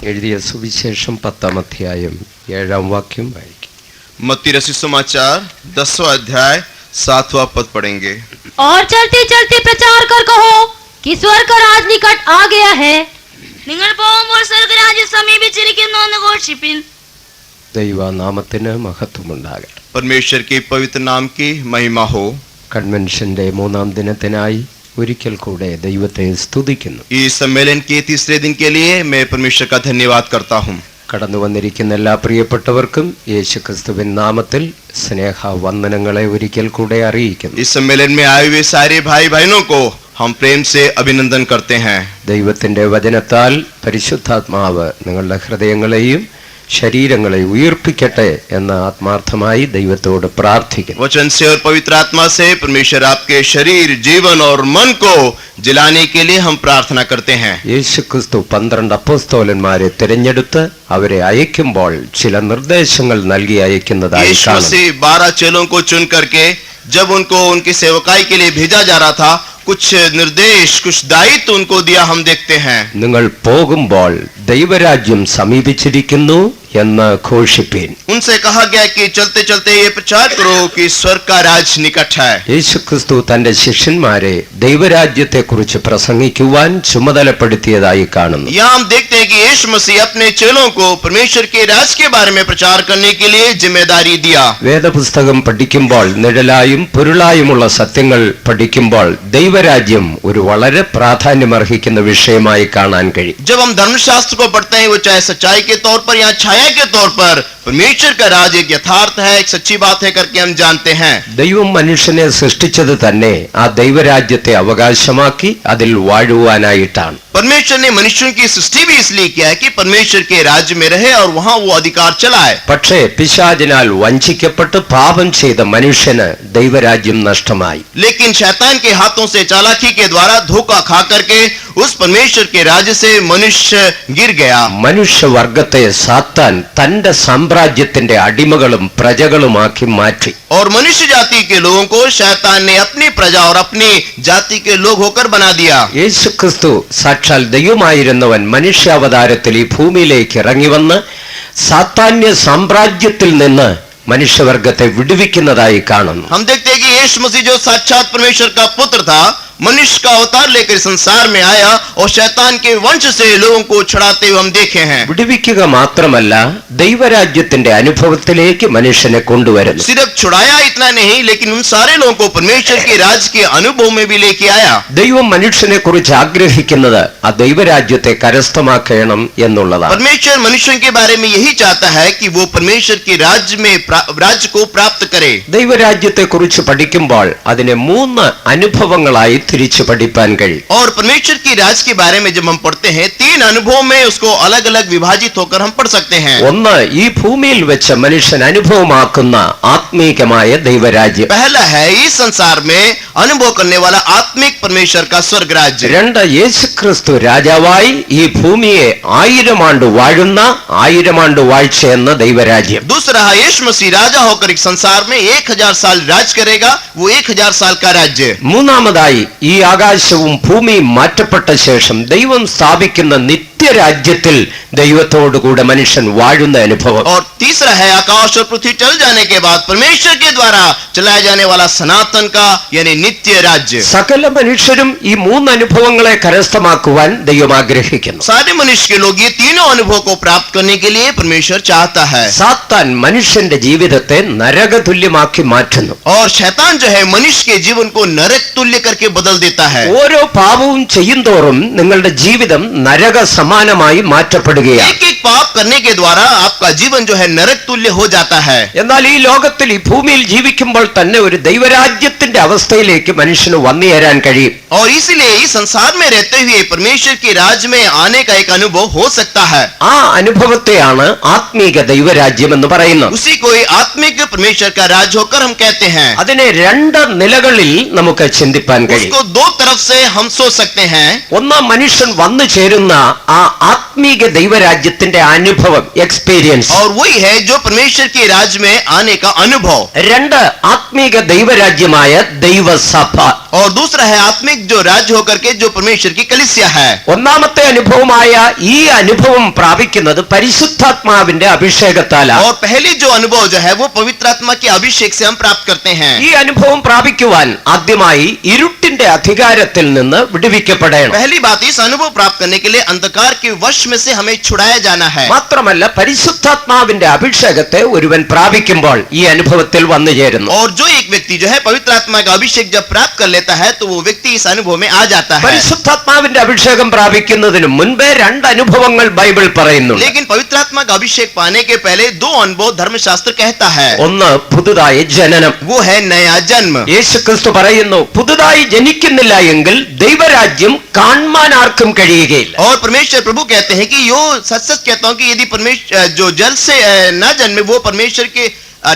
എഴുതിയ സുവിശേഷം 10-ാം അധ്യായം 7-ാം വാക്യം വായിക്കും. मत्ती रचित समाचार 10वां अध्याय 7वां पद पढ़ेंगे. और चलते चलते प्रचार कर कहो कि स्वर्ग का राज निकट आ गया है. നിങ്ങൾ പോകുമ്പോൾ സ്വർഗ്ഗരാജ്യം സമീപിച്ചിരിക്കുന്നു എന്ന് ഘോഷിപ്പിൻ. ദൈവനാമത്തിന് മഹത്വമുണ്ടാകട്ടെ. परमेश्वर के पवित्र नाम की महिमा हो. കൺവെൻഷന്റെ 3-ാം ദിനത്തിനായി ഒരിക്കൽ കൂടെ ദൈവത്തെ സ്തുതിക്കുന്നു. इस सम्मेलन के तीसरे दिन के लिए मैं परमेश्वर का धन्यवाद करता हूँ. കടന്നു വന്നിരിക്കുന്ന എല്ലാ പ്രിയപ്പെട്ടവർക്കും യേശുക്രിസ്തുവിൻ നാമത്തിൽ സ്നേഹ വന്ദനങ്ങളെ ഒരിക്കൽ കൂടെ അറിയിക്കുന്നു. इस सम्मेलन में आए हुए सारे भाई बहनों को हम प्रेम से अभिनंदन करते हैं. ദൈവത്തിന്റെ വചനത്താൽ പരിശുദ്ധാത്മാവ് നിങ്ങളുടെ ഹൃദയങ്ങളെയും ശരീരങ്ങളെ ഉയർപ്പിക്കട്ടെ എന്ന് ആത്മാർത്ഥമായി ദൈവത്തോട് പ്രാർത്ഥിക്കുന്നു. वचन से और पवित्र आत्मा से परमेश्वर आपके शरीर, जीवन और मन को जिलाने के लिए हम प्रार्थना करते हैं. യേശുക്രിസ്തു 12 അപ്പോസ്തലന്മാരെ തിരഞ്ഞെടുത്ത് അവരെ അയക്കുമ്പോൾ ചില നിർദ്ദേശങ്ങൾ നൽകി അയക്കുന്നതായി यीशु കാണുന്നു. मसीह 12 चेलों को चुन करके जब उनको उनकी सेवकाई के लिए भेजा जा रहा था, कुछ निर्देश, कुछ दायित्व उनको दिया हम देखते हैं. നിങ്ങൾ പോകുമ്പോൾ ദൈവരാജ്യം സമീപിച്ചിരിക്കുന്നു എന്ന് ഘോഷിപ്പീൻ. उनसे कहा गया कि चलते चलते ये प्रचार करो कि स्वर्ग का राज निकट है. യേശുക്രിസ്തു തന്റെ ശിഷ്യന്മാരെ ദൈവരാജ്യത്തെക്കുറിച്ച് പ്രസംഗിക്കുവാൻ ചുമതലപ്പെടുത്തിയതായി കാണുന്നു. यहाँ हम देखते हैं कि यीशु मसीह अपने चेलों को परमेश्वर के राज के बारे में प्रचार करने के लिए जिम्मेदारी दिया. വേദപുസ്തകം പഠിക്കുമ്പോൾ നിഴലായും പൊരുളായുമുള്ള സത്യങ്ങൾ പഠിക്കുമ്പോൾ ദൈവരാജ്യം ഒരു വളരെ പ്രാധാന്യമർഹിക്കുന്ന വിഷയമായി കാണാൻ കഴിയും. जब हम धर्मशास्त्र को पढ़ते हैं, वो चाहे सच्चाई के तौर पर या छाया के तौर पर परमेश्वर का राज एक यथार्थ है, एक सच्ची बात है करके हम जानते हैं. ദൈവം മനുഷ്യനെ സൃഷ്ടിച്ചത് തന്നെ ആ ദൈവരാജ്യത്തെ അവകാശമാക്കി അതിൽ വാഴുവാനായിട്ടാണ്. परमेश्वर ने मनुष्यों की सृष्टि भी इसलिए किया है कि परमेश्वर के राज्य में रहे और वहां वो अधिकार चलाए. പക്ഷേ പിശാചിനാൽ വഞ്ചിക്കപ്പെട്ട് പാപം ചെയ്ത മനുഷ്യന് ദൈവരാജ്യം നഷ്ടമായി. लेकिन शैतान के हाथों से चालाकी के द्वारा धोखा खा करके उस परमेश्वर के राज्य से मनुष्य गिर गया. മനുഷ്യവർഗത്തെ സാത്താൻ തന്റെ സാമ്രാജ്യത്തിന്റെ അടിമകളും പ്രജകളുമാക്കി മാറ്റി. और मनुष्य जाति के लोगों को शैतान ने अपनी प्रजा और अपनी जाति के लोग होकर बना दिया. യേശുക്രിസ്തു സാക്ഷാൽ ദൈവമായിരുന്നവൻ മനുഷ്യാവതാരത്തിൽ ഈ ഭൂമിയിലേക്ക് ഇറങ്ങി വന്ന് സാത്താന്യ സാമ്രാജ്യത്തിൽ നിന്ന് മനുഷ്യവർഗത്തെ വിടുവിക്കുന്നതായി കാണുന്നു. हम देखते हैं कि यीशु मसीह जो साक्षात परमेश्वर का पुत्र था, मनुष्य का अवतार लेकर संसार में आया और शैतान के वंश से लोगों को छुड़ाते हुए हम देखे हैं. വിടുവിക്കുക മാത്രമല്ല ദൈവരാജ്യത്തിന്റെ അനുഭവത്തിലേക്ക് മനുഷ്യനെ കൊണ്ടുവരുന്നു. सिर्फ छुड़ाया इतना नहीं, लेकिन उन सारे लोगों को परमेश्वर के राज के अनुभव में भी लेके आया. ദൈവം മനുഷ്യനെ കുറിച്ച് ആഗ്രഹിക്കുന്നത് ആ ദൈവരാജ്യത്തെ കരസ്ഥമാക്കണം എന്നുള്ളതാണ്. परमेश्वर मनुष्यों के बारे में यही चाहता है कि वो परमेश्वर के राज्य में राज्य को प्राप्त करे. ദൈവരാജ്യത്തെ കുറിച്ച് പഠിക്കുമ്പോൾ അതിനെ 3 അനുഭവങ്ങളായി തിരിച്ചു പഠിപ്പാൻ കഴിയും. और परमेश्वर की राज के बारे में जब हम पढ़ते हैं, 3 अनुभव में उसको अलग अलग विभाजित होकर हम पढ़ सकते हैं. ഒന്ന്, ഈ ഭൂമിയിൽ വെച്ച് മനുഷ്യൻ അനുഭവമാക്കുന്ന ആത്മീകമായ ദൈവരാജ്യം. पहला है इस संसार में अनुभव करने वाला आत्मिक परमेश्वर का स्वर्ग राज्य. 2, യേശുക്രിസ്തു രാജാവായി ഈ ഭൂമിയെ 1000 ആണ്ട് വാഴുന്ന 1000 ആണ്ട് വാഴ്ച എന്ന ദൈവരാജ്യം. दूसरा है यीशु मसीह राजा होकर एक संसार में 1000 साल राज करेगा, वो 1000 साल का राज्य. മൂന്നാമതായി ഈ ആകാശവും ഭൂമിയും മാറ്റപ്പെട്ട ശേഷം ദൈവം സ്ഥാപിക്കുന്ന നിത്യരാജ്യത്തിൽ ദൈവത്തോടുകൂടെ മനുഷ്യൻ വാഴുന്ന അനുഭവം. और तीसरा है आकाश और पृथ्वी चल जाने के बाद परमेश्वर के द्वारा चलाया जाने वाला सनातन का यानी नित्य राज्य. സകല മനുഷ്യരും ഈ 3 അനുഭവങ്ങളെ കരസ്ഥമാക്കുവാൻ ദൈവം ആഗ്രഹിക്കുന്നു. सारे मनुष्य के लोग ये तीनों अनुभव को प्राप्त करने के लिए परमेश्वर चाहता है. സാത്താൻ മനുഷ്യന്റെ ജീവിതത്തെ നരകതുല്യമാക്കി മാറ്റുന്നു. और शैतान जो है मनुष्य के जीवन को नरक तुल्य करके बदल देता है. ഓരോ പാപവും ചെയ്യുന്തോറും നിങ്ങളുടെ ജീവിതം നരക സമാനമായി മാറ്റപ്പെടുകയാണ്. एक एक पाप करने के द्वारा आपका जीवन जो है नरक तुल्य हो जाता है. എന്നാൽ ഈ ലോകത്തിൽ ഈ ഭൂമിയിൽ ജീവിക്കുമ്പോൾ തന്നെ ഒരു ദൈവരാജ്യത്തിന്റെ അവസ്ഥയിലേക്ക് മനുഷ്യന് വന്നു ചേരാൻ കഴിയും. और इसलिए इस संसार में रहते हुए परमेश्वर के राज्य में आने का एक अनुभव हो सकता है. ആ അനുഭവത്തെയാണ് ആത്മീക ദൈവരാജ്യം എന്ന് പറയുന്നത്. उसी को आत्मिक परमेश्वर का राज्य होकर हम कहते हैं. അതിനെ 2 നിലകളിൽ നമുക്ക് ചിന്തിപ്പാൻ കഴിയും. उसको 2 तरफ से हम सोच सकते हैं. ഒന്ന്, മനുഷ്യൻ വന്നു ചേരുന്ന ആ ആത്മീക ദൈവരാജ്യത്തിന്റെ രാജ്യത്തിന്റെ അനുഭവം, എക്സ്പീരിയൻസ്. और वही है जो परमेश्वर के राज्य में आने का अनुभव. രണ്ട്, ആത്മീക ദൈവരാജ്യമായ ദൈവസഭ. और दूसरा है आत्मिक जो राज्य होकर के जो परमेश्वर की कलीसिया है. ഒന്നാമത്തെ അനുഭവമായ ഈ അനുഭവം പ്രാപിക്കുന്നത് പരിശുദ്ധാത്മാവിന്റെ അഭിഷേകത്താലാണ്. और पहली जो अनुभव जो है वो पवित्र आत्मा के अभिषेक से हम प्राप्त करते हैं. ഈ അനുഭവം പ്രാപിക്കുവാൻ ആദ്യമായി ഇരുട്ടിന്റെ അധികാരത്തിൽ നിന്ന് വിടുവിക്കപ്പെടണം. पहली बात, इस अनुभव प्राप्त करने के लिए अंधकार के वश में से हमें छुड़ाया जाना है. മാത്രമല്ല പരിശുദ്ധാത്മാവിന്റെ അഭിഷേകത്തെ ഒരുവൻ പ്രാപിക്കുമ്പോൾ ഈ അനുഭവത്തിൽ വന്നു ചേരുന്നു. और जो एक व्यक्ति जो है पवित्र आत्मा का अभिषेक जब प्राप्त कर लेता है तो वो व्यक्ति इस अनुभव में आ जाता है. പരിശുദ്ധാത്മാവിന്റെ അഭിഷേകം പ്രാപിക്കുന്നതിന് മുൻപേ രണ്ട് അനുഭവങ്ങൾ ബൈബിൾ പറയുന്നു. लेकिन पवित्र आत्मा का अभिषेक पाने के पहले दो अनुभव धर्मशास्त्र कहता है. ഒന്ന് പുതുതായി ജനനം. वो है नया जन्म. യേശുക്രിസ്തു പറയുന്നു, പുതുതായി ജനിക്കുന്നില്ല എങ്കിൽ ദൈവരാജ്യം കാണുവാൻ ആർക്കും കഴിയുകയില്ല. और परमेश्वर प्रभु कहते हैं कि यो सच सच कहता हूं कि यदि परमेश्वर जो जल से न जन्मे वो परमेश्वर के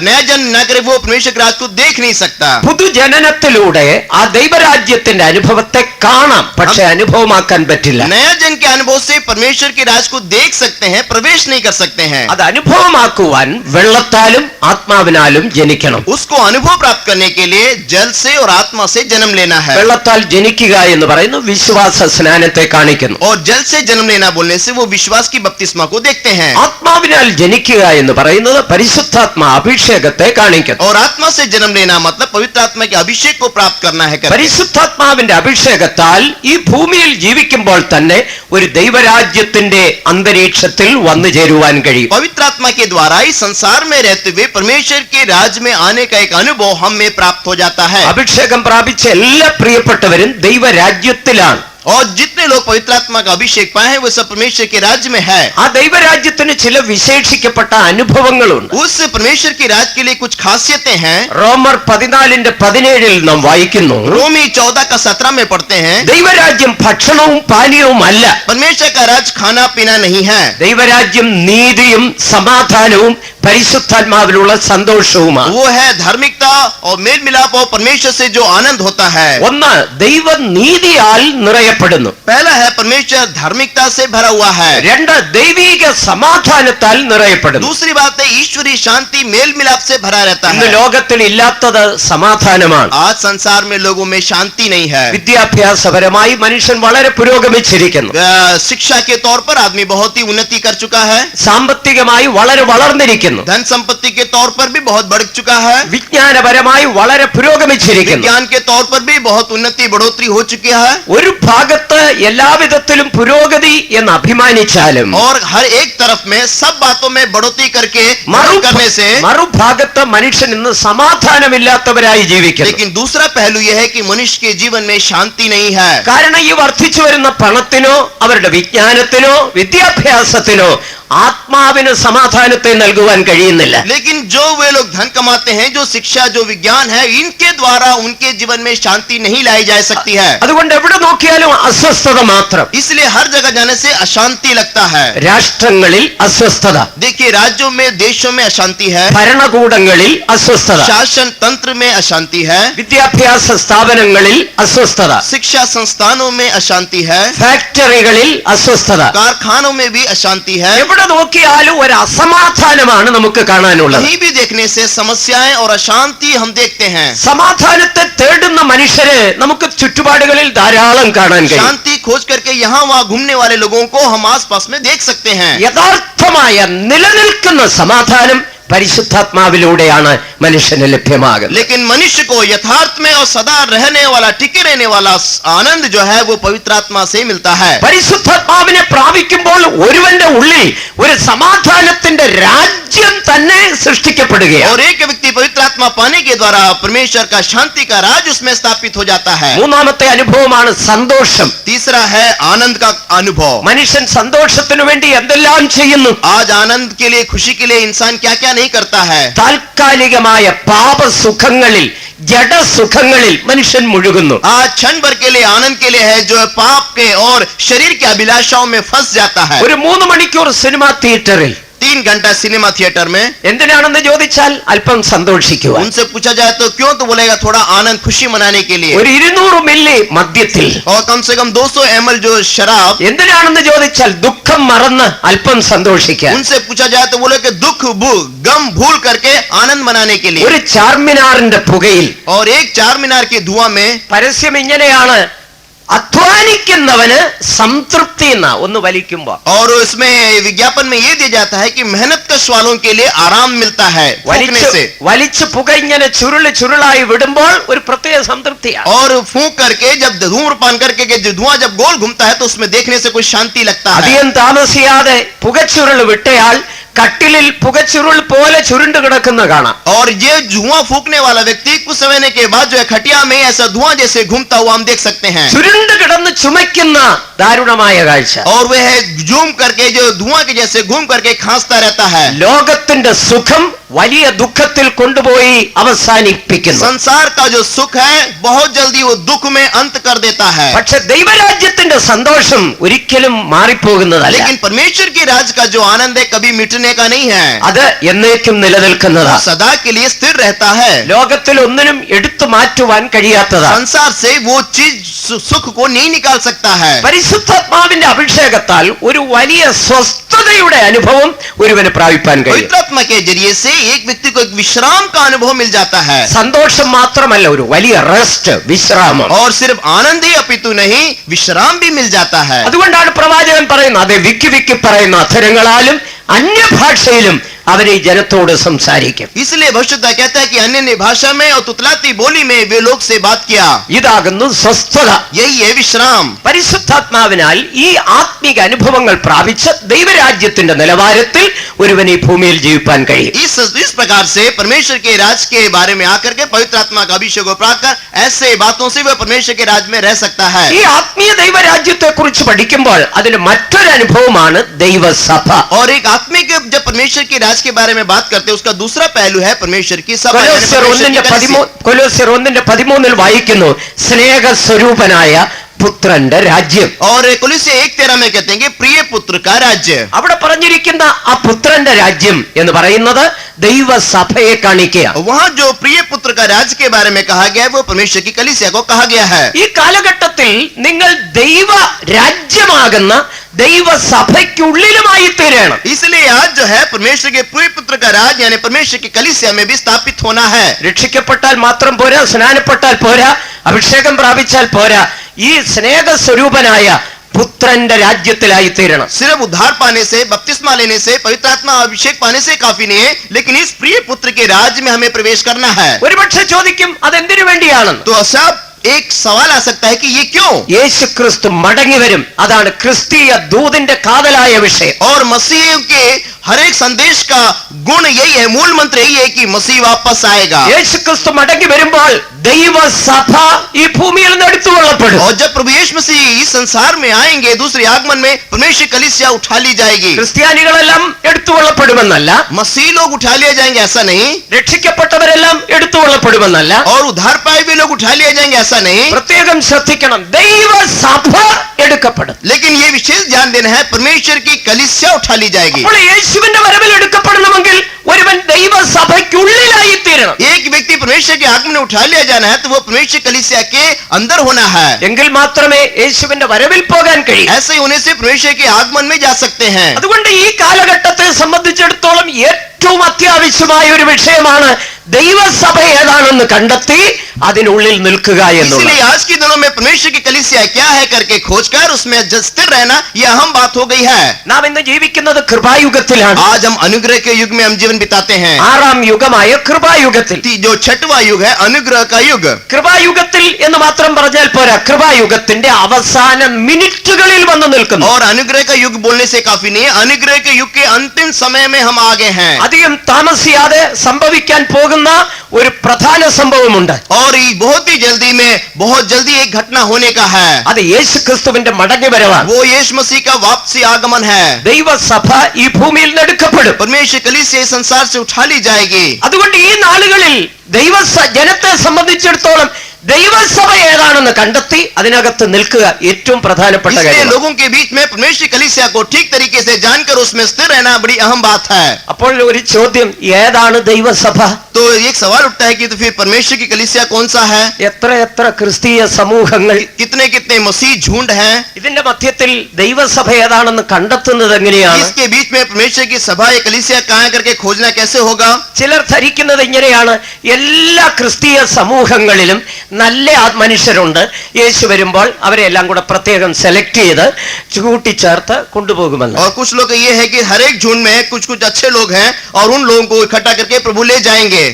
नया जन्म न करे वो परमेश्वर के राज को देख नहीं सकता. പുതുജനനത്തിലൂടെ ആ ദൈവരാജ്യത്തിന്റെ അനുഭവത്തെ കാണാം, പക്ഷെ അനുഭവമാക്കാൻ പറ്റില്ല. नया जन्म के अनुभव से परमेश्वर के राज को देख सकते हैं, प्रवेश नहीं कर सकते हैं. അത് അനുഭവമാക്കുവാൻ വെള്ളത്താലും ആത്മാവിനാലും ജനിക്കണം. उसको अनुभव प्राप्त करने के लिए जल से और आत्मा से जन्म लेना है. വെള്ളത്താൽ ജനിക്കുക എന്ന് പറയുന്നു വിശ്വാസ സ്നാനത്തെ കാണിക്കുന്നു. और जल से जन्म लेना बोलने से वो विश्वास की बपतिस्मा को देखते हैं. ആത്മാവിനാൽ ജനിക്കുക എന്ന് പറയുന്നത് പരിശുദ്ധാത്മാ അഭിഷേകത്തെ കാണിക്കുന്നു. और आत्मा से जन्म लेना मतलब पवित्र आत्मा के अभिषेक को प्राप्त करना है. പരിശുദ്ധാത്മാവിന്റെ അഭിഷേകത്താൽ ഈ ഭൂമിയിൽ ജീവിക്കുമ്പോൾ തന്നെ ഒരു ദൈവരാജ്യത്തിന്റെ അന്തരീക്ഷത്തിൽ വന്നു ചേരുവാൻ കഴിയും. पवित्र आत्मा के द्वारा इस संसार में रहते हुए परमेश्वर के राज्य में आने का एक अनुभव हमें प्राप्त हो जाता है. അഭിഷേകം പ്രാപിച്ച എല്ലാ പ്രിയപ്പെട്ടവരും ദൈവരാജ്യത്തിലാണ്. और जितने लोग पवित्र आत्मा का अभिषेक पाए हैं वो सब परमेश्वर के राज्य में है. ആ ദൈവരാജ്യത്തിന് ചില വിശേഷിക്കപ്പെട്ട അനുഭവങ്ങളുണ്ട്. उस परमेश्वर के राज्य के लिए कुछ खासियतें हैं. റോമർ 14:17 നാം വായിക്കുന്നു, रोमी 14:17 में पढ़ते हैं, ദൈവരാജ്യം ഭക്ഷണവും പാനീയവും അല്ല. परमेश्वर का राज्य खाना पीना नहीं है. ദൈവരാജ്യം നീതിയും സമാധാനവും പരിശുദ്ധാത്മാവിലുള്ള സന്തോഷവുമാണ്. वो है धार्मिकता और मेल मिलाप और परमेश्वर से जो आनंद होता है. ഒന്ന്, ദൈവനീതിയാൽ നിറയപ്പെടുന്നു. पहला है परमेश्वर धार्मिकता से भरा हुआ है. രണ്ട്, ദൈവീക സമാധാനത്താൽ നിറയപ്പെടുന്നു. दूसरी बात है ईश्वरीय शांति मेल मिलाप से भरा रहता ഇന്ന് है. ലോകത്തിൽ ഇല്ലാത്തത് സമാധാനമാണ്. आज संसार में लोगों में शांति नहीं है. വിദ്യാഭ്യാസപരമായി മനുഷ്യൻ വളരെ പുരോഗമിച്ചിരിക്കുന്നു. शिक्षा के तौर पर आदमी बहुत ही उन्नति कर चुका है. സാമ്പത്തികമായി വളരെ വളർന്നിരിക്കുന്നു. धन संपत्ति के तौर पर भी बहुत बढ़ चुका है. വിജ്ഞാനപരമായി വളരെ പുരോഗമിച്ചിരിക്കുന്നു. विज्ञान के तौर पर भी बहुत उन्नति बढ़ोतरी हो चुकी है. ഒരു ഭാഗത്ത് എല്ലാവിധത്തിലും പുരോഗതി എന്ന് അഭിമാനിച്ചാലും और हर एक तरफ में सब बातों में बढ़ोतरी करके करने से മറുഭാഗത്ത് മനുഷ്യൻ ഇന്ന് സമാധാനമില്ലാത്തവരായി ജീവിക്കുന്നു. लेकिन दूसरा पहलू यह है कि मनुष्य के जीवन में शांति नहीं है. കാരണം ഈ വർദ്ധിച്ചു വരുന്ന പണത്തിനോ അവരുടെ വിജ്ഞാനത്തിനോ വിദ്യാഭ്യാസത്തിനോ ആത്മാവിന് സമാധാനത്തെ നൽകുവാൻ കഴിയുന്നില്ല. लेकिन जो वे लोग धन कमाते हैं, जो शिक्षा जो विज्ञान है, इनके द्वारा उनके जीवन में शांति नहीं लाई जा सकती है. അതുകൊണ്ട് എവിടെ നോക്കിയാലും അസ്വസ്ഥത മാത്രം. इसलिए हर जगह जाने से अशांति लगता है. രാഷ്ട്രങ്ങളിൽ അസ്വസ്ഥത, देखिए राज्यों में देशों में अशांति है. ഭരണകൂടങ്ങളിൽ അസ്വസ്ഥത, शासन तंत्र में अशांति है. വിദ്യാഭ്യാസ സ്ഥാപനങ്ങളിൽ അസ്വസ്ഥത, शिक्षा संस्थानों में अशांति है. ഫാക്ടറികളിൽ അസ്വസ്ഥത. कारखानों में भी अशांति है. എവിടെ നോക്കിയാലും ഒരു അസമാധാനമാണ് നമുക്ക് കാണാനുള്ളത്. कहीं भी देखने से समस्याएं और अशांति हम देखते हैं. സമാധാനത്തെ തേടുന്ന മനുഷ്യരെ നമുക്ക് ചുറ്റുപാടുകളിൽ ധാരാളം കാണാൻ കഴിയും. शांति खोज करके यहाँ वहाँ घूमने वाले लोगों को हम आसपास में देख सकते हैं. യഥാർത്ഥമായ നിലനിൽക്കുന്ന സമാധാനം പരിശുദ്ധാത്മാവിലൂടെയാണ് മനുഷ്യന് ലഭ്യമാകുന്നത്. लेकिन मनुष्य को यथार्थ में और सदा रहने वाला टिके रहने वाला आनंद जो है वो पवित्र आत्मा से मिलता है. പരിശുദ്ധാത്മാവിനെ പ്രാപിക്കുമ്പോൾ ഒരുവന്റെ ഉള്ളിൽ ഒരു സമാധാനത്തിന്റെ രാജ്യം തന്നെ സൃഷ്ടിക്കപ്പെടുകയാണ്. और एक व्यक्ति पवित्र आत्मा पाने के द्वारा परमेश्वर का शांति का राज उसमें स्थापित हो जाता है. മൂന്നാമത്തെ അനുഭവമാണ് സന്തോഷം. तीसरा है आनंद का अनुभव. മനുഷ്യൻ സന്തോഷത്തിനു വേണ്ടി എന്തെല്ലാം ചെയ്യുന്നു. आज आनंद के लिए खुशी के लिए इंसान क्या क्या नहीं करता है. താൽക്കാലികമായ പാപസുഖങ്ങളിൽ ജഡസുഖങ്ങളിൽ മനുഷ്യൻ മുഴുകുന്നു. आज क्षण भर के लिए आनंद के लिए है जो पाप के और शरीर के अभिलाषाओं में फंस जाता है. ഒരു 3 മണിക്കൂർ സിനിമാ തിയേറ്ററിൽ 3 घंटा सिनेमा थिएटर में। എന്തിനാണെന്ന് ചോദിച്ചാൽ അല്പം സന്തോഷിക്കുവാൻ. उनसे पूछा जाए तो क्यों, तो बोलेगा थोड़ा आनंद खुशी मनाने के लिए। ഒരു 200 മില്ലി മദ്യത്തിൽ और कम से कम 200 ml जो शराब। എന്തിനാണെന്ന് ചോദിച്ചാൽ ദുഃഖം മറന്ന് അല്പം സന്തോഷിക്കാൻ. उनसे पूछा जाए तो बोले कि दुख गम भूल करके आनंद मनाने के लिए। ഒരു ചാർമിനാറിന്റെ പുകയിൽ और एक चार मीनार के धुआं में പരസ്യം ഇങ്ങനെയാണ്, അധ്വാനിക്കുന്നവന് സംതൃപ്തി എന്ന ഒന്ന് വലിക്കുമ്പോ. और इसमें विज्ञापन में ये दिया जाता है कि मेहनत कश वालों के लिए आराम मिलता है फूंकने से। വലിച്ചു പുക ഇങ്ങനെ ചുരുളായി വിടുമ്പോൾ ഒരു പ്രത്യേക സംതൃപ്തിയാണ്. और फूंक करके जब धूम्रपान करके के जो धुआं जब गोल घूमता है तो उसमें देखने से कोई शांति लगता है। അധികം താമസിയാതെ പുകച്ചുരുൾ വിട്ടയാൾ കട്ടിലിൽ പുകച്ചുരുൾ പോലെ ചുരുണ്ടു കിടക്കുന്ന കാണാം. और ये धुआं फूकने वाला व्यक्ति कुछ समय के बाद जो है खटिया में ऐसा धुआं जैसे घूमता हुआ हम देख सकते हैं। ചുരുണ്ടു കിടന്ന് ചുമയ്ക്കുന്ന ദാരുണമായ കാഴ്ച. और वह झूम करके जो धुआं के जैसे घूम करके खांसता रहता है। ലോകത്തിന്റെ സുഖം വലിയ ദുഃഖത്തിൽ കൊണ്ടുപോയി അവസാനിപ്പിക്കുന്നു. संसार का जो सुख है बहुत जल्दी वो दुख में अंत कर देता है। പക്ഷെ ദൈവരാജ്യത്തിന്റെ സന്തോഷം ഒരിക്കലും മാറിപ്പോകുന്നതല്ല. लेकिन परमेश्वर के राज का जो आनंद है कभी मिटने का नहीं है, അത് എന്നേക്കും നിലനിൽക്കുന്നതാ. वो सदा के लिए स्थिर रहता है। ലോകത്തിൽ ഒന്നിനും എടുത്തു മാറ്റുവാൻ കഴിയാത്തതാ. संसार से वो चीज सुख को नहीं निकाल सकता है। പരിശുദ്ധാത്മാവിന്റെ അഭിഷേകത്താൽ ഒരു വലിയ സ്വസ്ഥതയുടെ അനുഭവം ഒരുവന് പ്രാപിപ്പാൻ കഴിയും. पवित्र आत्मा के जरिए से एक व्यक्ति को एक विश्राम का अनुभव मिल जाता है। സന്തോഷം മാത്രമല്ല, ഒരു വലിയ റെസ്റ്റ്, വിശ്രാമം. और सिर्फ आनंद ही अपितु नहीं, विश्राम भी मिल जाता है। അതുകൊണ്ടാണ് പ്രവാചകൻ പറയുന്നത്, അതെ വിക്കി വിക്കി പറയുന്ന അധരങ്ങളാലും അന്യഭാഷയിലും അവരെ ഈ ജനത്തോട് സംസാരിക്കും. इसलिए भविष्यता कहता है कि अन्य भाषा में और तुतलाती बोली में वे लोग से बात किया। ഇതാകുന്നു സ്വസ്ഥത. यही है विश्राम। പരിശുദ്ധാത്മാവിനാൽ ഈ ആത്മീക അനുഭവങ്ങൾ പ്രാപിച്ച് ദൈവരാജ്യത്തിന്റെ നിലവാരത്തിൽ ഒരുവൻ ഈ ഭൂമിയിൽ ജീവിപ്പാൻ കഴിയും. इस प्रकार से परमेश्वर के राज के बारे में आकर के पवित्र आत्मा का अभिषेक को प्राप्त कर ऐसे बातों से वह परमेश्वर के राज में रह सकता है। ഈ ആത്മീയ ദൈവരാജ്യത്തെ കുറിച്ച് പഠിക്കുമ്പോൾ അതിന് മറ്റൊരു അനുഭവമാണ് ദൈവസഭ. और एक आत्मिक जब परमेश्वर के राज के बारे में बात करते हैं उसका दूसरा पहलू है परमेश्वर की सभा। കൊലോസ്യർ 1:13 വായിക്കുന്നു, സ്നേഹസ്വരൂപനായ പുത്രന്റെ രാജ്യം. और कोलोस्से 1:13 में कहते हैं कि प्रिय पुत्र का राज्य। അവിടെ പറഞ്ഞിരിക്കുന്ന ആ പുത്രന്റെ രാജ്യം എന്ന് പറയുന്നത് ദൈവസഭയെ കാണിക്കുക. वहाँ जो प्रिय पुत्र का राज्य के बारे में कहा गया है वो परमेश्वर की कलीसिया को कहा गया है। ഈ കാലഘട്ടത്തിൽ നിങ്ങൾ ദൈവ രാജ്യമാകുന്ന ദൈവസഭയ്ക്കുള്ളിലുമായി തീരണം. इसलिए आज जो है परमेश्वर के प्रिय पुत्र का राज यानी परमेश्वर की कलीसिया में भी स्थापित होना है। രക്ഷിക്കപ്പെട്ടാൽ മാത്രം പോരാ, സ്നാനപ്പെട്ടാൽ പോരാ, അഭിഷേകം പ്രാപിച്ചാൽ പോരാ, ഈ സ്നേഹസ്വരൂപനായ പുത്രന്റെ രാജ്യത്തിലായി തീരണം. सिर्फ उद्धार पाने से, बपतिस्मा लेने से, पवित्र आत्मा अभिषेक पाने से काफी नहीं है, लेकिन इस प्रिय पुत्र के राज्य में हमें प्रवेश करना है। ഒരുപക്ഷെ ചോദിക്കും, അതെന്തിനു വേണ്ടിയാണെന്ന്. तो सब एक सवाल आ सकता है कि ये क्यों? യേശു ക്രിസ്തു മടങ്ങി വരും. അതാണ് ക്രിസ്തീയ ദൂതിന്റെ കാതലായ വിഷയം. और मसीह के हर एक संदेश का गुण यही है, मूल मंत्र यही है कि मसीह वापस आएगा। യേശു ക്രിസ്തു മടങ്ങി വരുമ്പോൾ ദൈവസഭ ഈ ഭൂമിയിൽ നിന്ന് എടുത്തുകൊള്ളപ്പെടും. और जब प्रभु यीशु मसीह इस संसार में आएंगे दूसरे आगमन में परमेश्वर कलीसिया उठा ली जाएगी। ക്രിസ്ത്യാനികളെല്ലാം എടുത്തുകൊള്ളപ്പെടുമെന്നല്ല, मसीह लोग उठा लिए जाएंगे ऐसा नहीं, രക്ഷിക്കപ്പെട്ടവരെല്ലാം എടുത്തുകൊള്ളപ്പെടുമെന്നല്ല, और उद्धार पाए हुए लोग उठा लिए जाएंगे ऐसा नहीं। പ്രത്യേകം ശ്രദ്ധിക്കണം, ദൈവസഭ എടുക്കപ്പെടും. लेकिन ये विशेष ध्यान देना है, परमेश्वर की कलीसिया उठा ली जाएगी। അപ്പോൾ യേശുവിന്റെ വരവിൽ എടുക്കപ്പെടണമെങ്കിൽ ഒരുവൻ ദൈവസഭയ്ക്കുള്ളിലായി തീരണം. एक व्यक्ति परमेश्वर के आगमन में उठा लिया जाना है तो वो परमेश्वर कलीसिया के अंदर होना है। എങ്കിൽ മാത്രമേ യേശുവിന്റെ വരവിൽ പോകാൻ കഴിയൂ. ऐसे होने से परमेश्वर के आगमन में जा सकते हैं। അതുകൊണ്ട് ഈ കാലഘട്ടത്തെ സംബന്ധിച്ചിടത്തോളം ഏറ്റവും അത്യാവശ്യമായ ഒരു വിഷയമാണ് ദൈവസഭ ഏതാണെന്ന് കണ്ടെത്തി അതിനുള്ളിൽ നിൽക്കുക എന്നുള്ളത്. इसलिए आज के दिनों में परमेश्वर की कलीसिया क्या है करके खोजकर उसमें स्थिर रहना ये अहम बात हो गई है। നാം ഇന്ന് ജീവിക്കുന്നത് കൃപായുഗത്തിലാണ്. आज हम अनुग्रह के युग में हम जीवन बिताते हैं। 6ാം യുഗമായ കൃപായുഗത്തിൽ. जो 6वां युग है अनुग्रह का युग। കൃപായുഗത്തിൽ എന്ന് മാത്രം പറഞ്ഞാൽ പോരാ, കൃപായുഗത്തിന്റെ അവസാന മിനിറ്റുകളിൽ വന്നു നിൽക്കുന്നു. और अनुग्रह का युग बोलने से काफी नहीं है, अनुग्रह के युग के अंतिम समय में हम आ गए हैं। അധികം താമസിയാതെ സംഭവിക്കാൻ പോകുന്ന ഒരു പ്രധാന സംഭവമുണ്ട്. और बहुत ही जल्दी में बहुत जल्दी एक घटना होने का है। അത് യേശു ക്രിസ്തുവിന്റെ മടങ്ങി വരവാണ്. वो यीशु मसीह का वापसी आगमन है। ദൈവസഭ ഈ ഭൂമിയിൽ നിന്ന് എടുക്കപ്പെടും. परमेश्वर कलीसिया संसार से उठा ली जाएगी। അതുകൊണ്ട് ഈ നാളുകളിൽ ജനത്തെ സംബന്ധിച്ചിടത്തോളം ദൈവസഭ ഏതാണെന്ന് കണ്ടെത്തി അതിനകത്ത് നിൽക്കുക ഏറ്റവും പ്രധാനപ്പെട്ട इसलिए കാര്യം. लोगों के बीच में परमेश्वर की कलीसिया को ठीक तरीके से जानकर उसमें स्थिर रहना बड़ी अहम बात है. അപ്പോൾ ഒരു ചോദ്യം, ഏതാണ് ദൈവസഭ? तो एक सवाल उठता है कि तो फिर परमेश्वर की कलीसिया कौन सा है? എത്ര എത്ര ക്രിസ്തീയ സമൂഹങ്ങൾ, कितने कितने मसीह झुंड हैं? ഇതിന്റെ മധ്യത്തിൽ ദൈവസഭ ഏതാണെന്ന് കണ്ടെത്തുന്നത് എങ്ങനെയാണ്? इसके बीच में परमेश्वर की सभा या कलीसिया कहाँ करके खोजना कैसे होगा? ചിലർ ധരിക്കുന്നത് ഇങ്ങനെയാണ്, എല്ലാ ക്രിസ്തീയ സമൂഹങ്ങളിലും നല്ല മനുഷ്യരുണ്ട്, യേശു വരുമ്പോൾ അവരെ എല്ലാം കൂടെ പ്രത്യേകം സെലക്ട് ചെയ്ത് കൂട്ടിച്ചേർത്ത് കൊണ്ടുപോകുമെന്ന്. और कुछ लोग ये है कि हर एक झुंड में कुछ कुछ अच्छे लोग हैं और उन लोगों को इकट्ठा करके प्रभु ले जाएंगे.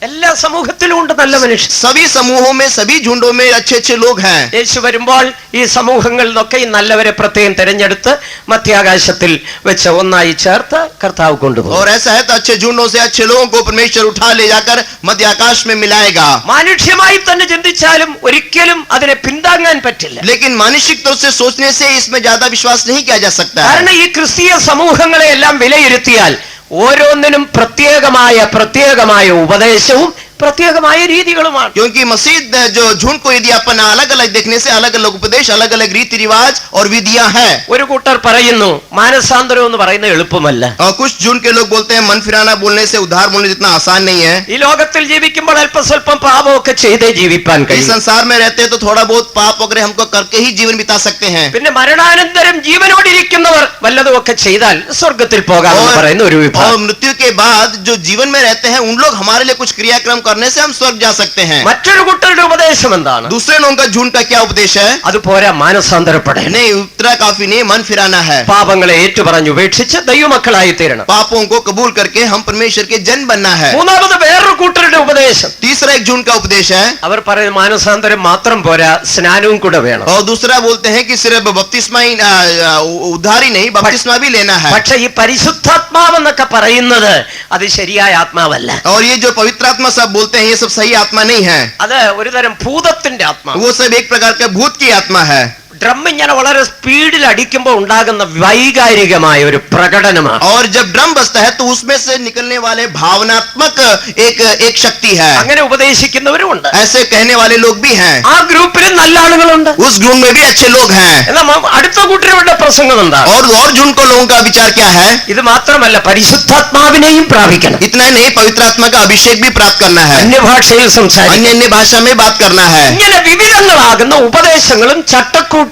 എല്ലാ സമൂഹത്തിലും ഉണ്ട് നല്ല മനുഷ്യർ. सभी समूहों में सभी झुंडों में अच्छे अच्छे लोग हैं. യേശു വരുമ്പോൾ ഈ സമൂഹങ്ങളിൽ നിന്നൊക്കെ ഈ നല്ലവരെ പ്രത്യേകം തിരഞ്ഞെടുത്ത് മധ്യാകാശത്തിൽ വെച്ച് ഒന്നായി ചേർത്ത് കർത്താവ് കൊണ്ടുപോകും. और ऐसा है तो अच्छे झुंडों से अच्छे लोगों को परमेश्वर उठा ले जाकर मध्य आकाश में मिलाएगा. മാനുഷ്യമായി തന്നെ ചിന്തിച്ചാലും ഒരിക്കലും അതിനെ പിന്താങ്ങാൻ പറ്റില്ല. लेकिन मानसिक तौर से सोचने से इसमें ज्यादा विश्वास नहीं किया जा सकता है. കാരണം ഈ ക്രിസ്തീയ സമൂഹങ്ങളെ എല്ലാം വിലയിരുത്തിയാൽ ഓരോന്നിനും പ്രത്യേകമായ ഉപദേശവും പ്രത്യേകമായ രീതികളുമാണ്. क्योंकि मसीह जो झुंड को यदि अपन अलग अलग देखने से अलग अलग उपदेश, अलग अलग रीति रिवाज और विधियां हैं. ഒരു കൂട്ടർ പറയുന്നു മാനസാന്തരം എന്ന് പറയുന്നത് എളുപ്പമല്ല. और कुछ झुंड के लोग बोलते हैं मन फिराना बोलने से उद्धार बोलने जितना आसान नहीं है. ഈ ലോകത്തിൽ ജീവിക്കുമ്പോൾ അല്പസ്വല്പം പാപമൊക്കെ ചെയ്തേ ജീവിക്കാൻ इस കഴിയും. संसार में रहते हैं तो थोड़ा बहुत पाप वगैरह हमको करके ही जीवन बिता सकते हैं. പിന്നെ മരണാനന്തരം ജീവനോടിരിക്കുന്നവർ വല്ലതുമൊക്കെ ചെയ്താൽ സ്വർഗത്തിൽ പോകാമെന്ന് പറയുന്ന ഒരു और വിഭാഗം. मृत्यु के बाद जो जीवन में रहते हैं उन लोग हमारे लिए कुछ क्रियाक्रम करने से हम स्वर्ग जा सकते हैं. മറ്റൊരു കൂട്ടരുടെ ഉപദേശം എന്താണ്? दूसरे लोगों का झुंड का क्या उपदेश है? അത് പോരാ, മാനസാന്തരപ്പെടണം, नहीं, उतना काफी नहीं, मन फिराना है. പാപങ്ങളെ ഏറ്റുപറഞ്ഞ് ഉപേക്ഷിച്ച് ദൈവമക്കളായി തീരണം. पापों को कबूल करके हम परमेश्वर के जन बनना है. മൂന്നാമത് വേറൊരു കൂട്ടരുടെ ഉപദേശം, तीसरा एक झुंड का उपदेश है. അവർ പറയുന്നത് മാനസാന്തരം മാത്രം പോരാ, സ്നാനവും കൂടെ വേണം. और दूसरा बोलते हैं कि सिर्फ बपतिस्मा ही उद्धार ही नहीं, बपतिस्मा भी लेना है. പക്ഷെ ഈ പരിശുദ്ധാത്മാവെന്നൊക്കെ പറയുന്നത് അത് ശരിയായ ആത്മാവല്ല. और ये जो पवित्र आत्मा सब बोलते हैं ये सब सही आत्मा नहीं है. അത് ഒരുതരം ഭൂതത്തിന്റെ ആത്മാവ്. वो सब एक प्रकार का भूत की आत्मा है. ഡ്രം ഇങ്ങനെ വളരെ സ്പീഡിൽ അടിക്കുമ്പോൾ ഉണ്ടാകുന്ന വൈകാരികമായ ഒരു പ്രകടനമാണ്. और जब ड्रम बजता है तो उसमें से निकलने वाले भावनात्मक एक शक्ति है. അങ്ങനെ ഉപദേശിക്കുന്നവരും ഉണ്ട്. ऐसे कहने वाले लोग भी हैं. ആ ഗ്രൂപ്പിൽ നല്ല ആളുകളുണ്ട്. उस झुंड में भी अच्छे लोग हैं. എന്നാൽ അടുത്ത കൂട്ടരുടെ പ്രസംഗം എന്താ? और झुंड को लोगों का विचार क्या है? ഇത് മാത്രമല്ല, പരിശുദ്ധാത്മാവിനെയും പ്രാപിക്കണം, इतना नहीं, पवित्र आत्मा का अभिषेक भी प्राप्त करना है, അന്യഭാഷയിൽ സംസാരിക്കണം, अन्य अन्य भाषा में बात करना है. ഇങ്ങനെ വിവിധങ്ങളാകുന്ന ഉപദേശങ്ങളും ചട്ടക്കൂട്ടുകളും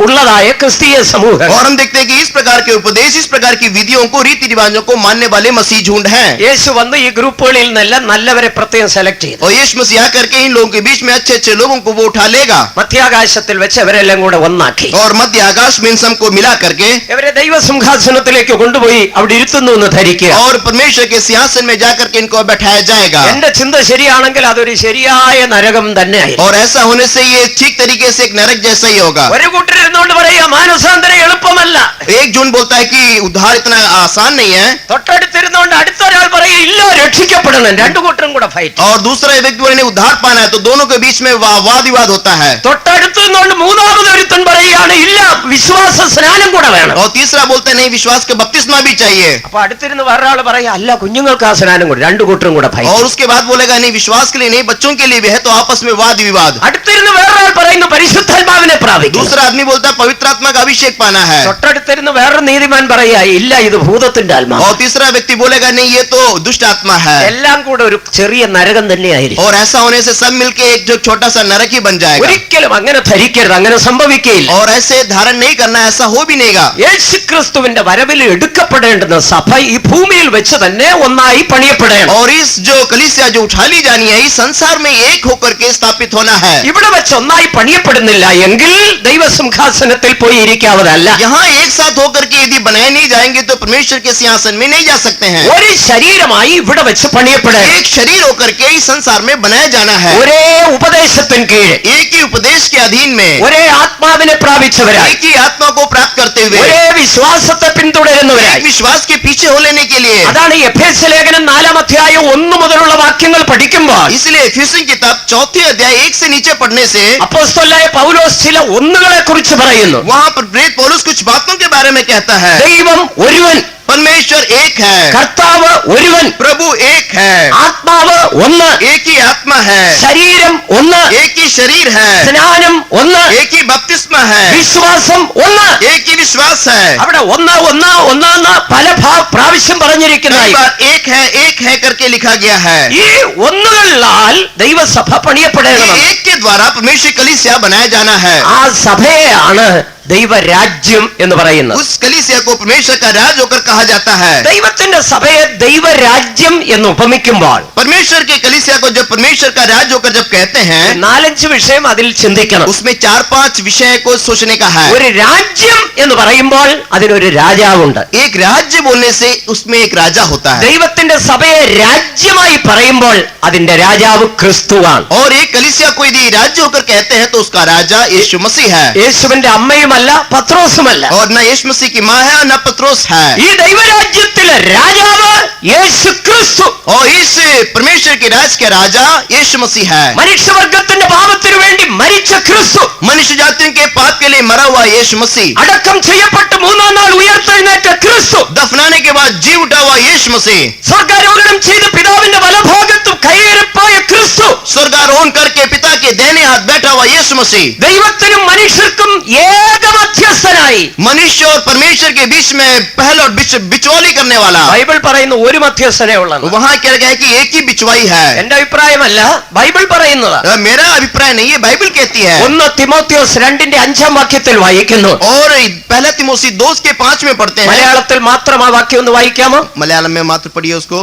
ഉള്ളതായ ക്രിസ്തീയ സമൂഹം. और हम देखते हैं कि इस प्रकार के उपदेश, इस प्रकार की विधियों को, रीति रिवाजों को मानने वाले मसीह झुंड हैं. യേശു വന്ന് ഈ ഗ്രൂപ്പുകളിൽ നിന്നെല്ലാം നല്ലവരെ പ്രത്യേകം സെലക്ട് ചെയ്തു. और यीशु मसीह करके इन लोगों के बीच में अच्छे अच्छे लोगों को वो उठा लेगा മധ്യാകാശത്തിൽ വെച്ച് അവരെല്ലാം കൂടെ ഒന്നാക്കി और मध्य आकाश में इन सबको मिला करके ഇവരെ ദൈവസിംഹാസനത്തിലേക്ക് കൊണ്ടുപോയി അവിടെ ഇരുത്തുന്നു എന്ന് ധരിക്കുക. और परमेश्वर के सिंहासन में जाकर के इनको बैठाया जाएगा. എന്റെ ചിന്ത ശരിയാണെങ്കിൽ അതൊരു ശരിയായ നരകം തന്നെയായിരിക്കും. और ऐसा होने से ये ठीक तरीके से एक नरक जैसा ही होगा. ഒരു കൂട്ടരുന്നോണ്ട് പറയുക മാനസാന്തരം എളുപ്പമല്ല. एक झुंड बोलता है कि उद्धार इतना आसान नहीं है. തൊട്ടടുത്തിരുന്നോണ്ട് അടുത്തൊരാൾ പറയുക ഇല്ല രക്ഷിക്കപ്പെടണം. രണ്ടു കൂട്ടരും കൂടെ ഫൈറ്റ്. और दूसरा व्यक्ति बोले नहीं उद्धार पाना है, तो दोनों के बीच में वाद विवाद होता है. തൊട്ടടുത്ത് നിന്നുകൊണ്ട് മൂന്നാമതൊരുത്തൻ പറയുകയാണ് ഇല്ല വിശ്വാസ സ്നാനം കൂടെ വേണം. और तीसरा बोलते नहीं विश्वास के बपतिस्मा भी चाहिए. അപ്പൊ അടുത്തിരുന്ന് വേറൊരാൾ പറയുക അല്ല കുഞ്ഞുങ്ങൾക്ക് ആ സ്നാനം കൂടെ. രണ്ടു കൂട്ടരും കൂടെ ഫൈറ്റ്. और उसके बाद बोलेगा नहीं विश्वास के लिए नहीं, बच्चों के लिए भी है, तो आपस में वाद विवाद. അടുത്തിരുന്ന് വേറൊരാൾ പറയുന്നു പരിശുദ്ധാത്മാവിനെ പ്രാപിക്കും. दूसरा आदमी बोलता है पवित्र आत्मा का अभिषेक पाना है. തൊട്ടടുത്തിരുന്ന് വേറൊരു നീതിമാൻ പറയുക ഇല്ല ഇത് ഭൂതത്തിന്റെ ആത്മാവ്. और तीसरा व्यक्ति बोलेगा नहीं ये तो दुष्ट आत्मा है. എല്ലാം കൂടെ ഒരു ചെറിയ നരകം തന്നെയായിരിക്കും. और ऐसा होने से सब मिलके एक जो छोटा सा नरक ही बन जाएगा. ഒരിക്കലും അങ്ങനെ ധരിക്കരുത്, അങ്ങനെ സംഭവിക്കുകയില്ല. और ऐसे धारण नहीं करना, ऐसा हो भी नहींगा. യേശുക്രിസ്തുവിന്റെ വരവിൽ എടുക്കപ്പെടേണ്ടുന്ന സഭ ഈ ഭൂമിയിൽ വെച്ച് തന്നെ ഒന്നായി പണിയപ്പെടണം. और इस जो कलीसिया जो उठा ली जानी है इस संसार में एक होकर के स्थापित होना है. ഇവിടെ വെച്ച് ഒന്നായി പണിയപ്പെടുന്നില്ല എങ്കിൽ ദൈവസിംഹാസനത്തിൽ പോയി ഇരിക്കാവതല്ല. यहाँ एक साथ होकर के यदि बनाए नहीं जाएंगे तो परमेश्वर के सिंहासन में नहीं जा सकते हैं. ഒരു ശരീരമായി ഇവിടെ വെച്ച് പണിയപ്പെടണം. एक शरीर होकर के इस संसार में बनाया जाना है. ഒരേ ഉപദേശത്തിന് കീഴ്, एक ही उपदेश के अधीन में, ഒരേ ആത്മാവിനെ പ്രാപിച്ചവരായി, एक ही आत्मा को प्राप्त करते हुए, ഒരേ വിശ്വാസത്തെ പിന്തുടരുന്നവരായി. विश्वास के पीछे हो लेने के लिए. അതാണ് എഫേസ്യ ലേഖനം 4-ാം അധ്യായം 1 മുതലുള്ള വാക്യങ്ങൾ പഠിക്കുമ്പോൾ इसलिए इफिसियों की किताब 4 अध्याय 1 से नीचे पढ़ने से അപ്പോസ്തലനായ പൗലോസ് ചില ഒന്നുകളെ കുറിച്ച് പറയുന്നു. वहाँ पर प्रेरित पौलुस कुछ बातों के बारे में कहता है. ദൈവം ഒരുവൻ परमेश्वर एक है, കർത്താവ് ഒരുവൻ, प्रभु एक है, ആത്മാവ് ഒന്ന്, एक ही आत्मा है, ശരീരം ഒന്ന്, एक ही शरीर है, സ്നാനം ഒന്ന്, एक ही बपतिस्मा है, വിശ്വാസം ഒന്ന്. एक ही विश्वास है। അവിടെ ഒന്ന് ഒന്ന് ഒന്നാന്ന് പല പ്രാവശ്യം कई പറഞ്ഞിരിക്കുന്നതായി. बार एक है करके लिखा गया है। ഈ ഒന്നുകളിലാൽ ദൈവസഭ പണിയപ്പെടേണ്ടത്. ये एक के द्वारा परमेश्वर कलीसिया बनाया जाना है। ആ സഭയെയാണ് ദൈവരാജ്യം എന്ന് പറയുന്നത്. उस कलीसिया को परमेश्वर का राज होकर कहा जाता है। ദൈവത്തിന്റെ സഭയെ ദൈവരാജ്യം എന്ന് ഉപമിക്കുമ്പോൾ परमेश्वर के कलीसिया को जब परमेश्वर का राज होकर जब कहते हैं, 4-5 विषയം അതിൽ ചിന്തിക്കണം. उसमें 4-5 विषय को सोचने का है। ഒരു രാജ്യം എന്ന് പറയുമ്പോൾ അതിനൊരു രാജാവുണ്ട്. एक राज्य बोलने से उसमें एक राजा होता है, ദൈവത്തിന്റെ സഭയെ രാജ്യമായി പറയുമ്പോൾ അതിന്റെ രാജാവ് ക്രിസ്തുവാണ്. और एक कलीसिया को यदि राज्य होकर कहते हैं तो उसका राजा यीशु मसीह है, യേശുവിന്റെ അമ്മയുമല്ല പത്രോസുമല്ല. और न यीशु मसीह की माँ है न पत्रोस है। ഈ ദൈവരാജ്യത്തിലെ രാജാവ് യേശു ക്രിസ്തു. और इस परमेश्वर के राज के राजा यीशु मसीह है। മനുഷ്യവർഗത്തിന്റെ പാപത്തിനു വേണ്ടി മരിച്ച ക്രിസ്തു, मनुष्य जातियों के पाप के लिए मरा हुआ यीशु मसीह, അടക്കം ചെയ്യപ്പെട്ട് 3-ാം നാൾ ഉയർത്തെഴുന്നേറ്റ ക്രിസ്തു, दफनाने के बाद जी उठा हुआ यीशु मसीह, സ്വർഗാരോഹണം ചെയ്ത് പിതാവിന്റെ വലഭാഗത്തും കൈയേറിപ്പോയ ക്രിസ്തു, स्वर्गारोहण करके पिता के दाहिने हाथ बैठा हुआ यीशु मसीह, ദൈവത്തിനും മനുഷ്യർക്കും ഏക മധ്യസ്ഥനായി. मनुष्य और परमेश्वर के बीच में पहल और बिचौली करने वाला। ബൈബിൾ പറയുന്ന ഒരു മധ്യസ്ഥനേ ഉള്ളത്. वहाँ क्या गया है कि एक ही बिचवाई है। എന്റെ അഭിപ്രായമല്ല, ബൈബിൾ പറയുന്നത്. मेरा अभिप्राय नहीं है, बाइबल कहती है। 1 തിമോത്തിയോസ് 2-5 വാക്യത്തിൽ വായിക്കുന്നു. और पहला तिमोथी 2:5 में पढ़ते हैं। മലയാളത്തിൽ മാത്രം ആ വാക്യം ഒന്ന് വായിക്കാമോ? मलयालम में मात्र पढ़िए उसको।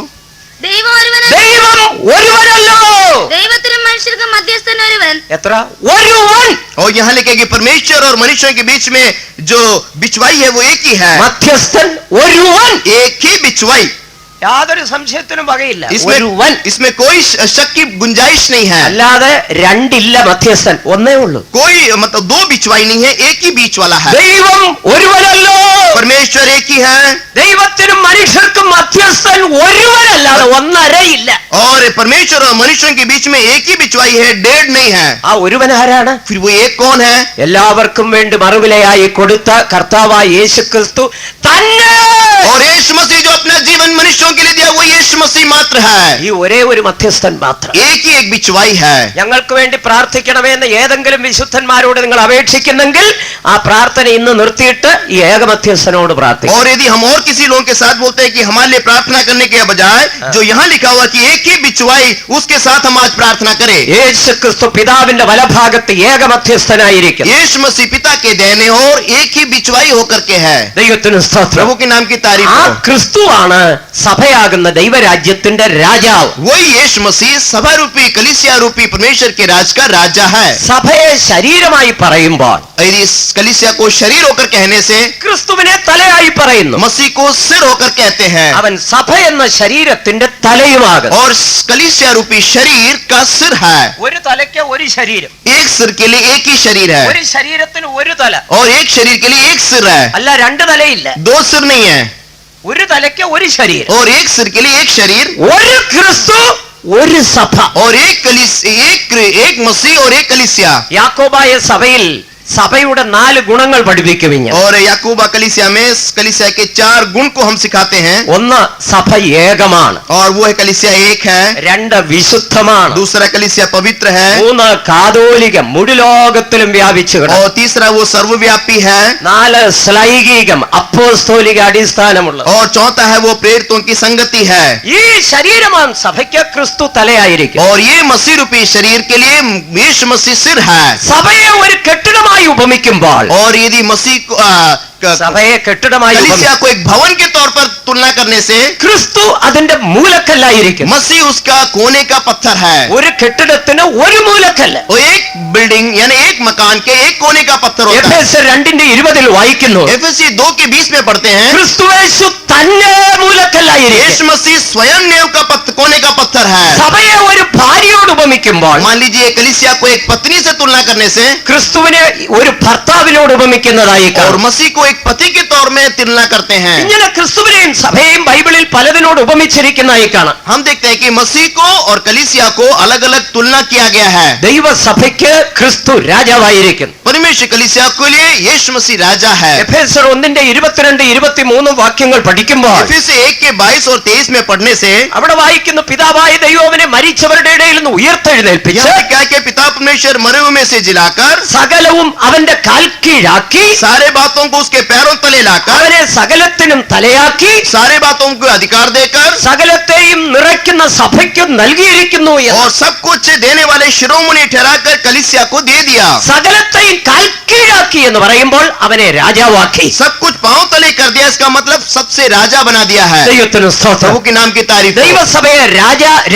ദൈവം ഒരുവനും ദൈവം ഒരുവനല്ലോ. ദൈവത്തിനും മനുഷ്യർക്കും മധ്യസ്ഥൻ ഒരുവൻ. എത്ര? ഒരുവൻ. और यहाँ लिखे कि परमेश्वर और मनुष्यों के बीच में जो बिचवाई है वो एक ही है, മധ്യസ്ഥൻ ഒരുവൻ. एक ही बिचवाई। യാതൊരു സംശയത്തിനും വകയില്ല. इसमें ഒരുവൻ. इसमें कोई शक की गुंजाइश नहीं है। അല്ലാതെ രണ്ടില്ല മധ്യസ്ഥൻ, ഒന്നേ ഉള്ളൂ. कोई मतलब दो बिचवाई नहीं है, एक ही बीच वाला है। ദൈവം ഒരുവനല്ലോ. परमेश्वर एक ही है, ദൈവത്തിനും മനുഷ്യർക്കും മധ്യസ്ഥൻ ഒരുവനല്ലാതെ ഒന്നരയില്ല. और परमेश्वर और मनुष्यों के बीच में एक ही बिचवाई है, डेढ़ नहीं है। ആ ഒരുവൻ ആരാണ്? फिर वो एक कौन है? എല്ലാവർക്കും വേണ്ടി മറുവിലയായി കൊടുത്ത കർത്താവായ യേശു ക്രിസ്തു തന്നെ. और यीशु मसीह जो अपना जीवन मनुष्यों के लिए दिया वो यीशु मसीह मात्र है। ഈ ഒരേ ഒരു മധ്യസ്ഥൻ മാത്രം. एक ही एक बिचवाई है। ഞങ്ങൾക്ക് വേണ്ടി പ്രാർത്ഥിക്കണമെന്ന് ഏതെങ്കിലും വിശുദ്ധന്മാരോട് നിങ്ങൾ അപേക്ഷിക്കുന്നെങ്കിൽ ആ പ്രാർത്ഥന ഇന്ന് നിർത്തിയിട്ട് ഈ ഏകമധ്യസ്ഥനോട് പ്രാർത്ഥിക്കും. और यदि हम और किसी लोगों के साथ बोलते हैं कि हमारे लिए प्रार्थना करने के बजाय जो यहाँ लिखा हुआ कि एक ही बिचवाई, उसके साथ हम आज प्रार्थना करें। യേശു ക്രിസ്തു പിതാവിന്റെ വലഭാഗത്ത് ഏകമധ്യസ്ഥനായിരിക്കും. यीशु मसीह पिता के देने और एक ही बिचवाई होकर के है। ദൈവത്തിന് സ്തോത്രം. प्रभु के नाम की तारीफ ആ हो। ക്രിസ്തുവാണ് സഭയാകുന്ന ദൈവരാജ്യത്തിന്റെ രാജാവ്. वही यीशु मसीह सभा रूपी कलीसिया रूपी परमेश्वर के राज का राजा है। സഭയെ ശരീരമായി പറയുമ്പോൾ यदि इस कलीसिया को शरीर होकर कहने से ക്രിസ്തുവിനെ തലയായി പറയുന്നു. मसीह को सिर होकर कहते हैं, അവൻ സഭ എന്ന ശരീരത്തിന്റെ തലയുമാകും. और कलीसिया रूपी शरीर का सिर है। ഒരു തലയ്ക്ക് ഒരു ശരീരം, एक सिर के लिए एक ही शरीर है, ഒരു ശരീരത്തിന് ഒരു തല. और एक शरीर के लिए एक सिर है। അല്ല, രണ്ട് തലയില്ല. दो सिर नहीं है, ഒരു തലയ്ക്ക് ഒരു ശരീരം. और एक सिर के लिए एक शरीर, ഒരു ക്രിസ്തു, ഒരു സഭ. और एक मसीह और एक कलीसिया। യാക്കോബായ സഭയിൽ സഭയുടെ 4 ഗുണങ്ങൾ പഠിപ്പിക്കും. ഇങ്ങനെ और याकूबा कलीसिया में कलीसिया के 4 गुण को हम सिखाते हैं। ഒന്ന്, സഭ ഏകമാണ്. और वो है कलीसिया एक है। 2, വിശുദ്ധമാണ്. दूसरा कलीसिया पवित्र है। 3, കാതോലികം, മുഴു ലോകത്തിലും വ്യാപിച്ചു കിടക്കും. और तीसरा वो सर्वव्यापी है। 4, ശ്ലൈകികം, അപ്പോസ്തോലിക അടിസ്ഥാനമുള്ളത്. और चौथा है वो प्रेरितों की संगति है। ഈ ശരീരമാണ് സഭയ്ക്ക് ക്രിസ്തു തലയായിരിക്കും. और ये मसीह रूपी शरीर के लिए यीशु मसीह सिर है। സഭയെ ഒരു കെട്ടിടമായി ഉപമിക്കുമ്പോൾ, और यदि मसीह को സഭയെ കെട്ടിടമായി कलीसिया को एक भवन के तौर पर तुलना करने से ക്രിസ്തു അതിന്റെ മൂലക്കല്ലായിരിക്കും. मसीह उसका कोने का पत्थर है। ഒരു കെട്ടിടത്തിന് ഒരു മൂലക്കല്ല്. वो एक बिल्डिंग यानी एक मकान के एक कोने का पत्थर होता है। എഫേസ്യർ 2:20 വായിക്കുന്നു, एफएससी 2:20 में पढ़ते हैं, ക്രിസ്തുയേശു തന്നെ മൂലക്കല്ലായിരിക്കും. यीशु मसीह स्वयं नेव का कोने का पत्थर है। സഭയെ ഒരു ഭാര്യയോട് ഉപമിക്കുമ്പോൾ, मान लीजिए कलीसिया को एक पत्नी से तुलना करने से ക്രിസ്തുവിനെ ഒരു ഭർത്താവിനോട് ഉപമിക്കുന്നതായി और കാണും. मसीह को एक पति के तौर में तुलना करते हैं। ഇങ്ങനെ ക്രിസ്തുവിനെയും സഭയെയും ബൈബിളിൽ പലതിനോട് ഉപമിച്ചിരിക്കുന്നതായി കാണാം. हम देखते हैं कि मसीह को और कलीसिया को अलग अलग तुलना किया गया है। ദൈവസഭയ്ക്ക് ക്രിസ്തു രാജാവായിരിക്കുന്നു. परमेश्वर कलीसिया के लिए यीशु मसीह राजा है। എഫേസ്യർ 1:22-23 വാക്യങ്ങൾ പഠിക്കുമ്പോൾ एफेसर 1:22 और 23 में पढ़ने से അവിടെ വായിക്കുന്നു, പിതാവായ ദൈവനെ മരിച്ചവരുടെ ഇടയിൽ നിന്ന് ഉയർത്തെഴുന്നേൽപ്പിച്ച് यहाँ क्या कि पिता परमेश्वर मरे हुए में से जिलाकर സകലവും അവന്റെ കാൽ കീഴാക്കി सारे बातों को उसके पैरों तले लाकर അവനെ സകലത്തിനും തലയാക്കി सारे बातों को अधिकार देकर സകലത്തെയും നിറയ്ക്കുന്ന സഭയ്ക്ക് നൽകിയിരിക്കുന്നു എന്ന്. और सब कुछ देने वाले शिरोमणि ठहराकर कलीसिया को दे दिया। സകലത്തെയും കാൽ കീഴാക്കി എന്ന് പറയുമ്പോൾ അവനെ രാജാവാക്കി. सब कुछ पांव तले कर दिया, इसका मतलब सबसे राजा बना दिया है। ദൈവത്തിന് സ്തോത്രം. प्रभु के नाम की तारीफ हो। ദൈവസഭയെ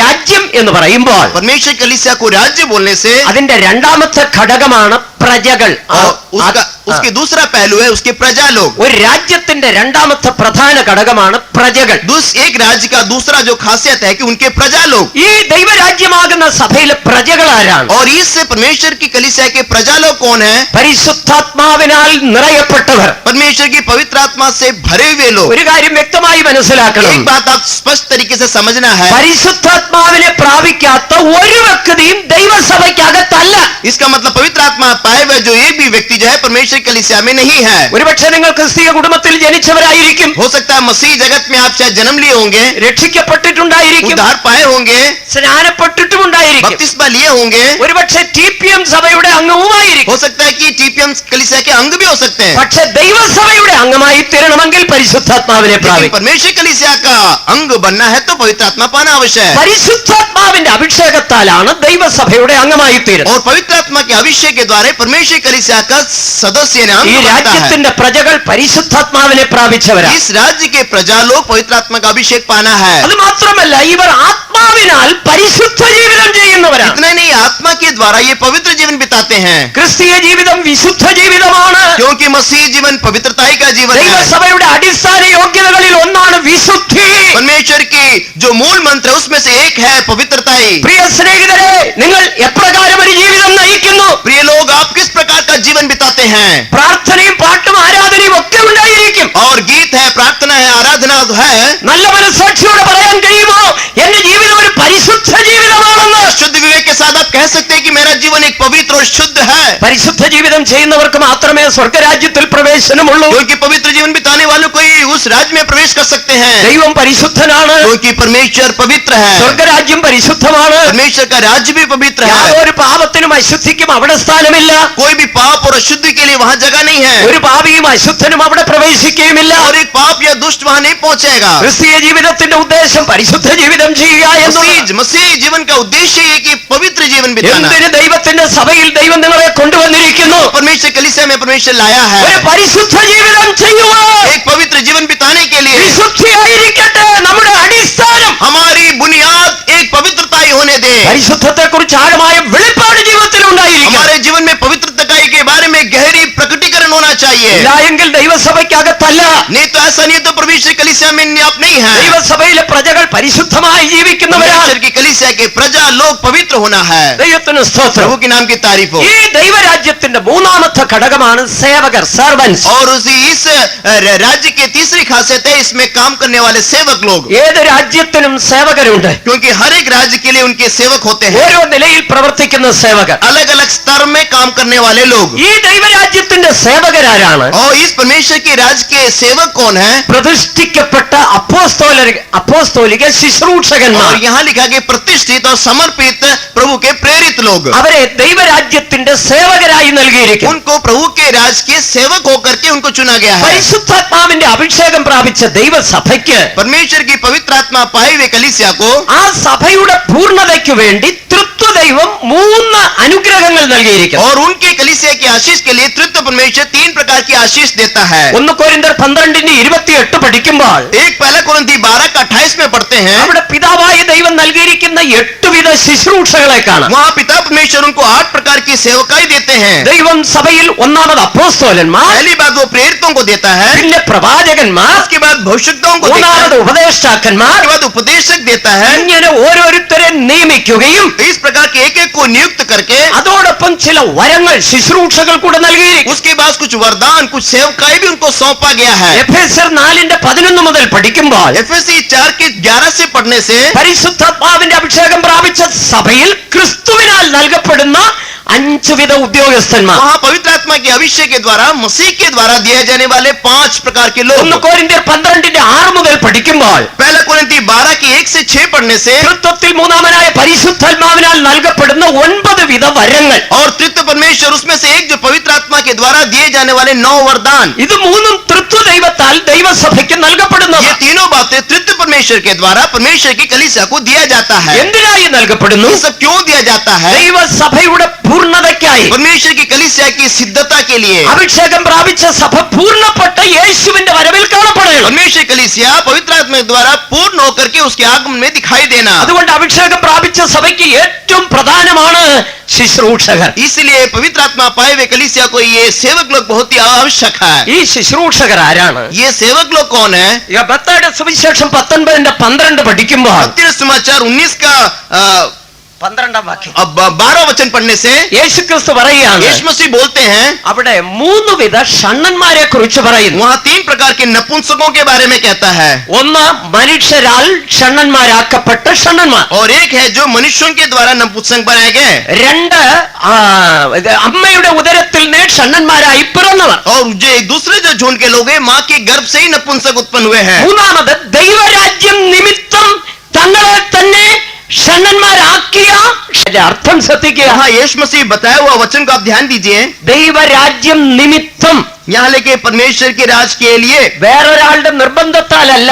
രാജ്യം എന്ന് പറയുമ്പോൾ परमेश्वर कलीसिया को राज्य बोलने से അതിന്റെ രണ്ടാമത്തെ ഘടകമാണ് പ്രജകൾ. और उसके दूसरा पहलू है उसके प्रजा लोग। ഒരു രാജ്യത്തിന്റെ രണ്ടാമത്തെ പ്രധാന ഘടകമാണ് പ്രജകൾ. एक राज्य का दूसरा जो खासियत है कि उनके प्रजा लोग। ഈ ദൈവരാജ്യമാകുന്ന സഭയിലെ പ്രജകൾ ആരാണ്? और इस परमेश्वर की कलीसिया के प्रजा लोग कौन है? പരിശുദ്ധാത്മാവിനാൽ നിറയപ്പെട്ടവർ. परमेश्वर की पवित्र आत्मा से भरे हुए लोग। ഒരു കാര്യം വ്യക്തമായി മനസ്സിലാക്കണം. एक बात आप स्पष्ट तरीके से समझना है, പരിശുദ്ധാത്മാവിനെ പ്രാപിക്കാത്ത ഒരു വ്യക്തിയും ദൈവസഭയ്ക്കകത്തല്ല. इसका मतलब पवित्र आत्मा पाए हुए जो एक भी व्यक्ति जो है परमेश्वर की कलीसिया में नहीं है। ഒരുപക്ഷെ നിങ്ങൾ ക്രിസ്തീയ കുടുംബത്തിൽ ജനിച്ചവരായിരിക്കും, हो सकता है मसीह जगत में आप शायद जन्म लिए होंगे, രക്ഷിക്കപ്പെട്ടിട്ടുണ്ടായിരിക്കും, उद्धार पाए होंगे, സ്നാനപ്പെട്ടിട്ടുമുണ്ടായിരിക്കും, बपतिस्मा लिए होंगे, ഒരുപക്ഷെ TPM സഭയുടെ അംഗവുമായിരിക്കും. हो सकता है कि टीपीएम कलीसिया के अंग भी हो सकते हैं। പക്ഷെ ദൈവസഭയുടെ അംഗമായി തീരണമെങ്കിൽ പരിശുദ്ധാത്മാവിനെ लेकिन പ്രാപിക്കും. परमेश्वर कलीसिया का अंग बनना है तो पवित्र आत्मा पाना आवश्यक है। പരിശുദ്ധാത്മാവിന്റെ അഭിഷേകത്താലാണ് ദൈവസഭയുടെ അംഗമായി തീരുന്നത്. और पवित्र आत्मा के अभिषेक के द्वारा परमेश्वर कलीसिया का सदस्य नाम ഈ बनता है। രാജ്യത്തിന്റെ പ്രജകൾ പരിശുദ്ധാത്മാവിനെ പ്രാപിച്ചവരാണ്. इस राज्य के प्रजा लोग पवित्र आत्मा का अभिषेक पाना है। അത് മാത്രമല്ല, ഇവർ ആത്മാവിനാൽ പരിശുദ്ധ ജീവിതം ചെയ്യുന്നവരാണ്. इतना नहीं, आत्मा के द्वारा ये पवित्र जीवन बिताते हैं, ക്രിസ്തീയ ജീവിതം വിശുദ്ധ ജീവിതമാണ്. क्योंकि मसीह जीवन पवित्रताई का जीवन है। ദൈവസഭയുടെ അടിസ്ഥാന യോഗ്യതകളിൽ ഒന്നാണ് വിശുദ്ധി. परमेश्वर की जो मूल मंत्र है उसमें से एक है पवित्रताई। പ്രിയ സ്നേഹിതരെ, നിങ്ങൾ എപ്രകാരം ഒരു ജീവിതം നയിക്കുന്നു? प्रिय लोग, आप किस प्रकार का जीवन बिताते हैं? പ്രാർത്ഥനയും പാട്ടും ആരാധനയും ഒക്കെ ഉണ്ടായിരിക്കും. और गीत है, प्रार्थना है, आराधना है। നല്ല മനസ്സാക്ഷിയോടെ പറയാൻ കഴിയുമോ എന്റെ ജീവിതം ഒരു പരിശുദ്ധ ജീവിതമാണെന്ന്? शुद्ध विवेक के साथ आप कह सकते हैं कि मेरा जीवन एक पवित्र और शुद्ध है, പരിശുദ്ധ ജീവിതം ചെയ്യുന്നവർക്ക് മാത്രമേ സ്വർഗരാജ്യത്തിൽ പ്രവേശനമുള്ളൂ. क्योंकि पवित्र जीवन बिताने वालों को ही उस राज्य में प्रवेश कर सकते हैं, ദൈവം പരിശുദ്ധനാണ്, क्योंकि परमेश्वर पवित्र है। സ്വർഗരാജ്യം പരിശുദ്ധമാണ്. परमेश्वर का राज्य भी पवित्र है। യാതൊരു പാപത്തിനും അശുദ്ധിക്കും അവിടെ സ്ഥാനമില്ല. कोई भी पाप और अशुद्धि के लिए वहां जगह नहीं है, ഒരു പാപിയും അശുദ്ധനും അവിടെ പ്രവേശിക്കുകയുമില്ല. और एक पाप या दुष्ट वहां नहीं पहुंचेगा। ക്രിസ്തീയ ജീവിതത്തിന്റെ ഉദ്ദേശം പരിശുദ്ധ ജീവിതം ചെയ്യുക എന്നുള്ളത്. मसीह जीवन का उद्देश्य ये कि पवित्र जीवन बिताना। എന്തിന് ദൈവത്തിന്റെ സഭയിൽ ദൈവം നിങ്ങളെ കൊണ്ടുവന്നിരിക്കുന്നു? परमेश्वर कलीसिया में परमेश्वर लाया है ഒരു പരിശുദ്ധ ജീവിതം ചെയ്യുക. एक पवित्र जीवन बिताने के लिए। വിശുദ്ധിയായിരിക്കട്ടെ നമ്മുടെ അടിസ്ഥാനം. हमारी बुनियाद एक पवित्रता ही होने दे। പരിശുദ്ധത്തെ കുറിച്ച് ആഴമായ വെളിപ്പാട് ജീവിതത്തിൽ ഉണ്ടായിരിക്കും. हमारे जीवन में पवित्रता के बारे में गहरी प्रकटीकरण होना चाहिए। ഇല്ല എങ്കിൽ ദൈവസഭയ്ക്കകത്തല്ല. नहीं तो ऐसा नहीं, तो परमेश्वर कलीसिया में आप नहीं है। ദൈവസഭയിലെ പ്രജകൾ പരിശുദ്ധമായി ജീവിക്കുന്നവരാണ്. परमेश्वर की कलीसिया के प्रजा लोग पवित्र होना है। ദൈവത്തിന് സ്തോത്രം. प्रभु के नाम की तारीफ हो। ഈ ദൈവരാജ്യത്തിന്റെ മൂന്നാമത്തെ ഘടകമാണ് സേവകർ, സർവൻസ്. और उसी इस राज्य की तीसरी खासियत है इसमें काम करने वाले सेवक लोग, ഏത് രാജ്യത്തിനും സേവകരുണ്ട്. क्योंकि हर एक राज्य के लिए उनके सेवक होते हैं, ഓരോ നിലയിൽ പ്രവർത്തിക്കുന്ന സേവകർ. अलग अलग स्तर में काम करने वाले लोग। ഈ ദൈവരാജ്യത്തിന്റെ സേവകരാരാണ്? और इस परमेश्वर के राज्य के सेवक कौन है? പ്രതിഷ്ഠിക്കപ്പെട്ട അപ്പോസ്തോലിക ശുശ്രൂഷകന്മാർ. और यहाँ लिखा गया प्रतिष्ठित और समर्पित प्रभु के प्रेरित लोग। അവരെ ദൈവരാജ്യത്തിന്റെ സേവകരായി നൽകിയിരിക്കുന്നു. उनको प्रभु के राज्य के सेवक होकर के उनको चुना गया है। പരിശുദ്ധാത്മാവിന്റെ അഭിഷേകം പ്രാപിച്ച ദൈവസഭയ്ക്ക്, परमेश्वर की पवित्र आत्मा पाए हुए कलीसिया को, ആ സഭയുടെ പൂർണ്ണതയ്ക്ക് വേണ്ടി തൃത്വദൈവം 3 അനുഗ്രഹങ്ങൾ നൽകിയിരിക്കുന്നു. और उनके कलीसिया की आशीष के लिए तृतीय परमेश्वर 3 प्रकार की आशीष देता है। 1 കൊരിന്ത്യർ 12:28 പഠിക്കുമ്പോൾ एक पहला कोरिन्थी 12:28 में पढ़ते हैं, അവിടെ പിതാവായ ദൈവം നൽകിയിരിക്കുന്ന 8 വിധ ശുശ്രൂഷകളെ കാണാം. वहाँ पिता परमेश्वर उनको 8 प्रकार की सेवकाई देते हैं। ദൈവം സഭയിൽ ഒന്നാമത് അപ്പോസ്തലന്മാർ, पहली बात वो प्रेरितों को देता है, പിന്നെ പ്രവാചകന്മാർ, उसके बाद भविष्यद्वक्ताओं को देता है, മൂന്നാമത് ഉപദേഷ്ടാക്കന്മാർ. उसके बाद उपदेशक देता है। ഇങ്ങനെ ഓരോരുത്തരെ നിയമിക്കുകയും इस प्रकार के एक को नियुक्त करके അതോടൊപ്പം ചില വരങ്ങൾ ശുശ്രൂഷകൾ കൂടെ നൽകിയിരിക്കും. उसके बाद कुछ वरदान समान कुछ सेवकाई भी उनको सौंपा गया है। എഫേസ്യർ 4:11 മുതൽ പഠിക്കുമ്പോൾ एफएससी 4:11 से पढ़ने से പരിശുദ്ധാത്മാവിന്റെ അഭിഷേകം പ്രാപിച്ച സഭയിൽ ക്രിസ്തുവിനാൽ നൽകപ്പെടുന്ന 5 വിധ ഉദ്യോഗസ്ഥന്മാർ. वहाँ पवित्र आत्मा के अभिषेक के द्वारा मसीह के द्वारा दिए जाने वाले 5 प्रकार के लोग। 1 कोरिന്ത്യർ 12:6 മുതൽ പഠിക്കുമ്പോൾ पहला कोरिन्थी 12 के 1 से 6 पढ़ने से തൃത്വത്തിൽ മൂന്നാമനായ പരിശുദ്ധാത്മാവിനാൽ നൽകപ്പെടുന്ന 9 വിധ വരങ്ങൾ. और तृतीय परमेश्वर उसमें से एक जो पवित्र आत्मा के द्वारा दिए जाने वाले 9 वरदान। ഇത് മൂന്നും തൃത്വ ദൈവത്താൽ ദൈവസഭയ്ക്ക് നൽകപ്പെടുന്നതാണ്. ये तीनों बातें तृतीय परमेश्वर के द्वारा परमेश्वर की कलीसिया को दिया जाता है। എന്തിനായി നൽകപ്പെടുന്നു? ये सब क्यों दिया जाता है? ദൈവസഭയുടെ പൂർണ്ണതയ്ക്കായി. परमेश्वर की कलीसिया की सिद्धता के लिए। അഭിഷേകം പ്രാപിച്ച സഭ പൂർണ്ണപ്പെട്ട് യേശുവിന്റെ വരവിൽ കാണപ്പെടണം. परमेश्वर कलीसिया पवित्र आत्मा के द्वारा पूर्ण होकर के उसके आगमन में दिखाई देना। അതുകൊണ്ട് അഭിഷേകം പ്രാപിച്ച സഭയ്ക്ക് ഏറ്റവും പ്രധാനമാണ് ശുശ്രൂഷകർ. इसलिए पवित्र आत्मा पाए हुए कलीसिया को ये सेवक लोग बहुत ही आवश्यक है। ഈ ശുശ്രൂഷകർ ആരാണ്? ये सेवक लोग कौन है? മത്തായിയുടെ സുവിശേഷം 19:12 പഠിക്കുമ്പോൾ मत्ती समाचार 19 का 12 വാക്യം 12 वचन पढ़ने से യേശുക്രിസ്തു പറയുകയാണ്, यीशु मसीह बोलते हैं, അവിടെ 3 വിധ ഷണ്ണന്മാരെ കുറിച്ച് പറയുന്നു. वहाँ 3 प्रकार के नपुंसकों के बारे में कहता है। ഒന്ന് മനുഷ്യരാൽ ഷണ്ണന്മാരാക്കപ്പെട്ട ഷണ്ണന്മാർ. और एक है जो मनुष्यों के द्वारा नपुंसक बनाए गए। 2 അമ്മയുടെ ഉദരത്തിൽ നിന്ന് ഷണ്ണന്മാരായി പിറന്നവർ. और जो एक दूसरे जो झुंड के लोग हैं माँ के गर्भ से ही नपुंसक उत्पन्न हुए हैं। മൂന്നാമത് ദൈവരാജ്യം നിമിത്തം തങ്ങളെ തന്നെ ഷണ്ണന്മാരാക്കിയ. അർത്ഥം ശ്രദ്ധിക്കുക. यहाँ यीशु मसीह बताया हुआ वचन को आप ध्यान दीजिए। ദൈവരാജ്യം നിമിത്തം, यहाँ लेके परमेश्वर के राज के लिए, വേറൊരാളുടെ നിർബന്ധത്താലല്ല,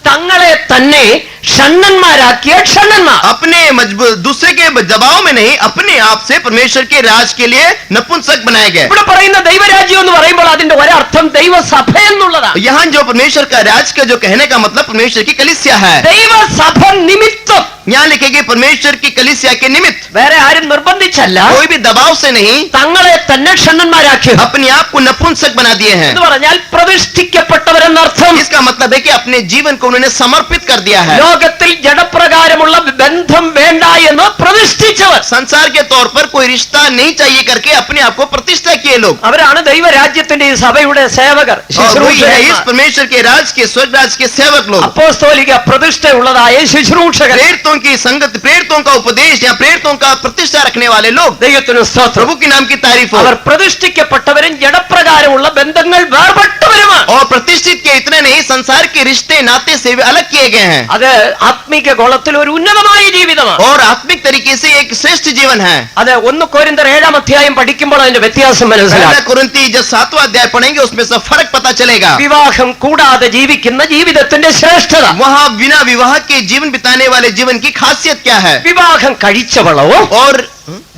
തങ്ങളെ തന്നെ ഷണ്ണന്മാരാക്കിയ ഷണ്ണന്മാർ. अपने मजबूर दूसरे के दबाव में नहीं, अपने आप से परमेश्वर के राज के लिए नपुंसक बनाए गए। ഇവിടെ പറയുന്ന ദൈവരാജ്യം എന്ന് പറയുമ്പോൾ അതിന്റെ ഒരർത്ഥം ദൈവസഭ എന്നുള്ളതാണ്. यहाँ जो परमेश्वर का राज का जो कहने का मतलब परमेश्वर की कलीसिया है। ദൈവസഭ നിമിത്തം, यहाँ लिखेगी परमेश्वर की कलीसिया के निमित्त, വേറെ ആരും നിർബന്ധിച്ചല്ല, कोई भी दबाव से नहीं, തങ്ങളെ തന്നെ ഷണ്ണന്മാരാക്കി. अपने आप को नपुंसक बना दिए हैं। എന്ന് പറഞ്ഞാൽ പ്രതിഷ്ഠിക്കപ്പെട്ടവരെന്നർത്ഥം. इसका मतलब है कि अपने जीवन को उन्होंने समर्पित कर दिया है। ലോകത്തിൽ ജഡപ്രകാരമുള്ള ബന്ധം വേണ്ട എന്ന് പ്രതിഷ്ഠിച്ചവർ. संसार के तौर पर कोई रिश्ता नहीं चाहिए करके अपने आप को प्रतिष्ठा किए लोग। അവരാണ് ദൈവരാജ്യത്തിന്റെ ഈ സഭയുടെ സേവകർ, और वही है इस ശുശ്രൂഷകർ. परमेश्वर के राज के स्वर्ग राज के सेवक लोग। അപ്പോസ്തോലിക പ്രതിഷ്ഠയുള്ളതായ ശുശ്രൂഷകർ. प्रेरितों की संगत, प्रेरितों का उपदेश या प्रेरितों का प्रतिष्ठा रखने वाले लोग। ദൈവത്തിന് സ്തോത്രം. प्रभु के नाम की तारीफ हो। അവർ പ്രതിഷ്ഠിക്കപ്പെട്ടവരും ജഡപ്രകാരമുള്ള ബന്ധങ്ങൾ വേർപെട്ടവരുമാണ്. और प्रतिष्ठित के इतने नहीं, संसार के रिश्ते नाते से भी अलग किए गए हैं। അത് ആത്മീക ഗോളത്തിൽ ഒരു ഉന്നതമായ ജീവിതമാണ്. और आत्मिक तरीके से एक श्रेष्ठ जीवन है। അത് 1 കൊരിന്ത്യർ 7 പഠിക്കുമ്പോൾ അതിന്റെ വ്യത്യാസം पहला മനസ്സിലാക്കും. कुरिन्थी जब 7वां अध्याय पढ़ेंगे उसमें सब फर्क पता चलेगा। വിവാഹം കൂടാതെ ജീവിക്കുന്ന ജീവിതത്തിന്റെ ശ്രേഷ്ഠത. वहाँ बिना विवाह के जीवन बिताने वाले जीवन की खासियत क्या है? വിവാഹം കഴിച്ചവളോ, और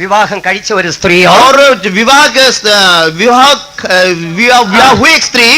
വിവാഹം കഴിച്ച ഒരു സ്ത്രീയോ, और विवाह हुई एक स्त्री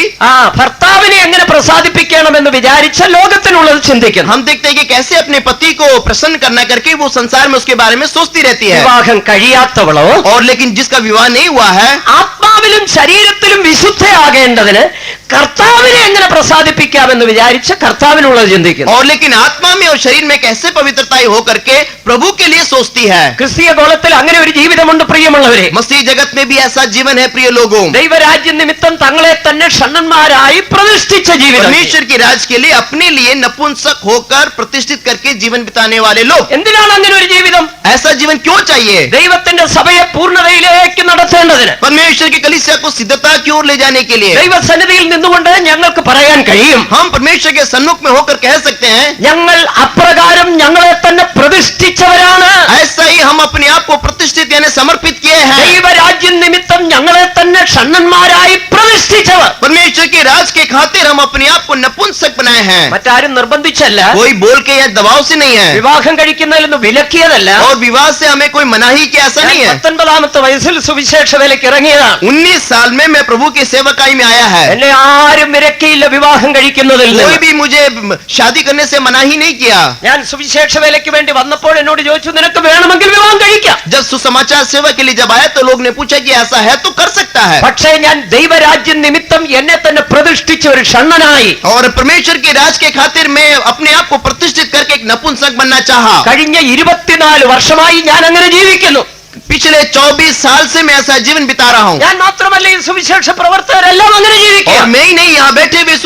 ഭർത്താവിനെ എങ്ങനെ പ്രസാദിപ്പിക്കണമെന്ന് വിചാരിച്ച ലോകത്തിനുള്ളത് ചിന്തിക്കുന്നു. हम देखते हैं कि कैसे अपने पति को प्रसन्न करना करके वो संसार में उसके बारे में सोचती रहती है। വിവാഹം കഴിയാത്തവളോ, और लेकिन जिसका विवाह नहीं हुआ है, ആത്മാവിലും ശരീരത്തിലും വിശുദ്ധയാകേണ്ടതിന് കർത്താവിനെ എങ്ങനെ പ്രസാദിപ്പിക്കാമെന്ന് വിചാരിച്ച് കർത്താവിനുള്ളത് ചിന്തിക്കുന്നു. और लेकिन आत्मा में और शरीर में कैसे पवित्रताई हो करके प्रभु के लिए सोचती है। ക്രിസ്തീയ ഗോളത്തിൽ അങ്ങനെ ഒരു ജീവിതമുണ്ട് പ്രിയമുള്ളവരെ. मसीह जगत में भी ऐसा जीवन है प्रिय लोगों। ദൈവരാജ്യ നിമിത്തം തങ്ങളെ തന്നെ ഷണ്ണന്മാരായി പ്രതിഷ്ഠിച്ച ജീവിതം. परमेश्वर के राज के लिए अपने लिए नपुंसक होकर प्रतिष्ठित करके जीवन बिताने वाले लोग। എന്തിനാണ് അങ്ങനെ ഒരു ജീവിതം? ऐसा जीवन क्यों चाहिए? ദൈവത്തിന്റെ സഭയെ പൂർണ്ണതയിലേക്ക് നടത്തേണ്ടതിന്. परमेश्वर की कलीसिया को सिद्धता की ओर ले जाने के लिए ദൈവസന്നിധിയിൽ നിന്നുകൊണ്ട് ഞങ്ങൾക്ക് പറയാൻ കഴിയും, हम परमेश्वर के सन्मुख में होकर कह सकते हैं, ഞങ്ങൾ അപ്രകാരം ഞങ്ങളെ തന്നെ പ്രതിഷ്ഠിച്ചവരാണ്. ऐसा ही हम अपने आप को प्रतिष्ठित यानी समर्पित किए हैं। ദൈവരാജ്യ നിമിത്തം ഞങ്ങളെ തന്നെ ഷണ്ണന്മാരായി പ്രതിഷ്ഠിച്ചവർ. परमेश्वर के राज के खातिर हम अपने आप को नपुंसक बनाए हैं। മറ്റാരും നിർബന്ധിച്ചല്ല, कोई बोल के या दबाव से नहीं है, വിവാഹം കഴിക്കുന്നതിൽ നിന്ന് വിലക്കിയതല്ല. और विवाह से हमें कोई मनाही किया, ऐसा नहीं है। 19 വയസ്സിൽ സുവിശേഷ വേലയ്ക്ക് ഇറങ്ങിയതാണ്. 19 साल में मैं प्रभु की सेवकाई में आया है। എന്നെ ആരും വിലക്കിയില്ല വിവാഹം കഴിക്കുന്നതിൽ कोई നിന്ന്. भी मुझे शादी करने से मनाही नहीं किया। ഞാൻ സുവിശേഷ വേലയ്ക്ക് വേണ്ടി വന്നപ്പോൾ എന്നോട് ചോദിച്ചു, നിനക്ക് വേണമെങ്കിൽ വിവാഹം കഴിക്കാം. जब सुसमाचार सेवा के लिए जब आया तो लोग ने पूछा कि ऐसा है तो कर सकता है। പക്ഷേ ഞാൻ ദൈവരാജ്യം നിമിത്തം എന്നെ തന്നെ പ്രതിഷ്ഠിച്ച ഒരു ഷണ്ണനായി और परमेश्वर के राज के खातिर मैं अपने आप को प्रतिष्ठित करके एक नपुंसक बनना चाहा। കഴിഞ്ഞ 24 വർഷമായി ഞാൻ അങ്ങനെ ജീവിക്കുന്നു. पिछले 24 साल से मैं ऐसा जीवन बिता रहा हूँ। ഞാൻ മാത്രമല്ല, ഈ സുവിശേഷ പ്രവർത്തകരെല്ലാം അങ്ങനെ और ജീവിക്കുക. मैं ही नहीं, यहाँ बैठे हुए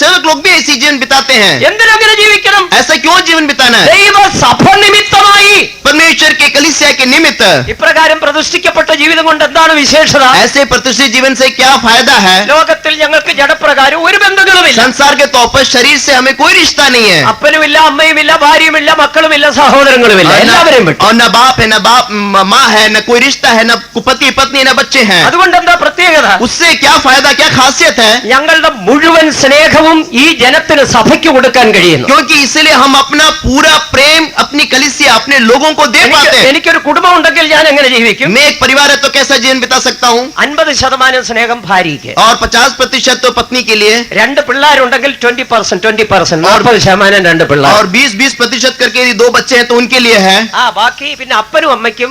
सेवक लोग भी ऐसी जीवन बिताते हैं। എന്തിനങ്ങനെ ജീവിക്കണം? ऐसा क्यों जीवन बिताना है? ദൈവസഭ നിമിത്തമായി परमेश्वर के कलीसिया के निमित्त। ഇപ്രകാരം പ്രതിഷ്ഠിക്കപ്പെട്ട ജീവിതം കൊണ്ട് എന്താണ് വിശേഷത? ऐसे प्रतिष्ठित जीवन से क्या फायदा है? ലോകത്തിൽ ഞങ്ങൾക്ക് ജഡപ്രകാരം ഒരു ബന്ധങ്ങളുമില്ല. संसार के तौर पर शरीर से हमें कोई रिश्ता नहीं है। അപ്പനുമില്ല, അമ്മയുമില്ല, ഭാര്യയുമില്ല, മക്കളുമില്ല, സഹോദരങ്ങളുമില്ല, എല്ലാവരെയും വിട്ടു. और न बाप है, न बाप माँ है, न कोई रिश्ता है, न पति पत्नी, न बच्चे हैं। അതുകൊണ്ട് എന്താ പ്രത്യേകത? उससे क्या फायदा, क्या खासियत है? ഞങ്ങളുടെ മുഴുവൻ സ്നേഹവും ഈ ജനത്തിന് സഭയ്ക്ക് കൊടുക്കാൻ കഴിയുന്നു. क्योंकि इसलिए हम अपना पूरा प्रेम अपनी कलीसिया अपने लोगों को दे पाते हैं। എനിക്കൊരു കുടുംബം ഉണ്ടെങ്കിൽ ഞാൻ എങ്ങനെ ജീവിക്കും? मैं एक परिवार है तो कैसा जीवन बिता सकता हूँ? 50% സ്നേഹം ഭാര്യയ്ക്ക്, और 50% तो पत्नी के लिए, രണ്ട് പിള്ളേരുണ്ടെങ്കിൽ 20%, 40% രണ്ട് പിള്ളേർ. और 20% करके यदि 2 बच्चे हैं तो उनके लिए है। ബാക്കി പിന്നെ അപ്പനും അമ്മയ്ക്കും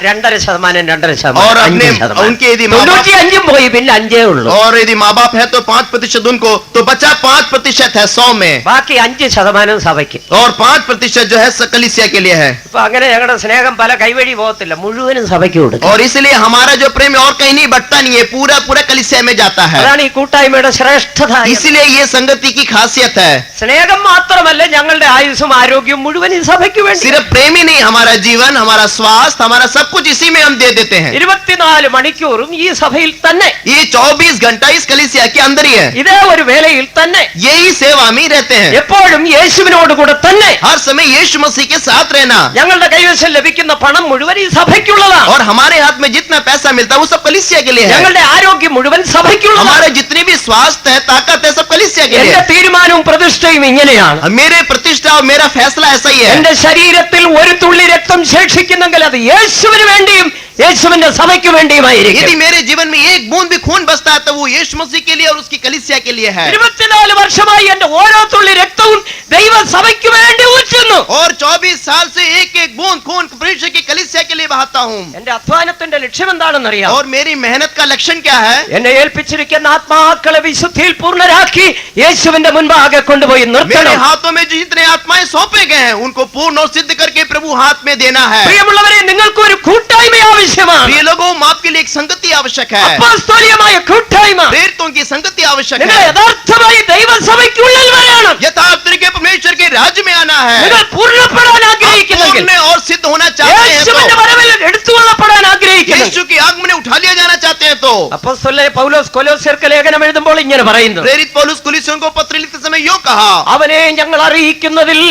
2.5%, और अपने 5%. उनके यदि माँ बाप 95 പോയി, പിന്നെ 5 ഉള്ളൂ. और यदि माँ बाप है तो 5% उनको, तो बचा 5% है 100 में, ബാക്കി 5% സഭയ്ക്ക്. और 5% जो है कलीसिया के लिए है। ഇപ്പൊ അങ്ങനെ ഞങ്ങളുടെ സ്നേഹം പല കൈവഴി പോകത്തില്ല, മുഴുവനും സഭയ്ക്ക് കൊടുക്കും. और इसलिए हमारा जो प्रेम और कहीं नहीं बटता नहीं है, पूरा पूरा कलीसिया में जाता है। അതാണ് ഈ കൂട്ടായ്മയുടെ ശ്രേഷ്ഠത. इसलिए ये संगति की खासियत है। സ്നേഹം മാത്രമല്ല, ഞങ്ങളുടെ ആയുസ്സും ആരോഗ്യവും മുഴുവൻ ഈ സഭയ്ക്ക് വേണ്ടി. सिर्फ प्रेम ही नहीं, हमारा जीवन, हमारा स्वास्थ्य, हमारा सब कुछ इसी में हम दे देते हैं। 24 മണിക്കൂറും ഈ സഭയിൽ തന്നെ, ये 24 घंटा इस कलीसिया के अंदर ही है। ഇതേ ഒരു വേലയിൽ തന്നെ, यही सेवा में ही रहते हैं। എപ്പോഴും യേശുവിനോട് കൂടെ തന്നെ. हर समय यीशु मसीह के साथ रहना। ഞങ്ങളുടെ കൈവശം ലഭിക്കുന്ന പണം മുഴുവൻ ഈ സഭയ്ക്കുള്ളതാണ്. और हमारे हाथ में जितना पैसा मिलता है वो सब कलीसिया के लिए है। ഞങ്ങളുടെ ആരോഗ്യം മുഴുവൻ സഭയ്ക്കുള്ളതാണ്. हमारे जितने भी स्वास्थ्य है, ताकत है, सब कलीसिया के लिए എന്റെ है। തീരുമാനവും പ്രതിഷ്ഠയും ഇങ്ങനെയാണ്. मेरे प्रतिष्ठा और मेरा फैसला ऐसा ही है। എന്റെ ശരീരത്തിൽ ഒരു തുള്ളി രക്തം ശേഷിക്കുന്നെങ്കിൽ അത് യേശുവിന് വേണ്ടിയും യേശുവിന്റെ സഭയ്ക്ക് വേണ്ടിയുമായിരിക്കും. यदि मेरे जीवन में एक बूंद भी खून बसता है तो वो यीशु मसीह के लिए और उसकी कलीसिया के लिए है। 24 വർഷമായി എന്റെ ഓരോ തുള്ളി രക്തവും ദൈവസഭയ്ക്ക് വേണ്ടി ഊറ്റുന്നു. और 24 साल से एक एक बूंद खून परमेश्वर की कलीसिया के लिए बहाता हूँ। എന്റെ അധ്വാനത്തിന്റെ ലക്ഷ്യം എന്താണെന്നറിയാം? और मेरी मेहनत का लक्षण क्या है? എന്നെ ഏൽപ്പിച്ചിരിക്കുന്ന ആത്മാക്കളെ വിശുദ്ധിയിൽ പൂർണ്ണരാക്കി യേശുവിന്റെ മുൻപാകെ കൊണ്ടുപോയി मेरे നിർത്തണം. हाथों में जितने आत्माएं सौंपे गए हैं उनको पूर्ण और सिद्ध करके प्रभु हाथ में देना है। പ്രിയമുള്ളവരെ, നിങ്ങൾക്ക് ഒരു കൂട്ടായ്മ ആവശ്യമാണ്. प्रिय लोगों, आपके लिए एक संगति आवश्यक है। അപ്പോസ്തോലികമായ കൂട്ടായ്മ. प्रेरितों की संगति आवश्यक നിങ്ങൾ है। യഥാർത്ഥമായി ദൈവസഭയ്ക്കുള്ളിൽ വരണം. यथार्थ तरीके परमेश्वर के राज्य में आना है। നിങ്ങൾ പൂർണ്ണപ്പെടാൻ आप ആഗ്രഹിക്കുന്നെങ്കിൽ, पूर्ण और सिद्ध होना चाहते हैं യേശുവിന്റെ तो, വരവിൽ എടുത്തുകൊള്ളപ്പെടാൻ ആഗ്രഹിക്കുന്നെങ്കിൽ, यीशु की आगमन में उठा लिया जाना चाहते हैं तो, അപ്പോസ്തലനായ പൗലോസ് കൊലോസ്യർക്ക് ലേഖനം എഴുതുമ്പോൾ ഇങ്ങനെ പറയുന്നു: प्रेरित पौलुस कुलिसियों को पत्र लिखते समय यूं कहा, അവനെ ഞങ്ങൾ അറിയിക്കുന്നതിൽ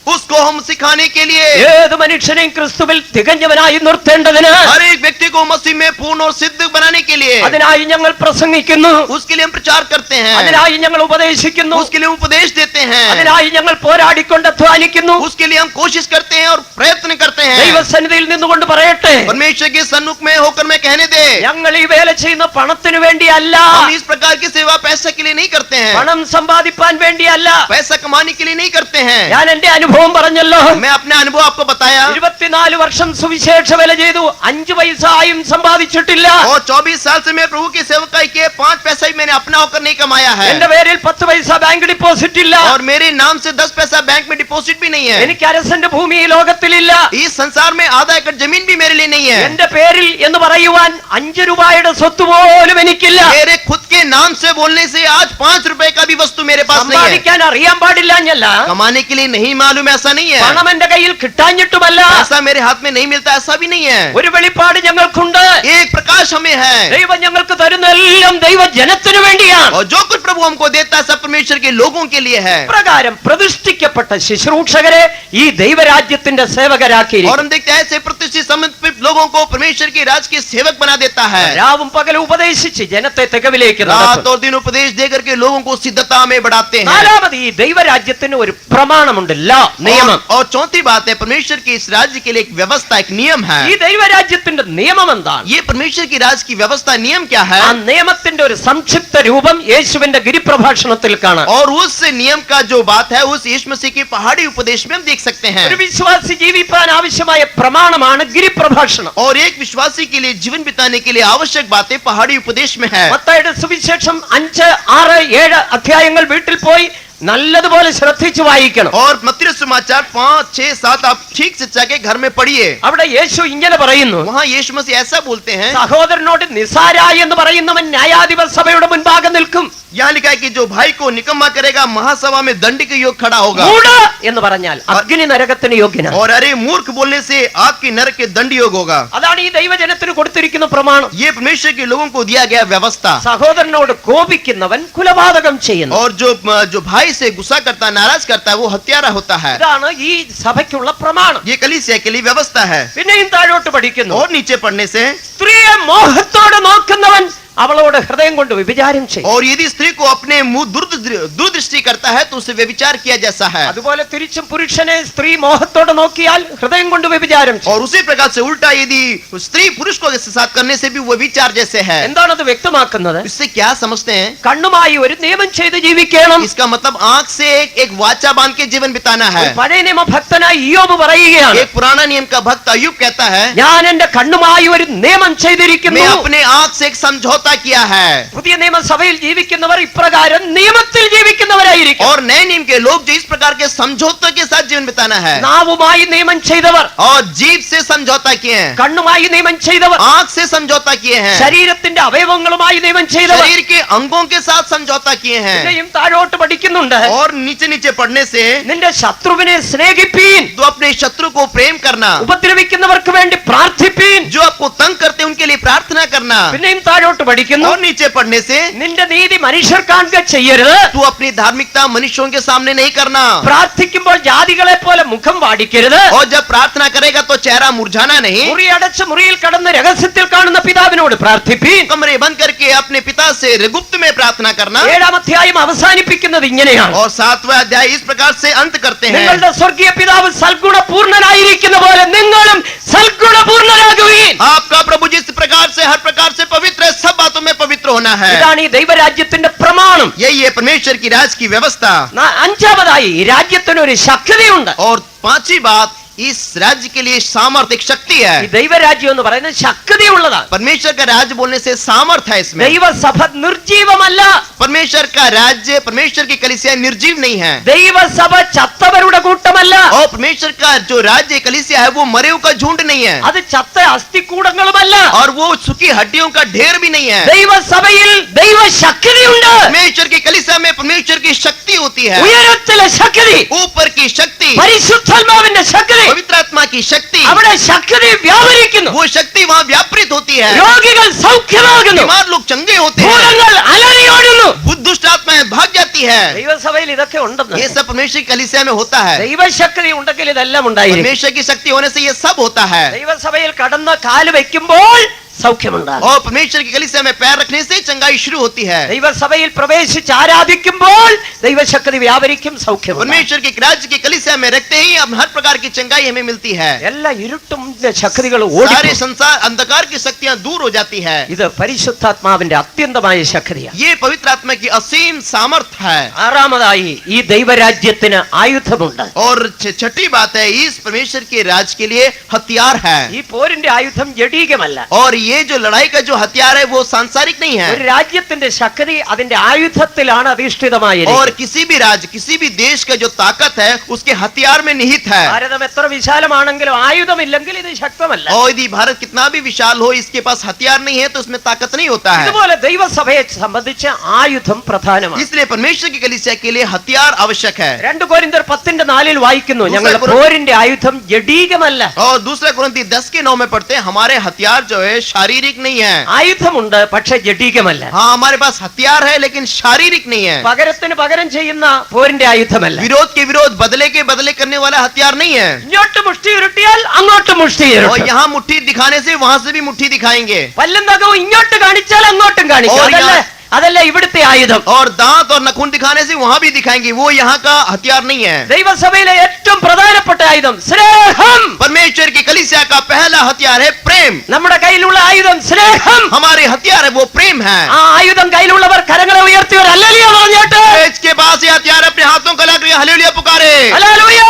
उसको हम सिखाने के लिए ഏത് മനുഷ്യനെയും ക്രിസ്തുവിൽ തികഞ്ഞവനായി നിർത്തേണ്ടതിന് हर एक व्यक्ति को मसीह में पूर्ण और सिद्ध बनाने के लिए അതിനായി ഞങ്ങൾ പ്രസംഗിക്കുന്നു, उसके लिए हम प्रचार करते हैं, അതിനായി ഞങ്ങൾ ഉപദേശിക്കുന്നു, उसके लिए उपदेश देते हैं, അതിനായി ഞങ്ങൾ പോരാടിക്കൊണ്ട് അധ്വാനിക്കുന്നു. उसके लिए हम कोशिश करते हैं और प्रयत्न करते हैं। ദൈവസന്നിധിയിൽ നിന്നുകൊണ്ട് പറയട്ടെ, परमेश्वर के सन्मुख में होकर मैं कहने दे, ഞങ്ങൾ ഈ വേല ചെയ്യുന്ന പണത്തിന് വേണ്ടിയല്ല, हम इस प्रकार की सेवा पैसा के लिए नहीं करते हैं, പണം സമ്പാദിപ്പാൻ വേണ്ടിയല്ല. पैसा कमाने के लिए नहीं करते हैं। ഞാൻ എന്റെ അനുഭവം പറഞ്ഞല്ലോ. मैं अपने अनुभव आपको बताया। 24 വർഷം സുവിശേഷ വേല ചെയ്തു, 5 പൈസയും സമ്പാദിച്ചിട്ടില്ല. और 24 साल से मैं प्रभु की सेवकाई किए, 5 पैसा ही मैंने अपना होकर नहीं कमाया है। എന്റെ പേരിൽ 10 പൈസ ബാങ്ക് ഡിപ്പോസിറ്റ് ഇല്ല. और मेरे नाम से 10 पैसा बैंक में डिपॉजिट भी नहीं है। എനിക്ക് അരസന്റെ ഭൂമി ഈ ലോകത്തിലില്ല. इस संसार में आधा एकड़ जमीन भी मेरे लिए नहीं है। എന്റെ പേരിൽ എന്ന് പറയുവാൻ 5 രൂപയുടെ സ്വത്ത് പോലും എനിക്കില്ല. मेरे खुद के नाम से बोलने से आज 5 रुपए का भी वस्तु मेरे पास नहीं है। സമ്പാദിക്കാൻ അറിയാൻ പാടില്ല. कमाने के लिए नहीं मालूम, ऐसा नहीं है। പണം എന്റെ കയ്യിൽ കിട്ടാഞ്ഞിട്ടുമല്ല. ऐसा मेरे हाथ में नहीं मिलता, ऐसा भी नहीं है। ഒരു വെളിപ്പാട് ഞങ്ങൾക്കുണ്ട്. एक प्रकाश हमें है, ദൈവം ഞങ്ങൾക്ക് തരുന്നെല്ലാം ദൈവജനത്തിനു വേണ്ടിയാണ്. और जो कुछ प्रभु हमको देता है सब परमेश्वर के लोगों के लिए है। പ്രകാരം പ്രതിഷ്ഠിക്കപ്പെട്ട ശുശ്രൂഷകരെ ഈ ദൈവരാജ്യത്തിന്റെ സേവകരാക്കി और हम देखते हैं ऐसे प्रतिष्ठित समर्पित लोगों को परमेश्वर के राज के सेवक बना देता है। രാവും പകലും ഉപദേശിച്ച് ജനത്തെ തികവിലേക്ക് रात നടത്തും. और दिन उपदेश देकर के लोगों को सिद्धता में बढ़ाते हैं। നാലാമത്, ഈ ദൈവരാജ്യത്തിന് ഒരു പ്രമാണമുണ്ട്, നിയമം. और चौथी बात है, परमेश्वर के इस राज्य के लिए एक व्यवस्था, एक नियम है। ഈ ദൈവരാജ്യത്തിന്റെ നിയമം എന്താണ്? ये परमेश्वर की राज की व्यवस्था नियम क्या है? ആ നിയമത്തിന്റെ ഒരു സംക്ഷിപ്ത രൂപം യേശുവിന്റെ ഗിരിപ്രഭാഷണത്തിൽ കാണാം. और उस नियम का जो बात है उस यीशु मसीह के पहाड़ी उपदेश में हम देख सकते हैं। ഒരു വിശ്വാസി ജീവിപ്പാൻ ആവശ്യമായ പ്രമാണമാണ് ഗിരിപ്രഭാഷണം. और एक विश्वासी के लिए जीवन बिताने के लिए आवश्यक बातें पहाड़ी उपदेश में है। മത്തായിയുടെ സുവിശേഷം 5, 6, 7 അധ്യായങ്ങൾ വീട്ടിൽ പോയി നല്ലതുപോലെ ശ്രദ്ധിച്ചു വായിക്കണം. और मत्ती समाचार 5, 6, 7 आप ठीक से जाके घर में पढ़िए. അവിടെ യേശു ഇങ്ങനെ പറയുന്നു, वहाँ यीशु मसीह ऐसा बोलते हैं, സഹോദരനോട് നിസാര എന്ന് പറയുന്നവൻ ന്യായാധിപ സഭയുടെ മുൻപാകെ നിൽക്കും. यहाँ लिखा है कि जो भाई को निकम्मा करेगा महासभा में दंड के योग खड़ा होगा. മൂഢ എന്ന് പറഞ്ഞാൽ അഗ്നി നരകത്തിന് യോഗ്യനാണ്. और अरे मूर्ख बोलने से आपकी नरक के दंड योग होगा. അതാണ് ഈ ദൈവജനത്തിന് കൊടുത്തിരിക്കുന്ന പ്രമാണം. ये परमेश्वर के लोगों को दिया गया व्यवस्था. സഹോദരനോട് കോപിക്കുന്നവൻ കുലപാതകം ചെയ്യുന്നു. और जो भाई से गुस्सा करता है, नाराज करता है, वो हत्यारा होता है. ഇതാണ് ഈ സഭയ്ക്കുള്ള പ്രമാണം. ये कलीसिया के लिए व्यवस्था है. പിന്നെയും താഴോട്ട് പഠിക്കുന്നു, और नीचे पढ़ने से, സ്ത്രീയെ മോഹത്തോടെ നോക്കുന്നവൻ അവളോട് ഹൃദയം കൊണ്ട് വ്യഭിചാരം ചെയ്യും. और यदि स्त्री को अपने मुंह दुर्दृष्टि करता है तो उसे व्यभिचार किया जैसा है. അതുപോലെ തിരിച്ചും പുരുഷനെ സ്ത്രീ മോഹത്തോടെ നോക്കിയാൽ ഹൃദയം കൊണ്ട് വ്യഭിചാരം ചെയ്യും. और उसी प्रकार से उल्टा यदि स्त्री पुरुष को साथ करने से भी वो विचार जैसे है. എന്താണത് വ്യക്തമാക്കുന്നത്? इससे क्या समझते हैं? കണ്ണുമായി ഒരു നിയമം ചെയ്ത് ജീവിക്കണം. इसका मतलब आंख से एक वाचा बांध के जीवन बिताना है. ഒരു പഴയ നിയമ ഭക്തനായ ഇയ്യോബ് പറയുകയാണ്, एक पुराना नियम का भक्त अय्यूब कहता है, ഞാൻ എന്റെ കണ്ണുമായി ഒരു നിയമം ചെയ്തിരിക്കുന്നു. मैं अपने आंख से एक समझौता किया है. പുതിയ നിയമസഭയിൽ ജീവിക്കുന്നവർ ഇപ്രകാരം നിയമത്തിൽ ജീവിക്കുന്നവരായിരിക്കും. और नए नियम के लोग जो इस प्रकार के समझौते के साथ जीवन बिताना है. നാവുമായി നിയമം ചെയ്തവർ, और जीभ से समझौता किए हैं, കണ്ണുമായി നിയമം ചെയ്തവർ, आंख से समझौता किए हैं, ശരീരത്തിന്റെ അവയവങ്ങളുമായി നിയമം ചെയ്തവർ, शरीर के अंगों के साथ समझौता किए हैं. പിന്നെയും താഴോട്ട് പഠിക്കുന്നുണ്ട്, और नीचे नीचे पढ़ने से, നിന്റെ ശത്രുവിനെ സ്നേഹിപ്പീൻ, तो अपने शत्रु को प्रेम करना, ഉപദ്രവിക്കുന്നവർക്ക് വേണ്ടി പ്രാർത്ഥിപ്പീൻ. जो आपको तंग करते हैं उनके लिए प्रार्थना करना. പിന്നെയും താഴോട്ട് പഠിക്കുന്നു, और नीचे पढ़ने से, നിന്റെ നീതി മനുഷ്യർ കാണുക ചെയ്യരുത്, तू अपनी धार्मिकता मनुष्यों के सामने नहीं करना. പ്രാർത്ഥിക്കുമ്പോൾ ജാതികളെ പോലെ മുഖം വാടിക്കരുത്, और जब प्रार्थना करेगा तो चेहरा मुरझाना नहीं. മുറി അടച്ച് മുറിയിൽ കടന്ന് രഹസ്യത്തിൽ കാണുന്ന പിതാവിനോട് പ്രാർത്ഥിപ്പീൻ. कमरे बंद करके अपने पिता से गुप्त में प्रार्थना करना. 7-ാം അധ്യായം അവസാനിപ്പിക്കുന്നത് ഇങ്ങനെയാണ്, और 7वां अध्याय इस प्रकार से अंत करते हैं, നിങ്ങളുടെ സ്വർഗീയ പിതാവ് സൽഗുണപൂർണനായിരിക്കുന്ന പോലെ നിങ്ങളും സൽഗുണപൂർണരാകുവീൻ. आपका प्रभु जिस प्रकार से हर प्रकार से पवित्र है, सब बातों में पवित्र होना है. ഇതാണ് ഈ ദൈവരാജ്യത്തിന്റെ പ്രമാണം. यही है परमेश्वर की राज की व्यवस्था. അഞ്ചാമതായി ഈ രാജ്യത്തിനൊരു ശക്തിയുണ്ട്. और पांचवी बात, इस राज्य के लिए सामर्थ एक शक्ति ഈ है. ദൈവരാജ്യം എന്ന് പറയുന്നത് ശക്തിയുള്ളതാണ്. परमेश्वर का राज्य बोलने से सामर्थ है इसमें. ദൈവസഭ നിർജീവമല്ല. परमेश्वर का राज्य, परमेश्वर की कलीसिया निर्जीव नहीं है. ദൈവസഭ ചത്തവരുടെ കൂട്ടമല്ല. और परमेश्वर का जो राज्य कलीसिया है वो मरे का झुंड नहीं है. അത് ചത്ത അസ്ഥികൂടങ്ങളുമല്ല. और वो सूखी हड्डियों का ढेर भी नहीं है. ദൈവസഭയിൽ ദൈവശക്തിയുണ്ട്. परमेश्वर की कलीसिया में परमेश्वर की शक्ति होती है. ഉയരത്തിലെ ശക്തി, ऊपर की शक्ति, പരിശുദ്ധാത്മാവിന്റെ ശക്തി, पवित्र आत्मा की शक्ति, അവിടെ ശക്തി വ്യാപരിക്കുന്നു. वो शक्ति वहाँ व्यापृत होती है. രോഗികൾ സൗഖ്യമാകുന്നു. बीमार लोग चंगे होते हैं. ഭൂതങ്ങൾ അലറിയോടുന്നു. दुष्ट आत्माएं भाग जाती है. ദൈവസഭയിൽ ഇതൊക്കെ ഉണ്ടെന്ന്. ये सब परमेश्वर की कलीसिया में होता है. ദൈവശക്തി ഉണ്ടെങ്കിൽ ഇതെല്ലാം ഉണ്ടായിരിക്കും. परमेश्वर की शक्ति होने से ये सब होता है. ദൈവസഭയിൽ കടന്ന് കാല് വെക്കുമ്പോൾ സൗഖ്യമുണ്ടാകും. और परमेश्वर की कलीसिया में पैर रखने से चंगाई शुरू होती है. ദൈവസഭയിൽ പ്രവേശിച്ച് ആരാധിക്കുമ്പോൾ ദൈവശക്തി വ്യാപരിക്കും, സൗഖ്യം. परमेश्वर के राज्य की कलीसिया में रखते ही अब हर प्रकार की चंगाई हमें मिलती है. എല്ലാ ഇരുട്ടും ശക്തികൾ सारे ഓടി. संसार अंधकार की शक्तियां दूर हो जाती है. ഇത് പരിശുദ്ധാത്മാവിന്റെ അത്യന്തമായ ശക്തിയാണ്. ये पवित्र आत्मा की असीम सामर्थ है. ആറാമതായി ഈ ദൈവരാജ്യത്തിന് ആയുധമുണ്ട്. और छठी बात है, इस परमेश्वर के राज के लिए हथियार है. ഈ പോരിന്റെ ആയുധം ജഡീകമല്ല. और ये जो लड़ाई का जो हथियार है वो सांसारिक नहीं ഒരു है. രാജ്യത്തിന്റെ ശക്തി അതിന്റെ ആയുധത്തിലാണ് അധിഷ്ഠിതമായിരിക്കുന്നത്. और किसी भी राज्य, किसी भी देश का जो ताकत है उसके हथियार में निहित है. ഭാരതം എത്ര വിശാലമാണെങ്കിലും ആയുധമില്ലെങ്കിൽ ഇത് ശക്തമല്ല. और यदि भारत कितना भी विशाल हो, इसके पास हथियार नहीं है तो उसमें ताकत नहीं होता है. ഇതുപോലെ ദൈവസഭയെ സംബന്ധിച്ച് ആയുധം പ്രധാനമാണ്. इसलिए परमेश्वर की कलीसिया के लिए हथियार आवश्यक है. 2 കൊരിന്ത്യർ 10:4 വായിക്കുന്നു, ഞങ്ങളുടെ പോരിന്റെ ആയുധം ജഡീകമല്ല. और दूसरा कुरिन्थी 10:9 में पढ़ते हैं, हमारे हथियार जो है शारीरिक नहीं है. ആയുധമുണ്ട്, പക്ഷെ ജഡീകമല്ല. हाँ, हमारे पास हथियार है लेकिन शारीरिक नहीं है. പകരത്തിന് പകരം ചെയ്യുന്ന പോരിന്റെ ആയുധമല്ല. विरोध के विरोध, बदले के बदले करने वाला हथियार नहीं है. ഇങ്ങോട്ട് മുഷ്ടി ഉരുട്ടിയാൽ അങ്ങോട്ട് മുഷ്ടി और ഉരുട്ടും. यहाँ मुट्ठी दिखाने से वहां से भी मुट्ठी दिखाएंगे. പല്ലും നഖവും ഇങ്ങോട്ട് കാണിച്ചാൽ അങ്ങോട്ടും കാണിക്കും. ഓ, അതല്ല ഇവിടുത്തെ ആയുധം. और दांत और नखून दिखाने से वहां भी दिखाएंगे. वो यहाँ का हथियार नहीं है. ദൈവസഭയിലെ ഏറ്റവും പ്രധാനപ്പെട്ട ആയുധം സ്നേഹം. परमेश्वर की कलीसिया का पहला हथियार है प्रेम. നമ്മുടെ കയ്യിലുള്ള ആയുധം സ്നേഹം. हमारे हथियार है वो प्रेम है. ആ ആയുധം കയ്യിലുള്ളവർ കരങ്ങളെ ഉയർത്തി ഒരു ഹല്ലേലൂയ പറഞ്ഞിട്ട് इसके पास ये हथियार अपने हाथों को लगा हालेलुया पुकारे. ഹല്ലേലൂയ.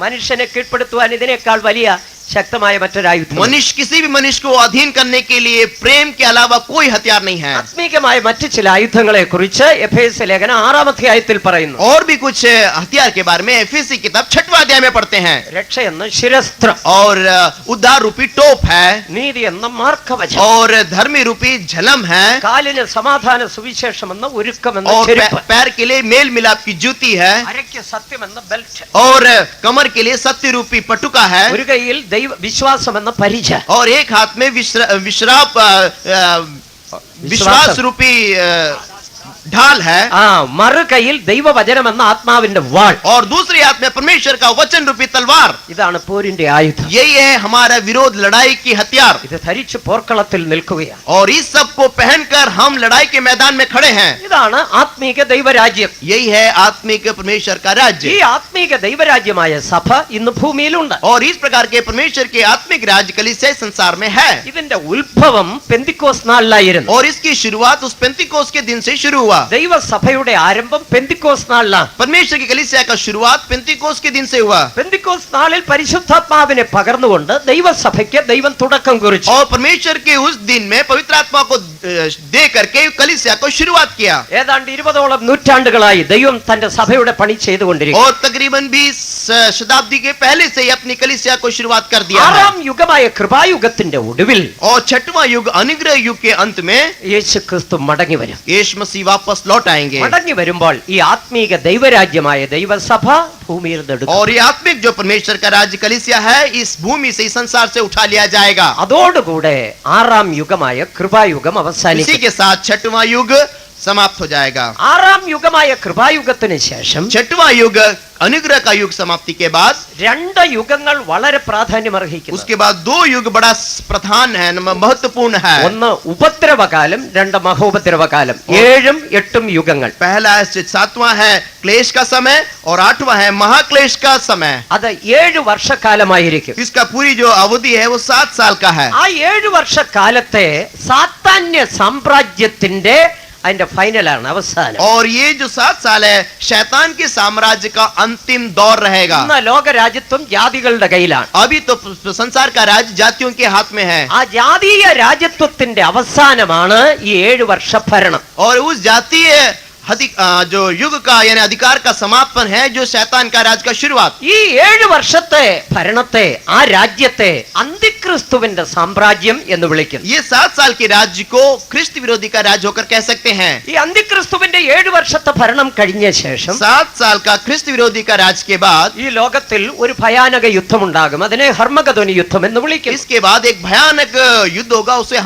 മനുഷ്യനെ കീഴ്പ്പെടുത്തുവാൻ ഇതിനേക്കാൾ വലിയ ശക്തമായ മറ്റൊരായുധം. मनुष्य किसी भी मनुष्य को अधीन करने के लिए प्रेम के अलावा कोई हथियार नहीं है. ആത്മീകമായ മറ്റു ചില ആയുധങ്ങളെ കുറിച്ച് എഫേസ്യ ലേഖനം 6-ാം അധ്യായത്തിൽ പറയുന്നു. और भी कुछ हथियार के बारे में एफएसी किताब 6वां अध्याय में पढ़ते हैं. രക്ഷ എന്ന ശിരസ്ത്രം, और उद्धार रूपी टोप है, നീതി എന്ന മാർക്കവചം, और धर्मी रूपी झलम है, കാലിന് സമാധാന സുവിശേഷം എന്ന ഒരുക്കമെന്ന और ചെരുപ്പ്, पैर के लिए मेल मिलाप की जूती है, അരയ്ക്ക് സത്യം എന്ന ബെൽറ്റ്, और कमर के लिए सत्य रूपी पटुका है, ഒരു കൈയിൽ ദൈവ വിശ്വാസം എന്ന പരിച, और एक हाथ में विश्वास रूपी ढाल है, മറു കൈയിൽ ദൈവവചനം എന്ന ആത്മാവിന്റെ വാൾ, और दूसरे हाथ में परमेश्वर का वचन रूपी तलवार. ഇതാണ് പോരിന്റെ ആയുധം. यही है हमारा विरोध लड़ाई की हथियार. ഇത് ധരിച്ച് പോർക്കളത്തിൽ നിൽക്കുകയാണ്. और इस सब को पहनकर हम लड़ाई के मैदान में खड़े हैं. ഇതാണ് ആത്മീക ദൈവരാജ്യം. यही है आत्मिक परमेश्वर का ഈ राज्य. ആത്മീക ദൈവരാജ്യമായ സഭ ഇന്ന് ഭൂമിയിലുണ്ട്. और इस प्रकार के परमेश्वर के आत्मिक राज्य कलीसिया संसार में है. ഇതിന്റെ ഉത്ഭവം പെന്തിക്കോസ് നാളിലായിരുന്നു. और इसकी शुरुआत उस पेंतिकोस के दिन से शुरू हुआ. ദൈവസഭയുടെ ആരംഭം പെന്തിക്കോസ് നാളിലാണ്. परमेश्वर की कलीसिया का शुरुआत पेंतिकोस के दिन से हुआ. പെന്തിക്കോസ് നാളിൽ പരിശുദ്ധാത്മാവിനെ പകർന്നുകൊണ്ട് ദൈവസഭയ്ക്ക് ദൈവം തുടക്കം കുറിച്ചു. और परमेश्वर के उस दिन में पवित्र आत्मा को दे करके कलीसिया को शुरुआत किया. ഏതാണ്ട് 20ഓളം നൂറ്റാണ്ടുകളായി ദൈവം തന്റെ സഭയുടെ പണി ചെയ്തുകൊണ്ടിരിക്കുന്നു. और तकरीबन 20 शताब्दी के पहले से ही अपनी कलीसिया को शुरुआत कर दिया है. ആറാം യുഗമായ കൃപായുഗത്തിന്റെ ഒടുവിൽ और 6वां युग अनुग्रह युग के अंत में യേശു ക്രിസ്തു മടങ്ങി വരും. यीशु मसीह वापस लौट आएंगे. മടങ്ങി വരുമ്പോൾ ഈ ആത്മീക ദൈവരാജ്യമായ ദൈവസഭ ഭൂമിയിൽ നിന്നെടുക്കും. और ये आत्मिक जो परमेश्वर का राज्य कलीसिया है इस भूमि से इस संसार से उठा लिया जाएगा. അതോടുകൂടെ ആറാം യുഗമായ കൃപായുഗം इसी അവസാനിക്കും. के साथ 6वां युग समाप्त हो जाएगा. ആറാം യുഗമായ കൃപായുഗത്തിന് ശേഷം 6वां युग अनुग्रह का युग समाप्ति के बाद രണ്ട് യുഗങ്ങൾ വളരെ പ്രാധാന്യമർഹിക്കുന്നു. उसके बाद 2 युग बड़ा प्रधान है, महत्वपूर्ण है. ഒന്ന് ഉപദ്രവകാലം, രണ്ട് മഹോപദ്രവകാലം. 7ഉം 8ഉം യുഗങ്ങൾ. पहला 7वां है क्लेश का समय और 8वां है महाक्लेश का समय. അത് 7 വർഷക്കാലമായിരിക്കും. इसका पूरी जो अवधि है वो 7 साल का है. ആ 7 വർഷക്കാലത്തെ സാത്താന്യ സാമ്രാജ്യത്തിന്റെ അതിന്റെ ഫൈനലാണ്, അവസാനം. और ये जो 7 साल है शैतान के साम्राज्य का अंतिम दौर रहेगा. ഇന്ന് ലോകരാജ്യത്വം ജാതികളുടെ കയ്യിലാണ്. अभी तो संसार का राज्य जातियों के हाथ में है. ആ ജാതീയ രാജ്യത്വത്തിന്റെ അവസാനമാണ് ഈ 7 വർഷ ഭരണം. और उस जातीय जो युग का यानी अधिकार का समापन है जो शैतान का राज का शुरुआत. ഈ 7 വർഷത്തെ ഭരണത്തെ, ആ രാജ്യത്തെ അന്തിക്രിസ്തുവിന്റെ സാമ്രാജ്യം എന്ന് വിളിക്കുന്നു. ये 7 साल के राज्य को ख्रिस्त विरोधी का राज्य होकर कह सकते हैं. ഈ അന്തിക്രിസ്തുവിന്റെ 7 വർഷത്തെ ഭരണം കഴിഞ്ഞ ശേഷം 7 साल का ख्रिस्त विरोधी का राज्य के बाद ഈ ലോകത്തിൽ ഒരു ഭയാനക യുദ്ധമുണ്ടാകും. അതിനെ ഹർമഗദോൻ യുദ്ധം എന്ന് വിളിക്കും. इसके बाद एक भयानक युद्ध होगा, उसे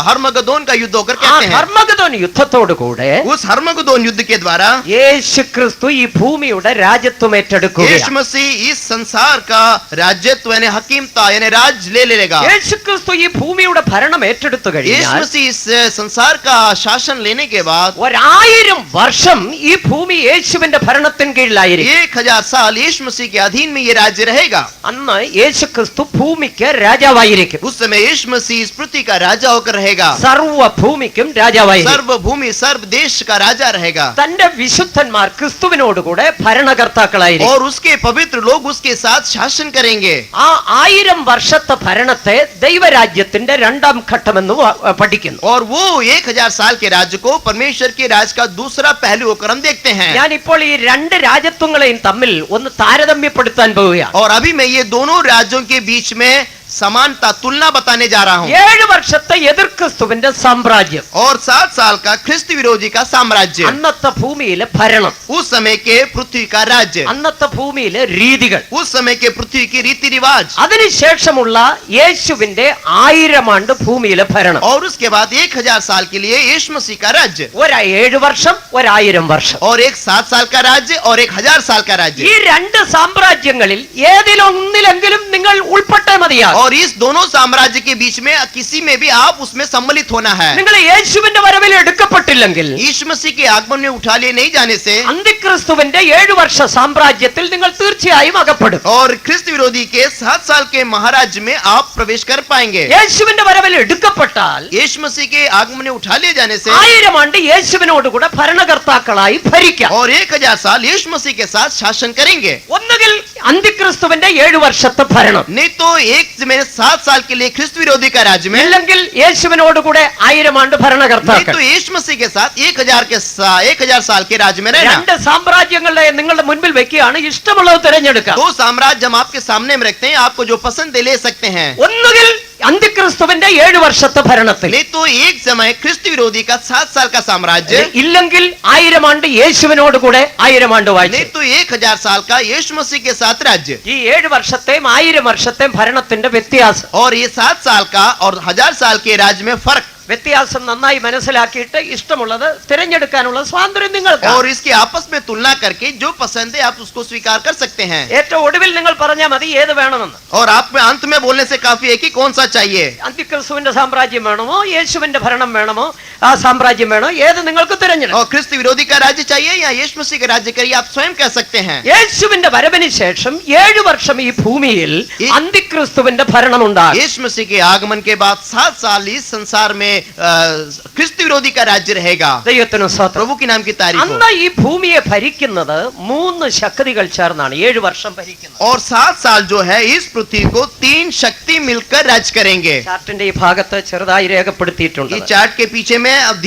हर्मगदोन का युद्ध होकर ആ कहते हैं. ഹർമഗദോൻ യുദ്ധത്തോടു കൂടെ उस हर्मगदोन युद्ध के द्वारा യേശു ക്രിസ്തു ഈ ഭൂമിയുടെ രാജ്യത്വം यीशु ഏറ്റെടുക്കുകയാണ്. मसीह इस संसार का राज्यत्व यानी हकीमता यानी राज ले लेगा. യേശു ക്രിസ്തു ഈ ഭൂമിയുടെ ഭരണം ഏറ്റെടുത്തു यीशु കഴിഞ്ഞാൽ मसीह इस संसार का शासन लेने के बाद 1000 വർഷം ഈ ഭൂമി യേശുവിന്റെ ഭരണത്തിന് കീഴിലായിരിക്കും. 1000 साल यीशु मसीह के अधीन में ये राज्य रहेगा. അന്ന് യേശു ക്രിസ്തു ഭൂമിക്ക് രാജാവായിരിക്കും. उस समय यीशु मसीह इस पृथ्वी का राजा होकर रहेगा. സർവ്വ ഭൂമിക്കും രാജാവായിരിക്കും. सर्व भूमि सर्व देश का राजा रहेगा. തന്റെ വിശുദ്ധന്മാർ ക്രിസ്തുവിനോടുകൂടെ ഭരണകർത്താക്കളായിരിക്കും. और उसके पवित्र लोग उसके साथ शासन करेंगे. ആ 1000 വർഷത്തെ ഭരണത്തെ ദൈവരാജ്യത്തിന്റെ രണ്ടാം ഘട്ടമെന്ന് പഠിക്കുന്നു. और वो 1000 साल के राज्य को परमेश्वर के राज का दूसरा पहलू होकर हम देखते हैं. ഞാൻ ഇപ്പോൾ ഈ രണ്ട് രാജ്യത്വങ്ങളെയും തമ്മിൽ ഒന്ന് താരതമ്യപ്പെടുത്താൻ പോവുകയാണ്. और अभी मैं ये दोनों राज्यों के बीच में समानता तुलना बताने जा रहा हूँ. 7 വർഷത്തെ എതിർ ക്രിസ്തുവിന്റെ സാമ്രാജ്യം, और 7 साल का ख्रिस्त विरोधी का साम्राज्य, അന്നത്തെ ഭൂമിയിലെ ഭരണം, उस समय के पृथ्वी का राज्य, അന്നത്തെ ഭൂമിയിലെ രീതികൾ, उस समय के पृथ्वी की रीति रिवाज, അതിനുശേഷമുള്ള യേശുവിന്റെ 1000 ആണ്ട് ഭൂമിയിലെ ഭരണം. और उसके बाद 1000 साल के लिए यीशु मसीह का राज्य, 7 വർഷം 1000 വർഷം. और एक 7 साल का राज्य और 1000 साल का राज्य. ഈ രണ്ട് സാമ്രാജ്യങ്ങളിൽ ഏതിലൊന്നിലെങ്കിലും നിങ്ങൾ ഉൾപ്പെട്ടേ മതിയാകും. और इस दोनों साम्राज्य के बीच में किसी में भी आप उसमें सम्मिलित होना है. നിങ്ങൾ യേശുവിന്റെ വരവിൽ എടുക്കപ്പെട്ടില്ലെങ്കിൽ यीशु मसीह के आगमन में उठा लिए नहीं जाने से അന്തിക്രിസ്തുവിന്റെ 7 വർഷ സാമ്രാജ്യത്തിൽ നിങ്ങൾ തീർച്ചയായും അകപ്പെടും. और ख्रिस्त विरोधी के 7 साल के महाराज में आप प्रवेश कर पाएंगे. യേശുവിന്റെ വരവിൽ എടുക്കപ്പെട്ടാൽ यीशु मसीह के आगमन में उठा लिए जाने से 1000 ആണ്ട് യേശുവിനോടുകൂടെ ഭരണകർത്താക്കളായി ഭരിക്കാം. और 1000 साल यीशु मसीह के साथ शासन करेंगे. ഒന്നുകിൽ അന്തിക്രിസ്തുവിന്റെ 7 വർഷത്തെ ഭരണം, नहीं तो एक में 7 साल के लिए ख्रिस्त विरोधी का राज्य में, ഇല്ലെങ്കിൽ യേശുവിനോടുകൂടെ 1000 ആണ്ട് नहीं ഭരണകർത്താക്കൾ. तो यीशु मसीह के साथ 1000 साल के राज्य में रहना. 2 സാമ്രാജ്യങ്ങളെ നിങ്ങളുടെ മുൻപിൽ വെക്കുകയാണ്, ഇഷ്ടമുള്ളത് തിരഞ്ഞെടുക്കാം. 2 साम्राज्य हम आपके सामने में रखते हैं, आपको जो पसंद है ले सकते हैं. ഒന്നുകിൽ അന്തിക്രിസ്തുവിന്റെ 7 വർഷത്തെ ഭരണത്തിൽ, नहीं तो एक समय ख्रिस्त विरोधी का 7 साल का साम्राज्य, ഇല്ലെങ്കിൽ 1000 ആണ്ട് യേശുവിനോടുകൂടെ 1000 ആണ്ട് नहीं വാഴ്ച. तो 1000 साल का यीशु मसीह के साथ राज्य. ഈ 7 വർഷത്തെയും 1000 വർഷത്തെയും ഭരണത്തിന്റെ വ്യത്യാസം और ये 7 साल का और 1000 साल के राज्य में फर्क, വ്യത്യാസം നന്നായി മനസ്സിലാക്കിയിട്ട് ഇഷ്ടമുള്ളത് തിരഞ്ഞെടുക്കാനുള്ള സ്വാതന്ത്ര്യം നിങ്ങൾക്ക്. और इसकी आपस में तुलना करके जो पसंद है आप उसको स्वीकार कर सकते हैं. ഏറ്റവും ഒടുവിൽ നിങ്ങൾ പറഞ്ഞാൽ മതി ഏത് വേണമെന്ന്. और आप में अंत में बोलने से काफी है कि कौन सा चाहिए, അന്തിക്രിസ്തുവിന്റെ സാമ്രാജ്യം വേണമോ യേശുവിന്റെ ഭരണം വേണമോ ആ സാമ്രാജ്യം വേണോ, ഏത് നിങ്ങൾക്ക് തിരഞ്ഞെടുക്കാം. और ख्रिस्त विरोधी का राज्य चाहिए या यीशु मसीह का राज्य करिए, आप स्वयं कह सकते हैं. യേശുവിന്റെ വരവിന് ശേഷം 7 വർഷം ഈ ഭൂമിയിൽ അന്തിക്രിസ്തുവിന്റെ ഭരണം ഉണ്ടാകും. यीशु मसीह के आगमन के बाद 7 साल इस संसार में ख्रिस्त विरोधी का राज्य रहेगा. ദൈവത്തിന് സ്തോത്രം. प्रभु की नाम की तारीफ हो. അന്ന് ഈ ഭൂമിയെ ഭരിക്കുന്നത് 3 ശക്തികൾ ചേർന്നാണ് 7 വർഷം ഭരിക്കുന്നത്. और 7 साल जो है इस पृथ्वी को 3 शक्ति मिलकर राज्य करेंगे. ചാർട്ടിന്റെ ഈ ഭാഗത്ത് ചെറുതായി രേഖപ്പെടുത്തിയിട്ടുണ്ട്. ये चार्ट के पीछे में अब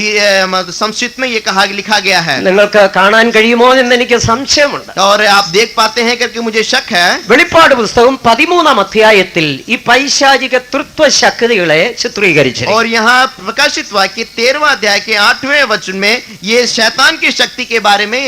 संक्षिप्त में ये लिखा गया है, നിങ്ങൾക്ക് കാണാൻ കഴിയുമോ എന്ന് എനിക്ക് സംശയമുണ്ട്. और आप देख पाते हैं करके मुझे शक है. വെളിപ്പാട് പുസ്തകം 13-ാം അധ്യായത്തിൽ ഈ പൈശാചിക തൃത്വ ശക്തികളെ ചിത്രീകരിച്ചിരിക്കുന്നു. और यहाँ प्रकाशित वाक्य 13वां अध्याय के 8वें वचन में ये शैतान की शक्ति के बारे में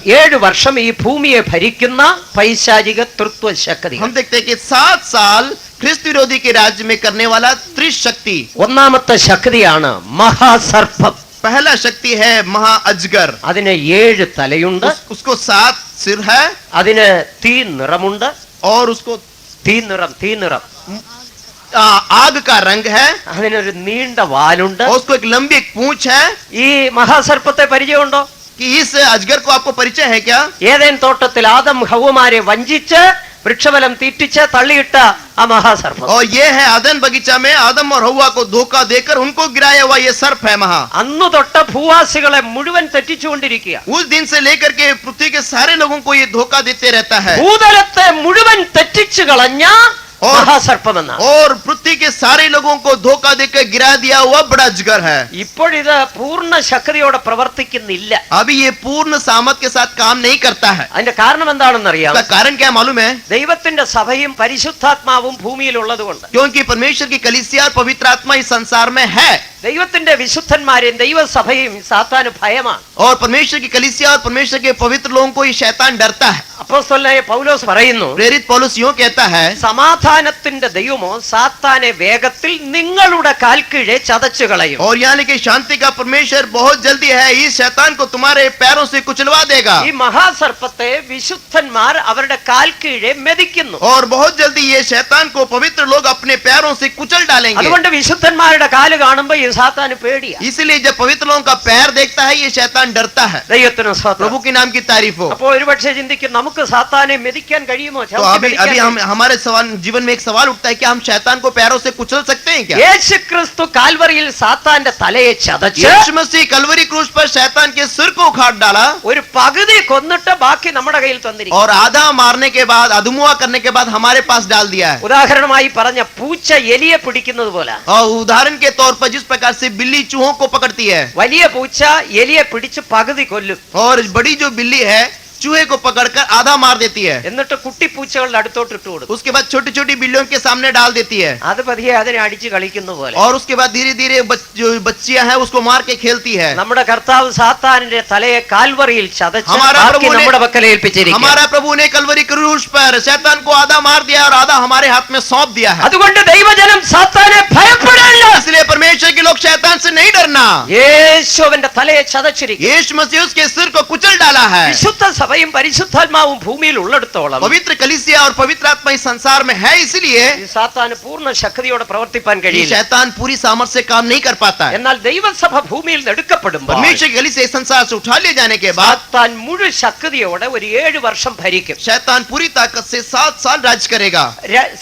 7 വർഷം ഈ ഭൂമിയെ ഭരിക്കുന്ന പൈശാചിക തൃത്വ ശക്തി. हम देखते हैं कि 7 साल ख्रिस्त विरोधी के राज्य में करने वाला त्रिशक्ति. ഒന്നാമത്തെ ശക്തിയാണ് മഹാസർപ്പം. पहला शक्ति है महा अजगर. അതിന് 7 തലയുണ്ട്, उसको 7 सिर है അതിന് തീ നിറമുണ്ട്. और उसको തീ നിറം आग का रंग है, അതിനൊരു നീണ്ട വാലുണ്ട്. और उसको एक लंबी एक पूंछ है. ഈ മഹാസർപ്പത്തെ പരിചയമുണ്ടോ? कि इस अजगर को आपको परिचय है क्या? ഏദെൻ തോട്ടത്തിൽ ആദം ഹവ്വമാരെ വഞ്ചിച്ച് വൃക്ഷഫലം തീറ്റിച്ച് തള്ളിയിട്ട ആ മഹാസർപ്പം. और ये है आदन बगीचा में आदम और हव्वा को धोखा देकर उनको गिराया हुआ ये सर्प है महा. അന്നു തൊട്ട് ഭൂവാസികളെ മുഴുവൻ തെറ്റിച്ചുകൊണ്ടിരിക്കുക. उस दिन से लेकर के पृथ्वी के सारे लोगों को ये धोखा देते रहता है. ഭൂതലത്തെ മുഴുവൻ തെറ്റിച്ചു കളഞ്ഞ മഹാസർപ്പമെന്നാണ്. और पृथ्वी के सारे लोगों को धोखा देकर गिरा दिया हुआ बड़ा अजगर है. ഇപ്പോഴിത് പൂർണ്ണ ശക്തിയോടെ പ്രവർത്തിക്കുന്നില്ല. अभी ये पूर्ण सामर्थ के साथ काम नहीं करता है. അതിന്റെ കാരണം എന്താണെന്ന് അറിയാം? इसका कारण क्या मालूम है? ദൈവത്തിന്റെ സഭയും പരിശുദ്ധാത്മാവും ഭൂമിയിൽ ഉള്ളതുകൊണ്ട്. क्योंकि परमेश्वर की कलीसिया और पवित्र आत्मा इस संसार में है. ദൈവത്തിന്റെ വിശുദ്ധന്മാരെയും ദൈവസഭയും സാത്താന് ഭയമാണ്. और परमेश्वर की कलीसिया और परमेश्वर के पवित्र लोगों को ये शैतान डरता है. അപ്പോസ്തലനായ പൗലോസ് പറയുന്നു, प्रेरित पौलुस यूं कहता है, സമാധാനത്തിന്റെ ദൈവമോ സാത്താനെ വേഗത്തിൽ നിങ്ങളുടെ കാൽക്കീഴെ ചതച്ചു കളയും. और यानी कि शांति का परमेश्वर बहुत जल्दी है इस शैतान को तुम्हारे पैरों से कुचलवा देगा. ഈ മഹാസർപ്പത്തെ വിശുദ്ധന്മാർ അവരുടെ കാൽക്കീഴെ മെതിക്കുന്നു. और बहुत जल्दी ये शैतान को पवित्र लोग अपने पैरों से कुचल डालेंगे. അതുകൊണ്ട് വിശുദ്ധന്മാരുടെ കാല് കാണുമ്പോ ഈ സാത്താന് പേടിയാ. इसलिए जब पवित्र लोगों का पैर देखता है ये शैतान डरता है. ദൈവത്തിന് സ്തോത്രം. प्रभु के नाम की तारीफ हो. അപ്പോൾ ഒരുപക്ഷെ ചിന്തിക്കും, നമുക്ക് സാത്താനെ മെതിക്കാൻ കഴിയുമോ? तो अभी हम हमारे जीवन में एक सवाल उठता है कि हम शैतान को पैरों से कुचल सकते हैं क्या? യേശു ക്രിസ്തു കാൽവറിയിൽ സാത്താന്റെ തലയെ ചതച്ച് यीशु मसीह कलवरी क्रूस पर शैतान के सिर को उखाड़ डाला ഒരു പകുതി കൊന്നിട്ട് ബാക്കി നമ്മുടെ കയ്യിൽ തന്നിരിക്കും. और आधा मारने के बाद अधमुआ करने के बाद हमारे पास डाल दिया है. ഉദാഹരണമായി പറഞ്ഞ പൂച്ച എലിയെ പിടിക്കുന്നത് പോലെ और उदाहरण के तौर पर जिस प्रकार से बिल्ली चूहों को पकड़ती है വലിയ പൂച്ച എലിയെ പിടിച്ച് പകുതി കൊല്ലും. और बड़ी जो बिल्ली है चूहे को पकड़कर आधा मार देती है. എന്നിട്ട് കുട്ടി പൂച്ചകളുടെ അടുത്തോട്ട് ഇട്ട് കൊടുക്കും. उसके बाद छोटी छोटी बिल्लियों के सामने डाल देती है അത് പതിയെ അതിനെ അടിച്ച് കളിക്കുന്ന പോലെ. और उसके बाद धीरे धीरे जो बच्चियां हैं उसको मार के खेलती है. നമ്മുടെ കർത്താവ് സാത്താനിന്റെ തലയെ കാൽവറിയിൽ ചതച്ച് हमारा ബാക്കി प्रभु ने- നമ്മുടെ പക്കൽ ഏൽപ്പിച്ചിരിക്കുന്നു. हमारा प्रभु ने कलवरी क्रूस पर शैतान को आधा मार दिया और आधा हमारे हाथ में सौंप दिया है. അതുകൊണ്ട് ദൈവജനം സാത്താനെ ഭയപ്പെടില്ല. इसलिए परमेश्वर के लोग शैतान से नहीं डरना. യേശുവിന്റെ തലയെ ചതച്ചിരിക്കുന്നു. यीशु मसीह उसके सिर को कुचल डाला है. വിശുദ്ധ സഭയും പരിശുദ്ധാത്മാവും ഭൂമിയിൽ ഉള്ളിടത്തോളം पवित्र कलीसिया और पवित्र आत्मा इस संसार में है, इसलिए ഈ സാത്താന് പൂർണ്ണ ശക്തിയോടെ പ്രവർത്തിപ്പാൻ ये കഴിയില്ല. शैतान पूरी सामर्थ्य से काम नहीं कर पाता है. എന്നാൽ ദൈവസഭ ഭൂമിയിൽ നിന്ന് എടുക്കപ്പെടുമ്പോൾ परमेश्वर की कलीसिया इस संसार से उठा लिए जाने के बाद സാത്താൻ മുഴു ശക്തിയോടെ ഒരു 7 വർഷം ഭരിക്കും. शैतान पूरी ताकत से 7 साल राज करेगा.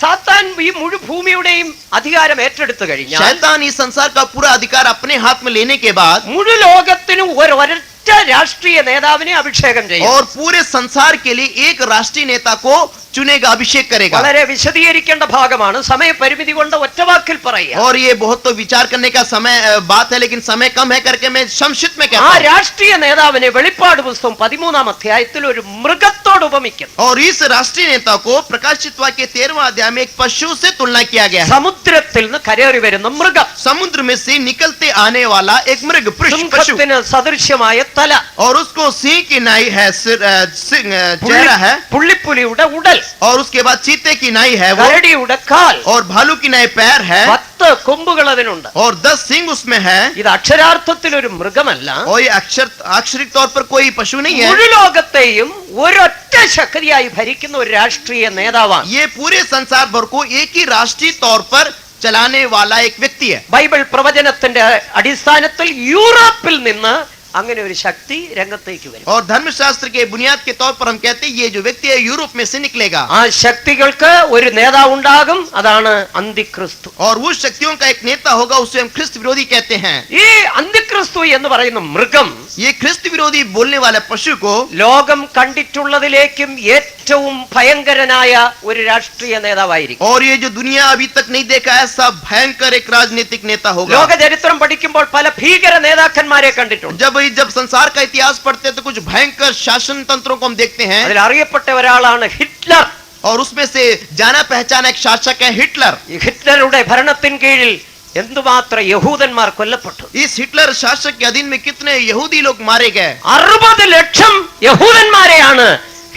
സാത്താൻ ഈ മുഴു ഭൂമിയുടെയും അധികാരം ഏറ്റെടുത്തു കഴിഞ്ഞാൽ शैतान इस संसार का पूरा अधिकार अपने हाथ में लेने के बाद മുഴു ലോകത്തിനും ഒരൊറ്റ രാഷ്ട്രീയ നേതാവിനെ അഭിഷേകം ചെയ്യും. और पूरे संसार के लिए एक राष्ट्रीय नेता को चुनेगा, अभिषेक करेगा. വളരെ വിശദീകരിക്കേണ്ട ഭാഗമാണ്, സമയപരിമിതി കൊണ്ട് ഒറ്റവാക്കിൽ പറയുക. और ये बहुत तो विचार करने का समय बात है, लेकिन समय कम है करके मैं संक्षिप्त में ആ कहता हूं. രാഷ്ട്രീയ നേതാവിനെ വെളിപ്പാട് പുസ്തകം 13-ാം അധ്യായത്തിൽ ഒരു മൃഗത്തോട് ഉപമിക്കുന്നു. और इस राष्ट्रीय नेता को प्रकाशित वाक्य के 13वां अध्याय में एक पशु से तुलना किया गया है. സമുദ്രത്തിൽ നിന്ന് കരേറി വരുന്ന മൃഗം, समुद्र में से निकलते आने वाला एक मृग, पशु. സിംഹത്തിന് സദൃശ്യമായ തല, और उसको सिंह की नाई है, चेहरा है. പുള്ളിപ്പുലിയുടെ ഉടൽ, और उसके बाद चीते की नाई है वो, കരടിയുടെ കാൽ, और भालू की नाई पैर है, 10 കൊമ്പുകൾ അതിനുണ്ട്. और 10 सिंग उसमें है. ഇത് അക്ഷരാർത്ഥത്തിൽ ഒരു മൃഗമല്ല, और ये अक्षरिक तौर पर कोई पशु नहीं है. മുഴുലോകത്തെയും ഒരൊറ്റ ശക്തിയായി ഭരിക്കുന്ന ഒരു രാഷ്ട്രീയ നേതാവാണ്. ये पूरे संसार भर को एक ही राष्ट्रीय तौर पर चलाने वाला एक व्यक्ति है. ബൈബിൾ പ്രവചനത്തിന്റെ അടിസ്ഥാനത്തിൽ യൂറോപ്പിൽ നിന്ന് അങ്ങനെ ഒരു ശക്തി രംഗത്തേക്ക് വരും. और धर्मशास्त्र के बुनियाद के तौर पर हम कहते हैं ये जो व्यक्ति है यूरोप में से निकलेगा. ആ ശക്തികൾക്ക് ഒരു നേതാവ് ഉണ്ടാകും, അതാണ് അന്തിക്രിസ്തു. और उस शक्तियों का एक नेता होगा, उसे हम ख्रिस्त विरोधी कहते हैं. ഈ അന്തിക്രിസ്തു എന്ന് പറയുന്ന മൃഗം ये ख्रिस्त विरोधी बोलने वाले पशु को ലോകം കണ്ടിട്ടുള്ളതിലേക്കും ഏറ്റവും ഭയങ്കരനായ ഒരു രാഷ്ട്രീയ നേതാവായിരിക്കും. और ये जो दुनिया अभी तक नहीं देखा ऐसा भयंकर एक राजनीतिक नेता होगा. ലോക ചരിത്രം പഠിക്കുമ്പോൾ പല ഭീകര നേതാക്കന്മാരെ കണ്ടിട്ടുണ്ട്. जब संसार का इतिहास पढ़ते हैं तो कुछ भयंकर शासन तंत्रों को हम देखते हैं. അതിൽ അറിയപ്പെട്ട ഒരാളാണ് ഹിറ്റ്ലർ. और उसमें से जाना पहचाना एक शासक है हिटलर. ഈ ഹിറ്റ്ലറുടെ ഭരണത്തിന് കീഴിൽ എന്തുമാത്രം യഹൂദന്മാർ കൊല്ലപ്പെട്ടു. इस हिटलर शासक के अधीन में कितने यहूदी लोग मारे गए. 60 ലക്ഷം യഹൂദന്മാരെയാണ്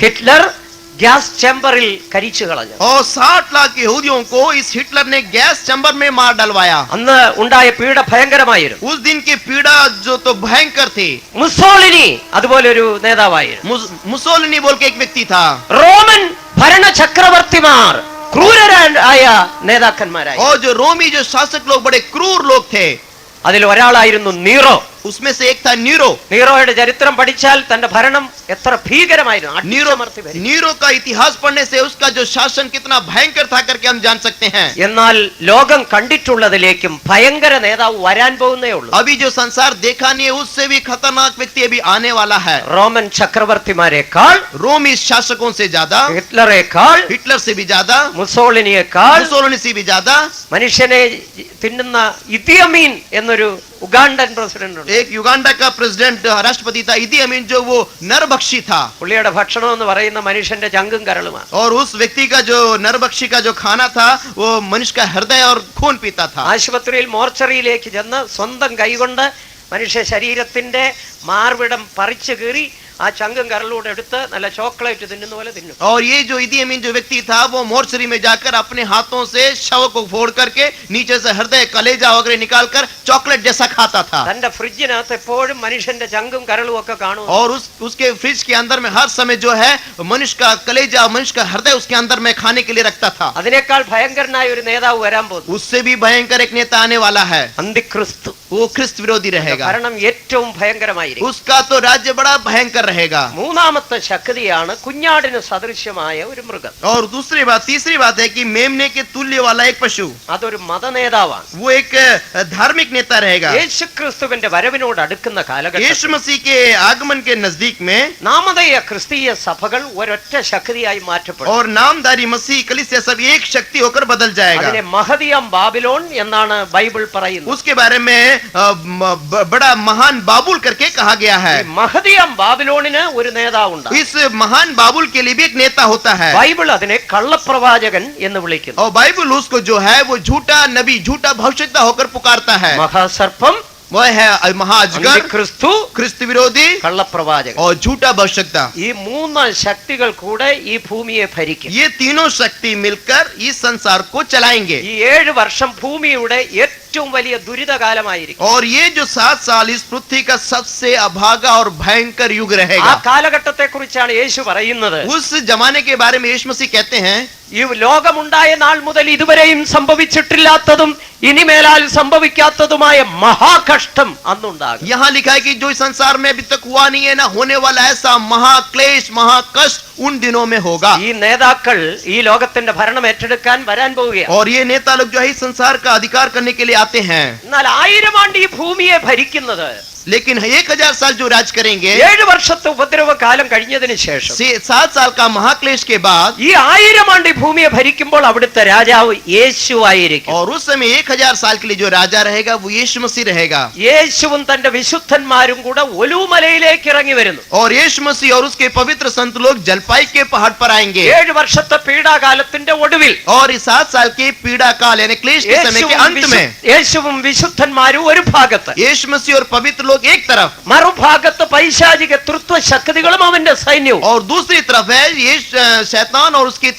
ഹിറ്റ്ലർ ഗ്യാസ് ചേംബറിൽ കരിച്ചു കളഞ്ഞത്. और 60 लाख यहूदियों को इस हिटलर ने गैस चैम्बर में मार डलवाया. അന്ന് ഉണ്ടായ പീഡ ഭയങ്കരമായിരുന്നു. उस दिन की पीड़ा जो तो भयंकर थी. മുസോളിനി അതുപോലെ ഒരു നേതാവായിരുന്നു. मुसोलिनी बोल के एक व्यक्ति था. റോമൻ ഭരണ ചക്രവർത്തിമാർ ക്രൂരരായ നേതാക്കന്മാരായി. और जो रोमी जो शासक लोग बड़े क्रूर लोग थे. അതിൽ ഒരാളായിരുന്നു നീറോ. उसमें से एक था नीरो. നീറോയുടെ ചരിത്രം പഠിച്ചാൽ തന്റെ ഭരണം എത്ര ഭീകരമായിരുന്നു. അടിച്ചമർത്തി ഭരിച്ചു. नीरो का इतिहास पढ़ने से उसका जो शासन कितना भयंकर था करके हम जान सकते हैं. എന്നാൽ ലോകം കണ്ടിട്ടുള്ളതിലേക്കും ഭയങ്കര നേതാവ് വരാൻ പോകുന്നേ ഉള്ളൂ. अभी जो संसार देखा नहीं है उससे भी खतरनाक व्यक्ति अभी आने वाला है. റോമൻ ചക്രവർത്തിമാരെക്കാൾ, रोमी शासकों से ज्यादा, ഹിറ്റ്ലറേക്കാൾ, हिटलर से भी ज्यादा, മുസോളിനിയേക്കാൾ, मुसोलिनी से भी ज्यादा. മനുഷ്യനെ തിന്നുന്ന ഇദി അമീൻ എന്നൊരു ഉഗാണ്ടൻ പ്രസിഡന്റ് ഉണ്ട്. एक युगांडा का प्रेसिडेंट राष्ट्रपति था इदी अमीन, जो वो नरभक्षी था. പുള്ളിയുടെ ഭക്ഷണം എന്ന് പറയുന്ന മനുഷ്യന്റെ ചങ്കും കരളുമാണ്. और उस व्यक्ति का जो नरभक्षी का जो खाना था वो मनुष्य का हृदय और खून पीता था. ആശുപത്രിയിൽ മോർച്ചറിയിലേക്ക് ചെന്ന് സ്വന്തം കൈകൊണ്ട് മനുഷ്യ ശരീരത്തിന്റെ മാർവിടം പറിച്ചു കീറി ആ ചങ്കും കരളൂടെ എടുത്ത് നല്ല ചോക്ലേറ്റ് തിന്നുന്ന പോലെ തിന്നും. और ये जो इदी अमीन जो व्यक्ति था वो मोर्चरी में जाकर अपने हाथों से शव को फोड़ करके नीचे से हृदय कलेजा वगैरह निकाल कर चॉकलेट जैसा खाता था. തന്റെ ഫ്രിഡ്ജിനകത്ത് എപ്പോഴും മനുഷ്യന്റെ ചങ്കും കരളും ഒക്കെ കാണും. और उसके फ्रिज के अंदर में हर समय जो है मनुष्य का कलेजा, मनुष्य का हृदय उसके अंदर में खाने के लिए रखता था. അതിനേക്കാൾ ഭയങ്കരനായ ഒരു നേതാവ് വരാൻ പോകുന്നു. उससे भी भयंकर एक नेता आने वाला है. അന്തിക്രിസ്തു. वो ख्रिस्त विरोधी रहेगा. ഭരണം ഏറ്റവും ഭയങ്കരമായിരിക്കും. उसका तो राज्य बड़ा भयंकर रहेगा. മൂന്നാമത്തെ ശക്തിയാണ് കുഞ്ഞാടിന് സദൃശ്യമായ ഒരു മൃഗം. और तीसरी बात है कि मेमने के तुल्य वाला एक पशु. അതൊരു മതനേതാവാണ്. वो एक धार्मिक नेता रहेगा. യേശുക്രിസ്തുവിന്റെ വരവിനോട് അടുക്കുന്ന കാലഘട്ടത്തിൽ यीशु मसीह के आगमन के नजदीक में നാമധേയ ക്രിസ്തീയ സഭകൾ ഒരൊറ്റ ശക്തിയായി മാറ്റപ്പെടും. और नामधारी मसीह कलीसिया सब एक शक्ति होकर बदल जाएगा. അതിനെ മഹദിയം ബാബിലോൺ എന്നാണ് ബൈബിൾ പറയുന്നത്. उसके बारे में बड़ा महान बाबुल करके कहा गया है. ഈ മഹദിയം ബാബിലോണിന് ഒരു നേതാവുണ്ട്. इस महान बाबुल के लिए भी एक नेता होता है. ബൈബിൾ അതിനെ കള്ളപ്രവാചകൻ എന്ന് വിളിക്കുന്നു. और बाइबल उसको जो है वो झूठा नबी, झूठा भविष्यद्वक्ता होकर पुकारता है. മഹാസർപ്പം, वो है महाअजगर, ക്രിസ്തു, ख्रिस्त विरोधी കള്ളപ്രവാചകൻ. और झूठा भविष्यद्वक्ता. ഈ മൂന്ന് ശക്തികൾ കൂടെ ഈ ഭൂമിയെ ഭരിക്കും. ये तीनों शक्ति मिलकर इस संसार को चलाएंगे. ഈ 7 വർഷം ഭൂമിയുടെ ഏറ്റവും വലിയ ദുരിതകാലമായിരിക്കും. और ये जो 7 साल इस पृथ्वी का सबसे अभागा और भयंकर युग ആ रहेगा. കാലഘട്ടത്തെ കുറിച്ചാണ് യേശു പറയുന്നത്. उस जमाने के बारे में यीशु मसीह कहते हैं ഈ ലോകമുണ്ടായ നാൾ മുതൽ ഇതുവരെയും സംഭവിച്ചിട്ടില്ലാത്തതും ഇനിമേലാൽ സംഭവിക്കാത്തതുമായ മഹാകഷ്ടം അന്നുണ്ടാകും. यहाँ लिखा है कि जो इस संसार में अभी तक हुआ नहीं है ना होने वाला ऐसा महाक्लेश महाकष्ट उन दिनों में होगा. ഈ നേതാക്കൾ ഈ ലോകത്തിന്റെ ഭരണം ഏറ്റെടുക്കാൻ വരാൻ പോവുകയാണ്. और ये नेता लोग जो है इस संसार का अधिकार करने के लिए आते हैं. എന്നാൽ 1000 ആണ്ട് ഈ ഭൂമിയെ ഭരിക്കുന്നത് लेकिन 1000 साल जो राज करेंगे, 7 വർഷത്തെ ഉപദ്രവ കാലം കഴിഞ്ഞതിന് ശേഷം 7 साल का महाक्लेश के बाद, ഈ 1000 ആണ്ട് ഈ ഭൂമിയെ ഭരിക്കുമ്പോൾ അവിടുത്തെ രാജാവ് യേശു ആയിരിക്കും. और उस समय 1000 साल के लिए जो राजा रहेगा वो यीशु मसीह रहेगा. യേശുവും തന്റെ വിശുദ്ധന്മാരും കൂടെ ഒലിവുമലയിലേക്ക് ഇറങ്ങി വരുന്നു. और यीशु मसीह और उसके पवित्र संत लोग जलपाई के पहाड़ पर आएंगे. 7 വർഷത്തെ പീഡാകാലത്തിന്റെ ഒടുവിൽ और इस 7 साल के पीड़ा काल यानी क्लेश के समय के अंत में യേശുവും വിശുദ്ധന്മാരും ഒരു ഭാഗത്ത്, यीशु मसीह और पवित्र लोग एक तरफ, മറുഭാഗത്ത് പൈശാചിക തൃത്വ ശക്തികളും അവന്റെ സൈന്യവും. और दूसरी तरफ है ये शैतान और उसकी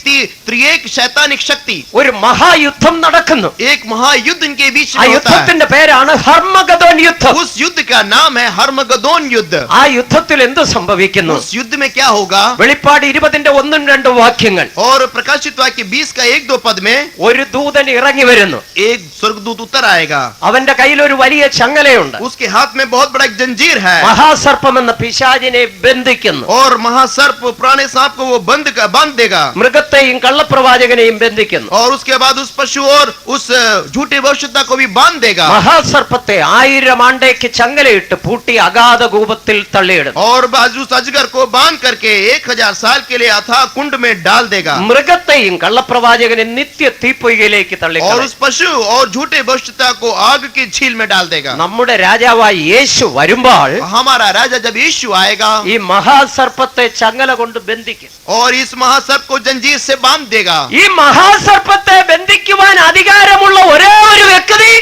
त्रिएक शैतानिक शक्ति. ഒരു മഹായുദ്ധം നടക്കുന്നു. एक महायुद्ध इनके बीच ആ में होता है. യുദ്ധത്തിന്റെ പേരാണ് ഹർമഗദോൻ യുദ്ധം. उस युद्ध का नाम है हर्मगदोन युद्ध. ആ യുദ്ധത്തിൽ എന്ത് സംഭവിക്കുന്നു? उस युद्ध में क्या होगा? വെളിപ്പാട് 20ന്റെ 1-2 വാക്യങ്ങൾ. और प्रकाशित वाक्य 20 का 1-2 पद में ഒരു ദൂതൻ ഇറങ്ങി വരുന്നു. एक स्वर्गदूत उतर आएगा. അവന്റെ കയ്യിൽ ഒരു വലിയ ചങ്ങലയുണ്ട്. उसके हाथ में बहुत बड़ा एक जंजीर है. മഹാസർപ്പം എന്ന പിശാചിനെ ബന്ധിക്കുന്നു. और महासर्प पुराने सांप को वो बांध देगा. മൃഗത്തെയും കള്ളപ്രവാചകനെയും ബന്ധിക്കുന്നു. और उसके बाद उस पशु और उस झूठे भविष्यता को भी बांध देगा. മഹാസർപ്പത്തെ 1000 ആണ്ടേക്ക് ചങ്ങലയിട്ട് പൂട്ടി അഗാധ കൂപത്തിൽ തള്ളിയിടും. और उस अजगर को बांध करके 1000 साल के लिए अथाह कुंड में डाल देगा. മൃഗത്തെയും കള്ളപ്രവാചകനെ നിത്യ തീപ്പൊയ്കയിലേക്ക് और തള്ളിക്കളയും. उस पशु और झूठे भविष्यता को आग की झील में डाल देगा. നമ്മുടെ രാജാവായ യേശു വരുമ്പോൾ हमारा राजा जब यीशु आएगा ഈ മഹാസർപ്പത്തെ ചങ്ങല കൊണ്ട് ബന്ധിക്കും. और इस महासर्प को जंजीर से बांध देगा. ഈ മഹാസർപ്പത്തെ ബന്ധിക്കുവാൻ അധികാരമുള്ള ഒരേ ഒരു വ്യക്തി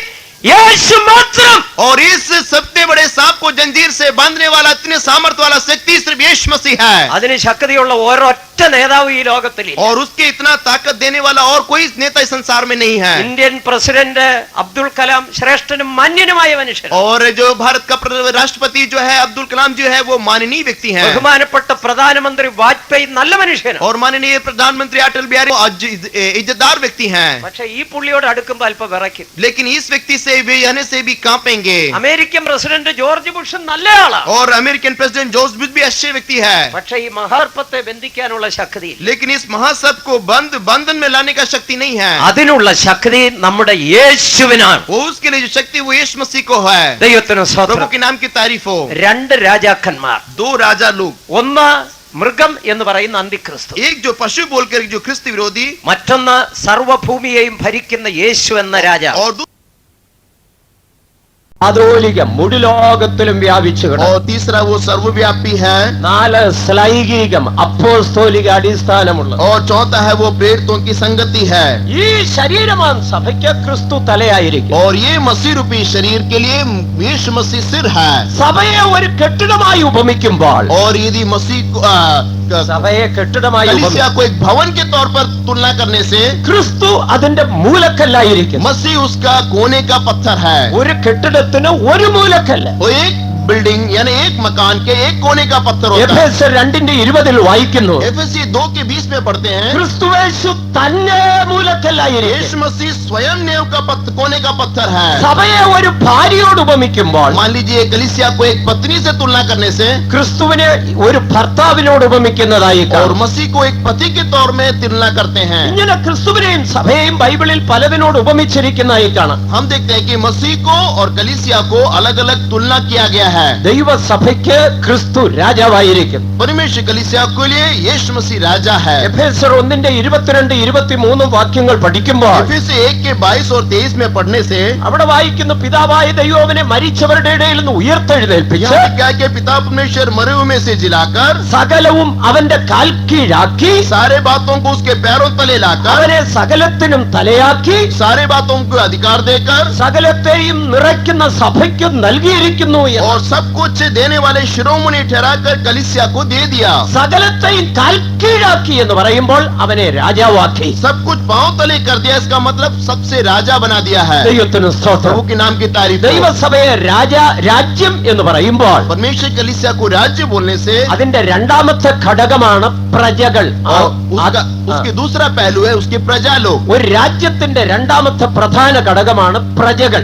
യേശു മാത്രം. और इस सबसे बड़े सांप को जंजीर से बांधने वाला, इतने सामर्थ्य वाला शक्ति सिर्फ यीशु मसीह है. അതിന് ശക്തിയുള്ള ഒരൊറ്റ നേതാവ് ഈ ലോകത്തിൽ. और उसके इतना ताकत देने वाला और कोई नेता इस संसार में नहीं है. ഇന്ത്യൻ പ്രസിഡന്റ് അബ്ദുൽ കലാം ശ്രേഷ്ഠനും മാന്യനുമായ മനുഷ്യൻ. और जो भारत का राष्ट्रपति जो है अब्दुल कलाम जो है वो माननीय व्यक्ति हैं. ബഹുമാനപ്പെട്ട പ്രധാനമന്ത്രി വാജ്പേയി നല്ല മനുഷ്യനാണ്. और माननीय प्रधानमंत्री अटल बिहारी इज्जतदार व्यक्ति हैं. പക്ഷെ ഈ പുള്ളിയോട് അടുക്കുമ്പോൾ അല്പം വിറയ്ക്കും. लेकिन इस व्यक्ति से भी आने से भी कांपेंगे. അമേരിക്കൻ പ്രസിഡന്റ് ജോർജ് ബുഷ് നല്ല ആളാണ്. और अमेरिकन प्रेसिडेंट जॉर्ज बुश भी अच्छे व्यक्ति है. പക്ഷെ ഈ മഹാർപ്പത്തെ ബന്ധിക്കാനുള്ള ശക്തി, लेकिन इस महासर्प को बंधन में लाने का शक्ति नहीं है. അതിനുള്ള ശക്തി നമ്മുടെ യേശുവിനാണ്. वो उसके लिए जो शक्ति वो यीशु मसीह को है. ദൈവത്തിന് प्रभु സ്തോത്രം. के नाम की तारीफ हो. 2 രാജാക്കന്മാർ. 2 राजा लोग, ഒന്ന് മൃഗം എന്ന് പറയുന്ന അന്തിക്രിസ്തു, एक जो पशु बोलकर जो ख्रिस्त विरोधी, മറ്റൊന്ന് സർവ്വഭൂമിയെയും ഭരിക്കുന്ന യേശു എന്ന രാജാവ്. और കാതോലിക മുഴുലോകത്തിലും വ്യാപിച്ചു കിടക്കുന്നു. और तीसरा वो सर्वव्यापी है. 4 ശ്ലൈംഗികം അപ്പോസ്തോലിക അടിസ്ഥാനമുള്ള. और चौथा है वो प्रेरितों की संगति है. ഈ ശരീരമാണ് സഭയ്ക്ക് ക്രിസ്തു തലയായിരിക്കും. और ये मसीह रूपी शरीर के लिए यीशु मसीह सिर है. സഭയെ ഒരു കെട്ടിടമായി ഉപമിക്കുമ്പോൾ, और यदि मसीह को സഭയെ കെട്ടിടമായി कलीसिया को एक भवन के तौर पर तुलना करने से, ക്രിസ്തു അതിന്റെ മൂലക്കല്ലായിരിക്കും. मसीह उसका कोने का पत्थर है. ഒരു കെട്ടിടത്തിന് ഒരു മൂലക്കല്ല. वो एक बिल्डिंग यानी एक मकान के एक कोने का पत्थर होता है. എഫേസ്യർ 2:20 വായിക്കുന്നു, एफएसी 2:20 में पढ़ते हैं, ക്രിസ്തുയേശു തന്നെ മൂലക്കല്ലായിരിക്കും. यीशु मसीह स्वयं नेव का कोने का पत्थर है. സഭയെ ഒരു ഭാര്യയോട് ഉപമിക്കുമ്പോൾ, मान लीजिए कलीसिया को एक पत्नी से तुलना करने से, ക്രിസ്തുവിനെ ഒരു ഭർത്താവിനോട് ഉപമിക്കുന്നതായി और കാണും. मसीह को एक पति के तौर में तुलना करते हैं. ഇങ്ങനെ ക്രിസ്തുവിനെയും സഭയെയും ബൈബിളിൽ പലതിനോട് ഉപമിച്ചിരിക്കുന്നതായി കാണാം. हम देखते हैं कि मसीह को और कलीसिया को अलग अलग तुलना किया गया है. ദൈവസഭയ്ക്ക് ക്രിസ്തു രാജാവായിരിക്കും. परमेश्वर कलीसिया के लिए यीशु मसीह राजा है. എഫേസ്യർ 1:22-23 വാക്യങ്ങൾ പഠിക്കുമ്പോൾ, एफएसी 1:22 और 23 में पढ़ने से അവിടെ വായിക്കുന്നു, പിതാവായ ദൈവം അവനെ മരിച്ചവരുടെ ഇടയിൽ നിന്ന് ഉയർത്തെഴുന്നേൽപ്പിച്ച് यहाँ क्या कि पिता परमेश्वर मरे हुए में से जिलाकर സകലവും അവന്റെ കാൽ കീഴാക്കി सारे बातों को उसके पैरों तले लाकर അവനെ സകലത്തിനും തലയാക്കി सारे बातों को अधिकार देकर സകലത്തെയും നിറയ്ക്കുന്ന സഭയ്ക്ക് നൽകിയിരിക്കുന്നു എന്ന്. और सब कुछ देने वाले शिरोमणि ठहराकर कलीसिया को दे दिया. സകലത്തെയും കാൽ കീഴാക്കി എന്ന് പറയുമ്പോൾ അവനെ രാജാവാക്കി. सब कुछ पांव तले कर दिया, इसका मतलब सबसे राजा बना दिया है. ദൈവത്തിന് സ്തോത്രം. प्रभु के नाम की तारीफ हो. ദൈവസഭയെ രാജ്യം എന്ന് പറയുമ്പോൾ परमेश्वर कलीसिया को राज्य बोलने से അതിന്റെ രണ്ടാമത്തെ ഘടകമാണ് പ്രജകൾ. उसके दूसरा पहलू है उसके प्रजा लोग. ഒരു രാജ്യത്തെ രാജ്യത്തിന്റെ രണ്ടാമത്തെ പ്രധാന ഘടകമാണ് പ്രജകൾ.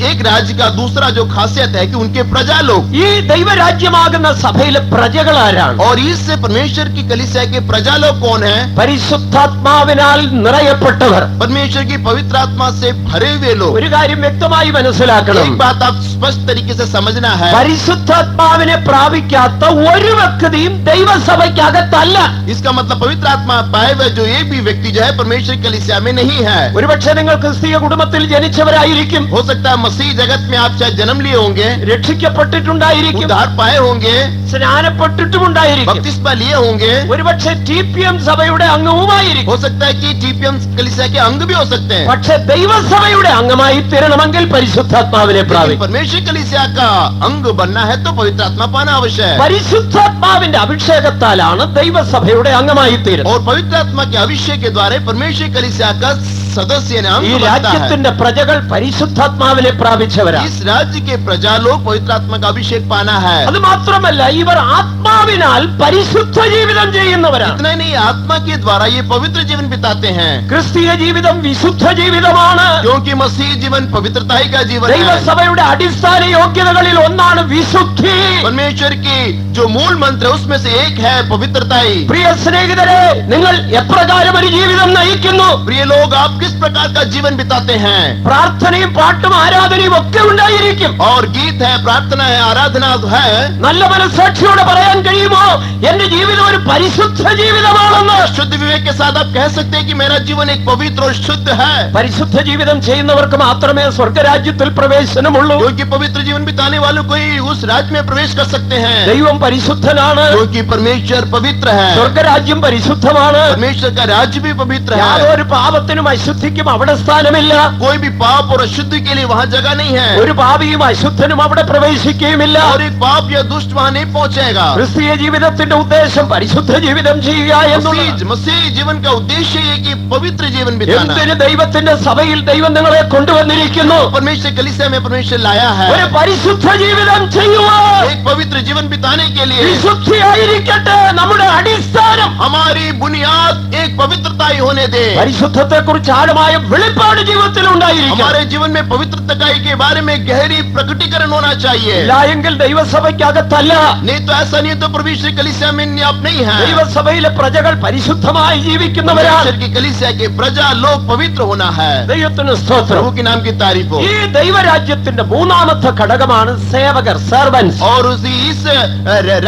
एक राज्य का दूसरा जो खासियत है कि उनके प्रजा लोग, ഈ ദൈവരാജ്യമാകുന്ന സഭയിലെ പ്രജകൾ ആരാണ്? और इससे परमेश्वर की कलीसिया के प्रजा लोग कौन है? പരിശുദ്ധാത്മാവിനാൽ നിറയപ്പെട്ടവർ. परमेश्वर की पवित्र आत्मा से भरे हुए लोग. ഒരു കാര്യം വ്യക്തമായി മനസ്സിലാക്കണം. एक बात आप स्पष्ट तरीके से समझना है, പരിശുദ്ധാത്മാവിനെ പ്രാപിക്കാത്ത ഒരു വ്യക്തിയും ദൈവസഭയ്ക്കകത്തല്ല. इसका मतलब पवित्र आत्मा पाए हुए जो एक भी व्यक्ति जो है परमेश्वर की कलीसिया में नहीं है. ഒരുപക്ഷെ നിങ്ങൾ ക്രിസ്തീയ കുടുംബത്തിൽ ജനിച്ചവരായിരിക്കും, हो सकता है मसीह जगत में आप शायद जन्म लिए होंगे, രക്ഷിക്കപ്പെട്ടിട്ടുണ്ടായിരിക്കും, उद्धार पाए होंगे, സ്നാനപ്പെട്ടിട്ടുമുണ്ടായിരിക്കും, बपतिस्मा लिए होंगे, ഒരുപക്ഷെ TPM സഭയുടെ അംഗവുമായിരിക്കും. हो सकता है कि टीपीएम कलीसिया के अंग भी हो सकते हैं. പക്ഷെ ദൈവസഭയുടെ അംഗമായി തീരണമെങ്കിൽ പരിശുദ്ധാത്മാവിനെ लेकिन പ്രാപിക്കും. परमेश्वर कलीसिया का अंग बनना है तो पवित्र आत्मा पाना आवश्यक है. പരിശുദ്ധാത്മാവിന്റെ അഭിഷേകത്താലാണ് ദൈവസഭയുടെ അംഗമായി തീരുന്നത്. और पवित्र आत्मा के अभिषेक के द्वारा परमेश्वर कलीसिया का सदस्य ने ഈ अंग बनता है. രാജ്യത്തിന്റെ പ്രജകൾ പരിശുദ്ധാത്മാവിനെ പ്രാപിച്ചവരാണ്. इस राज्य के प्रजा लोग पवित्र आत्मा का अभिषेक पाना है. അത് മാത്രമല്ല, ഇവർ ആത്മാവിനാൽ പരിശുദ്ധ ജീവിതം ചെയ്യുന്നവരാണ്. इतना ही नहीं, आत्मा के द्वारा ये पवित्र जीवन बिताते हैं, ക്രിസ്തീയ ജീവിതം വിശുദ്ധ ജീവിതമാണ്. क्योंकि मसीह जीवन पवित्रता ही का जीवन है. ദൈവസഭയുടെ അടിസ്ഥാന യോഗ്യതകളിൽ ഒന്നാണ് വിശുദ്ധി. परमेश्वर की जो मूल मंत्र है उसमें से एक है पवित्रता ही. പ്രിയ സ്നേഹിതരെ, നിങ്ങൾ എപ്രകാരം ഒരു ജീവിതം നയിക്കുന്നു? प्रिय लोग, आप किस प्रकार का जीवन बिताते हैं? പ്രാർത്ഥനയും പാട്ടും ആരാധനയും ഒക്കെ ഉണ്ടായിരിക്കും. और गीत है, प्रार्थना है, आराधना है. നല്ല മനസ്സാക്ഷിയോടെ പറയാൻ കഴിയുമോ എന്റെ ജീവിതം ഒരു പരിശുദ്ധ ജീവിതമാണെന്ന്? शुद्ध विवेक के साथ आप कह सकते हैं कि मेरा जीवन एक पवित्र और शुद्ध है, പരിശുദ്ധ ജീവിതം ചെയ്യുന്നവർക്ക് മാത്രമേ സ്വർഗരാജ്യത്തിൽ പ്രവേശനമുള്ളൂ. क्योंकि पवित्र जीवन बिताने वालों को ही उस राज्य में प्रवेश कर सकते हैं, ദൈവം പരിശുദ്ധനാണ്, क्योंकि परमेश्वर पवित्र है. സ്വർഗരാജ്യം പരിശുദ്ധമാണ്. परमेश्वर का राज्य भी पवित्र है. യാതൊരു പാപത്തിനും അശുദ്ധിക്കും അവിടെ സ്ഥാനമില്ല. कोई भी पाप और अशुद्धि के लिए वहाँ जगह नहीं है, ഒരു പാപിയും അശുദ്ധനും അവിടെ പ്രവേശിക്കുകയുമില്ല. और एक पाप या दुष्ट वहाँ नहीं पहुँचेगा. ക്രിസ്തീയ ജീവിതത്തിന്റെ ഉദ്ദേശം പരിശുദ്ധ ജീവിതം ചെയ്യുക എന്നുള്ളത്. मसीह जीवन का उद्देश्य ये कि पवित्र जीवन बिताना. എന്തിന് ദൈവത്തിന്റെ സഭയിൽ ദൈവം നിങ്ങളെ കൊണ്ടുവന്നിരിക്കുന്നു? परमेश्वर कलीसिया में परमेश्वर लाया है ഒരു പരിശുദ്ധ ജീവിതം ചെയ്യുവാൻ. एक पवित्र जीवन बिताने के लिए. വിശുദ്ധിയായിരിക്കട്ടെ നമ്മുടെ അടിസ്ഥാനം. हमारी बुनियाद एक पवित्रता ही होने दे. പരിശുദ്ധത്തെ കുറിച്ച് ആഴമായ വെളിപ്പാട് ജീവിതത്തിൽ ഉണ്ടായിരിക്കും. हमारे जीवन में पवित्रता के बारे में गहरी प्रकटीकरण होना चाहिए. ഇല്ല എങ്കിൽ ദൈവസഭയ്ക്കകത്തല്ല. नहीं तो ऐसा नहीं तो परमेश्वर कलीसिया में आप नहीं है. ദൈവസഭയിലെ പ്രജകൾ പരിശുദ്ധമായി ജീവിക്കുന്നവരാണ്. परमेश्वर की कलीसिया के प्रजा लोग पवित्र होना है. ദൈവത്തിന് സ്തോത്രം. प्रभु के नाम की तारीफ हो. ഈ ദൈവരാജ്യത്തിന്റെ മൂന്നാമത്തെ ഘടകമാണ് സേവകർ, സെർവൻസ്. और इस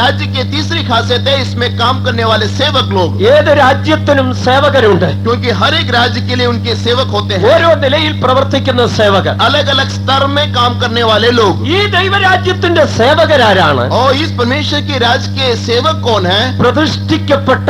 राज्य की तीसरी खासियत है इसमें काम करने वाले सेवक लोग, ഏത് രാജ്യത്തിനും സേവകരുണ്ട്. क्योंकि हर एक राज्य के लिए उनके सेवक होते हैं. ഓരോ നിലയിൽ പ്രവർത്തിക്കുന്ന സേവകർ. अलग अलग स्तर में काम करने वाले लोग. ഈ ദൈവരാജ്യത്തിന്റെ സേവകരാരാണ്? और इस परमेश्वर के राज्य के सेवक कौन है? പ്രതിഷ്ഠിക്കപ്പെട്ട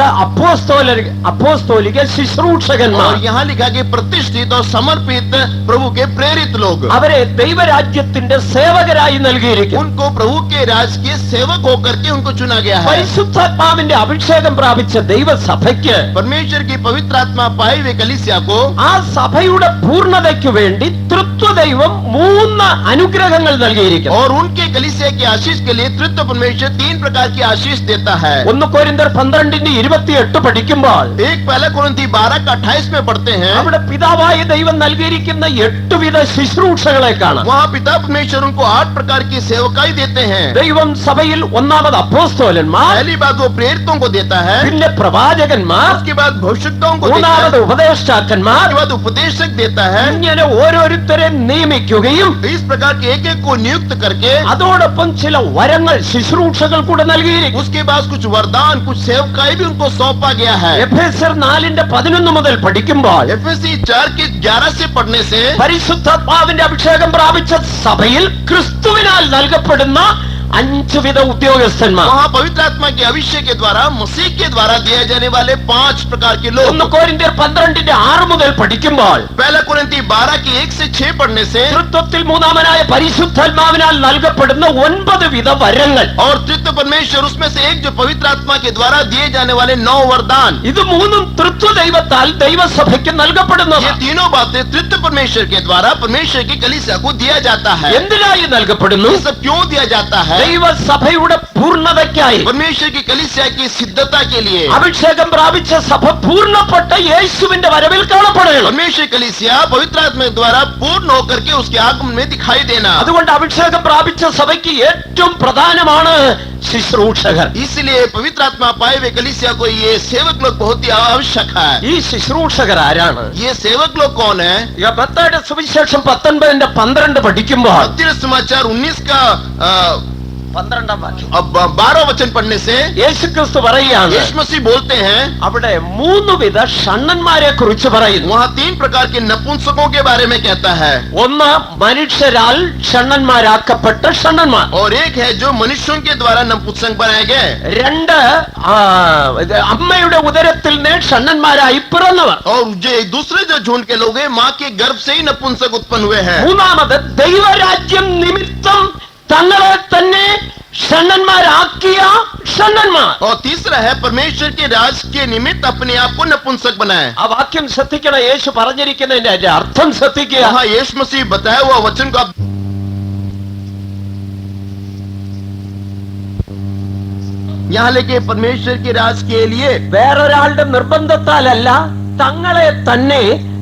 അപ്പോസ്തോലിക ശുശ്രൂഷകന്മാർ. और यहाँ लिखा कि प्रतिष्ठित और समर्पित प्रभु के प्रेरित लोग. അവരെ ദൈവരാജ്യത്തിന്റെ സേവകരായി നൽകിയിരിക്കുന്നു. उनको प्रभु के राज्य के सेवक होकर के उनको चुना गया है. പരിശുദ്ധാത്മാവിന്റെ അഭിഷേകം പ്രാപിച്ച ദൈവസഭയ്ക്ക്, परमेश्वर की पवित्र आत्मा पाए हुए कलीसिया को, ആ സഭയുടെ പൂർണ്ണതയ്ക്ക് വേണ്ടി തൃത്വദൈവം 3 അനുഗ്രഹങ്ങൾ നൽകിയിരിക്കുന്നു. और उनके कलीसिया की आशीष के लिए तृतीय परमेश्वर 3 प्रकार की आशीष देता है. 1 കൊരിന്ത്യർ 12:28 പഠിക്കുമ്പോൾ एक पहला कुरिन्थी 12:28 में पढ़ते हैं, അവിടെ പിതാവായ ദൈവം നൽകിയിരിക്കുന്ന 8 വിധ ശുശ്രൂഷകളെ കാണാം. वहाँ पिता परमेश्वर उनको 8 प्रकार की सेवकाई देते हैं. ദൈവം സഭയിൽ ഒന്നാമത് അപ്പോസ്തലന്മാർ, पहली बात वो प्रेरितों को देता है, പിന്നെ പ്രവാചകന്മാർ, उसके बाद भविष्यद्वक्ताओं को देता है, മൂന്നാമത് ഉപദേഷ്ടാക്കന്മാർ. उसके बाद उपदेशक देता है. ഇങ്ങനെ ഓരോരുത്തരെ നിയമിക്കുകയും इस प्रकार के एक एक को नियुक्त करके അതോടൊപ്പം ചില വരങ്ങൾ, ശുശ്രൂഷകൾ കൂടെ നൽകിയിരിക്കും. उसके बाद कुछ वरदान, कुछ सेवकाई भी उनको सौंपा गया है. എഫേസ്യർ 4:11 മുതൽ പഠിക്കുമ്പോൾ एफएससी 4:11 से पढ़ने से പരിശുദ്ധാത്മാവിന്റെ അഭിഷേകം പ്രാപിച്ച സഭയിൽ ക്രിസ്തുവിനാൽ നൽകപ്പെടുന്ന 5 വിധ ഉദ്യോഗസ്ഥന്മാർ. वहाँ पवित्र आत्मा के अभिषेक के द्वारा मसीह के द्वारा दिए जाने वाले 5 प्रकार के लोग. 1 കൊരിന്ത്യർ 12:6 മുതൽ പഠിക്കുമ്പോൾ पहला कुरिन्थी 12 की 1 से 6 पढ़ने से തൃത്വത്തിൽ മൂന്നാമനായ പരിശുദ്ധാത്മാവിനാൽ നൽകപ്പെടുന്ന 9 വിധ വരങ്ങൾ. और तृतीय परमेश्वर उसमें से एक जो पवित्र आत्मा के द्वारा दिए जाने वाले 9 वरदान. ഇത് മൂന്നും തൃത്വ ദൈവത്താൽ ദൈവസഭയ്ക്ക് ये നൽകപ്പെടുന്നതാണ്. तीनों बातें तृतीय परमेश्वर के द्वारा परमेश्वर की कलीसिया को दिया जाता है. എന്തിനായി നൽകപ്പെടുന്നു? ये सब क्यों दिया जाता है? ദൈവസഭയുടെ പൂർണ്ണതയ്ക്കായി परमेश्वर की कलीसिया की सिद्धता के लिए അഭിഷേകം പ്രാപിച്ച സഭ പൂർണ്ണപ്പെട്ട യേശുവിന്റെ വരവിൽ കാണപ്പെടണം. परमेश्वर कलीसिया पवित्र आत्मा द्वारा पूर्ण होकर के उसके आगमन में दिखाई देना. അതുകൊണ്ട് അഭിഷേകം പ്രാപിച്ച സഭയ്ക്ക് ഏറ്റവും പ്രധാനമാണ് ശുശ്രൂഷകർ. इसलिए पवित्र आत्मा पाए हुए कलीसिया को ये सेवक लोग बहुत ही आवश्यक है. ഈ ശുശ്രൂഷകർ ആരാണ്? ये सेवक लोग कौन है? മത്തായിയുടെ സുവിശേഷം 19:12 പഠിക്കുമ്പോൾ मत्ती समाचार 19 का 12-ാം വാക്യം 12 वचन पढ़ने से യേശുക്രിസ്തു പറയുകയാണ്, यीशु मसीह बोलते हैं, അവിടെ 3 വിധ ഷണ്ണന്മാരെ കുറിച്ച് പറയുന്നു. वहाँ 3 प्रकार के नपुंसकों के बारे में कहता है. ഒന്ന് മനുഷ്യരാൽ ഷണ്ണന്മാരാക്കപ്പെട്ട ഷണ്ണന്മാർ. और एक है जो मनुष्यों के द्वारा नपुंसक बनाए गए. രണ്ട് അമ്മയുടെ ഉദരത്തിൽ നിന്ന് ഷണ്ണന്മാരായി പിറന്നവർ. और जो दूसरे जो झुंड के लोग हैं, माँ के गर्भ से ही नपुंसक उत्पन्न हुए हैं. മൂന്നാമത് ദൈവരാജ്യം നിമിത്തം തങ്ങളെ തന്നെ ഷണ്ണന്മാരാക്കിയ ഷണ്ണന്മാർ. और तीसरा है परमेश्वर के राज के निमित्त अपने आप को नपुंसक बनाए. ആ വാക്യം ശ്രദ്ധിക്കണം. യേശു പറഞ്ഞിരിക്കുന്നതിന്റെ അർത്ഥം ശ്രദ്ധിക്കുക. हाँ, यीशु मसीह बताया हुआ वचन को आप यहाँ लेके परमेश्वर के राज के लिए വേറൊരാളുടെ നിർബന്ധത്താലല്ല, തങ്ങളെ തന്നെ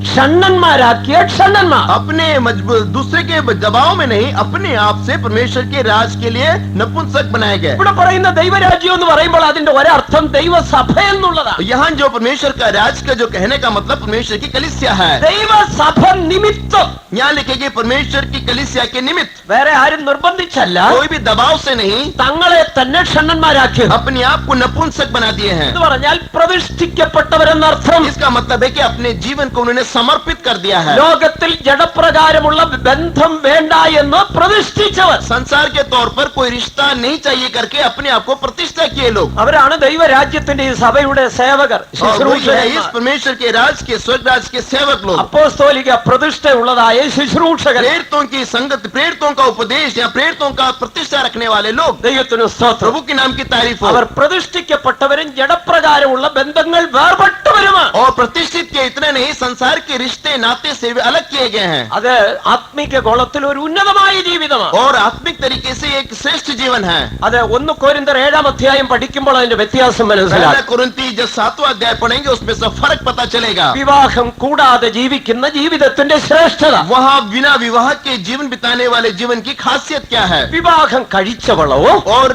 ഷണ്ണന്മാരാക്കിയ ഷണ്ണന്മാർ. अपने मजबूर दूसरे के दबाव में नहीं, अपने आप से परमेश्वर के राज के लिए नपुंसक बनाए गए. ഇവിടെ പറയുന്ന ദൈവരാജ്യം എന്ന് പറയുമ്പോൾ അതിന്റെ ഒരർത്ഥം ദൈവസഭ എന്നുള്ളതാണ്. यहाँ जो परमेश्वर का राज का जो कहने का मतलब परमेश्वर की कलीसिया है. ദൈവസഭ നിമിത്തം, यहाँ लिखेगी परमेश्वर की कलीसिया के निमित्त. വേറെ ആരും നിർബന്ധിച്ചല്ല, कोई भी दबाव से नहीं, തങ്ങളെ തന്നെ ഷണ്ണന്മാരാക്കി. अपने आप को नपुंसक बना दिए हैं. എന്ന് പറഞ്ഞാൽ പ്രതിഷ്ഠിക്കപ്പെട്ടവരെന്നർത്ഥം. इसका मतलब है कि अपने जीवन को उन्होंने समर्पित कर दिया है. ലോകത്തിൽ ജഡപ്രകാരമുള്ള ബന്ധം വേണ്ട എന്ന് പ്രതിഷ്ഠിച്ചവർ. संसार के तौर पर कोई रिश्ता नहीं चाहिए करके अपने आप को प्रतिष्ठा किए लोग. അവരാണ് ദൈവരാജ്യത്തിന്റെ ഈ സഭയുടെ സേവകർ, और वही है इस ശുശ്രൂഷകന്മാർ. परमेश्वर के राज के स्वर्ग राज के सेवक लोग. അപ്പോസ്തോലിക പ്രതിഷ്ഠയുള്ളതായ ശുശ്രൂഷകർ. प्रेरितों की संगत, प्रेरितों का उपदेश या प्रेरितों का प्रतिष्ठा रखने वाले लोग. ദൈവത്തിന് സ്തോത്രം. प्रभु के नाम की तारीफ हो. അവർ പ്രതിഷ്ഠിക്കപ്പെട്ടവരും ജഡപ്രകാരമുള്ള ബന്ധങ്ങൾ വേർപെട്ടവരുമാണ്. और प्रतिष्ठित के इतने नहीं, संसार के रिश्ते नाते से वे अलग किए गए हैं. അത് ആത്മീക ഗോളത്തിൽ ഒരു ഉന്നതമായ ജീവിതമാണ്. और आत्मिक तरीके से एक श्रेष्ठ जीवन है. അത് 1 കൊരിന്ത്യർ 7-ാം അധ്യായം പഠിക്കുമ്പോൾ അതിന്റെ വ്യത്യാസം पहला മനസ്സിലാക്കും. कुरिन्ती जब 7वां अध्याय पढ़ेंगे उसमें से फर्क पता चलेगा. വിവാഹം കൂടാതെ ജീവിക്കുന്ന ജീവിതത്തിന്റെ ശ്രേഷ്ഠത. वहाँ बिना विवाह के जीवन बिताने वाले जीवन की खासियत क्या है? വിവാഹം കഴിച്ചവളോ, और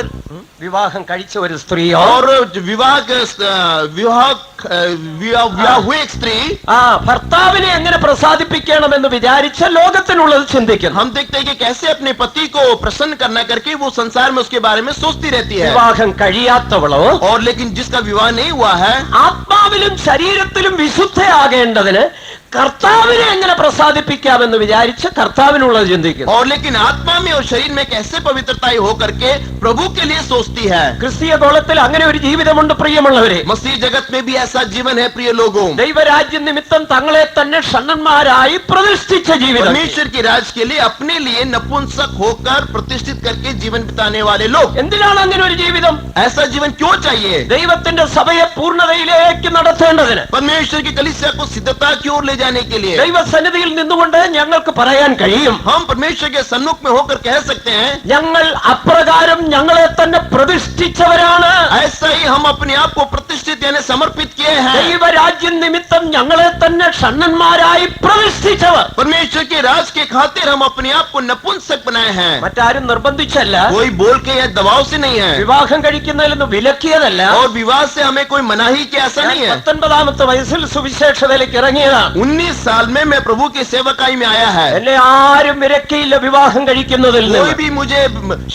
വിവാഹം കഴിച്ച ഒരു സ്ത്രീയോ, और विवाह विवाह हुए एक स्त्री ഭർത്താവിനെ എങ്ങനെ പ്രസാദിപ്പിക്കണമെന്ന് വിചാരിച്ച ലോകത്തിനുള്ളത് ചിന്തിക്കുന്നു. हम देखते हैं कि कैसे अपने पति को प्रसन्न करना करके वो संसार में उसके बारे में सोचती रहती है. വിവാഹം കഴിയാത്തവളോ, और लेकिन जिसका विवाह नहीं हुआ है, ആത്മാവിലും ശരീരത്തിലും വിശുദ്ധയാകേണ്ടതിന് കർത്താവിനെ എങ്ങനെ പ്രസാദിപ്പിക്കാമെന്ന് വിചാരിച്ച് കർത്താവിനുള്ളത് ചിന്തിക്കുന്നു. और लेकिन आत्मा में और शरीर में कैसे पवित्रताई हो करके प्रभु के लिए सोचती है. ക്രിസ്തീയ ഗോളത്തിൽ അങ്ങനെ ഒരു ജീവിതമുണ്ട് പ്രിയമുള്ളവരെ. मसीह जगत में भी ऐसा जीवन है प्रिय लोगों. ദൈവരാജ്യ നിമിത്തം തങ്ങളെ തന്നെ ഷണ്ണന്മാരായി പ്രതിഷ്ഠിച്ച ജീവിതം. परमेश्वर के राज के लिए अपने लिए नपुंसक होकर प्रतिष्ठित करके जीवन बिताने वाले लोग. എന്തിനാണ് അങ്ങനെ ഒരു ജീവിതം? ऐसा जीवन क्यों चाहिए? ദൈവത്തിന്റെ സഭയെ പൂർണ്ണതയിലേക്ക് നടത്തേണ്ടതിന്, परमेश्वर की कलीसिया को सिद्धता की ओर ले जाने के लिए ദൈവസന്നിധിയിൽ നിന്നുകൊണ്ട് ഞങ്ങൾക്ക് പറയാൻ കഴിയും, हम परमेश्वर के सन्मुख में होकर कह सकते हैं, ഞങ്ങൾ അപ്രകാരം ഞങ്ങളെ തന്നെ പ്രതിഷ്ഠിച്ചവരാണ്. ऐसा ही हम अपने आप को प्रतिष्ठित यानी समर्पित किए हैं. ദൈവരാജ്യം നിമിത്തം ഞങ്ങളെ തന്നെ ഷണ്ണന്മാരായി പ്രതിഷ്ഠിച്ചവർ. परमेश्वर के राज के खातिर हम अपने आप को नपुंसक बनाए हैं. മറ്റാരും നിർബന്ധിച്ചല്ല, कोई बोल के या दबाव से नहीं है. വിവാഹം കഴിക്കുന്നതിൽ നിന്ന് വിലക്കിയതല്ല. और विवाह से हमें कोई मनाही के ऐसा नहीं है. 19-ാമത്തെ വയസ്സിൽ സുവിശേഷതയിലേക്ക് ഇറങ്ങിയതാണ്. 19 साल में मैं प्रभु की सेवकाई में आया है. എന്നെ ആരും വിലക്കിയില്ല വിവാഹം കഴിക്കുന്നതിൽ कोई നിന്ന്. भी मुझे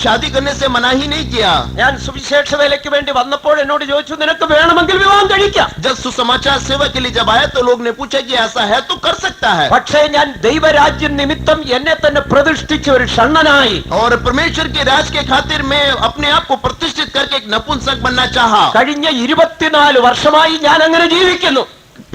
शादी करने से मनाही नहीं किया. ഞാൻ സുവിശേഷതയിലേക്ക് വേണ്ടി വന്നപ്പോൾ എന്നോട് ചോദിച്ചു, നിനക്ക് വേണമെങ്കിൽ വിവാഹം കഴിക്കാം. जब सुसमाचार सेवा के लिए जब आया तो लोग ने पूछा कि ऐसा है तो कर सकता है. പക്ഷേ ഞാൻ ദൈവരാജ്യം നിമിത്തം എന്നെ തന്നെ പ്രതിഷ്ഠിച്ച ഒരു ഷണ്ണനായി और परमेश्वर के राज के खातिर मैं अपने आप को प्रतिष्ठित करके एक नपुंसक बनना चाहा. കഴിഞ്ഞ 24 വർഷമായി ഞാൻ അങ്ങനെ ജീവിക്കുന്നു.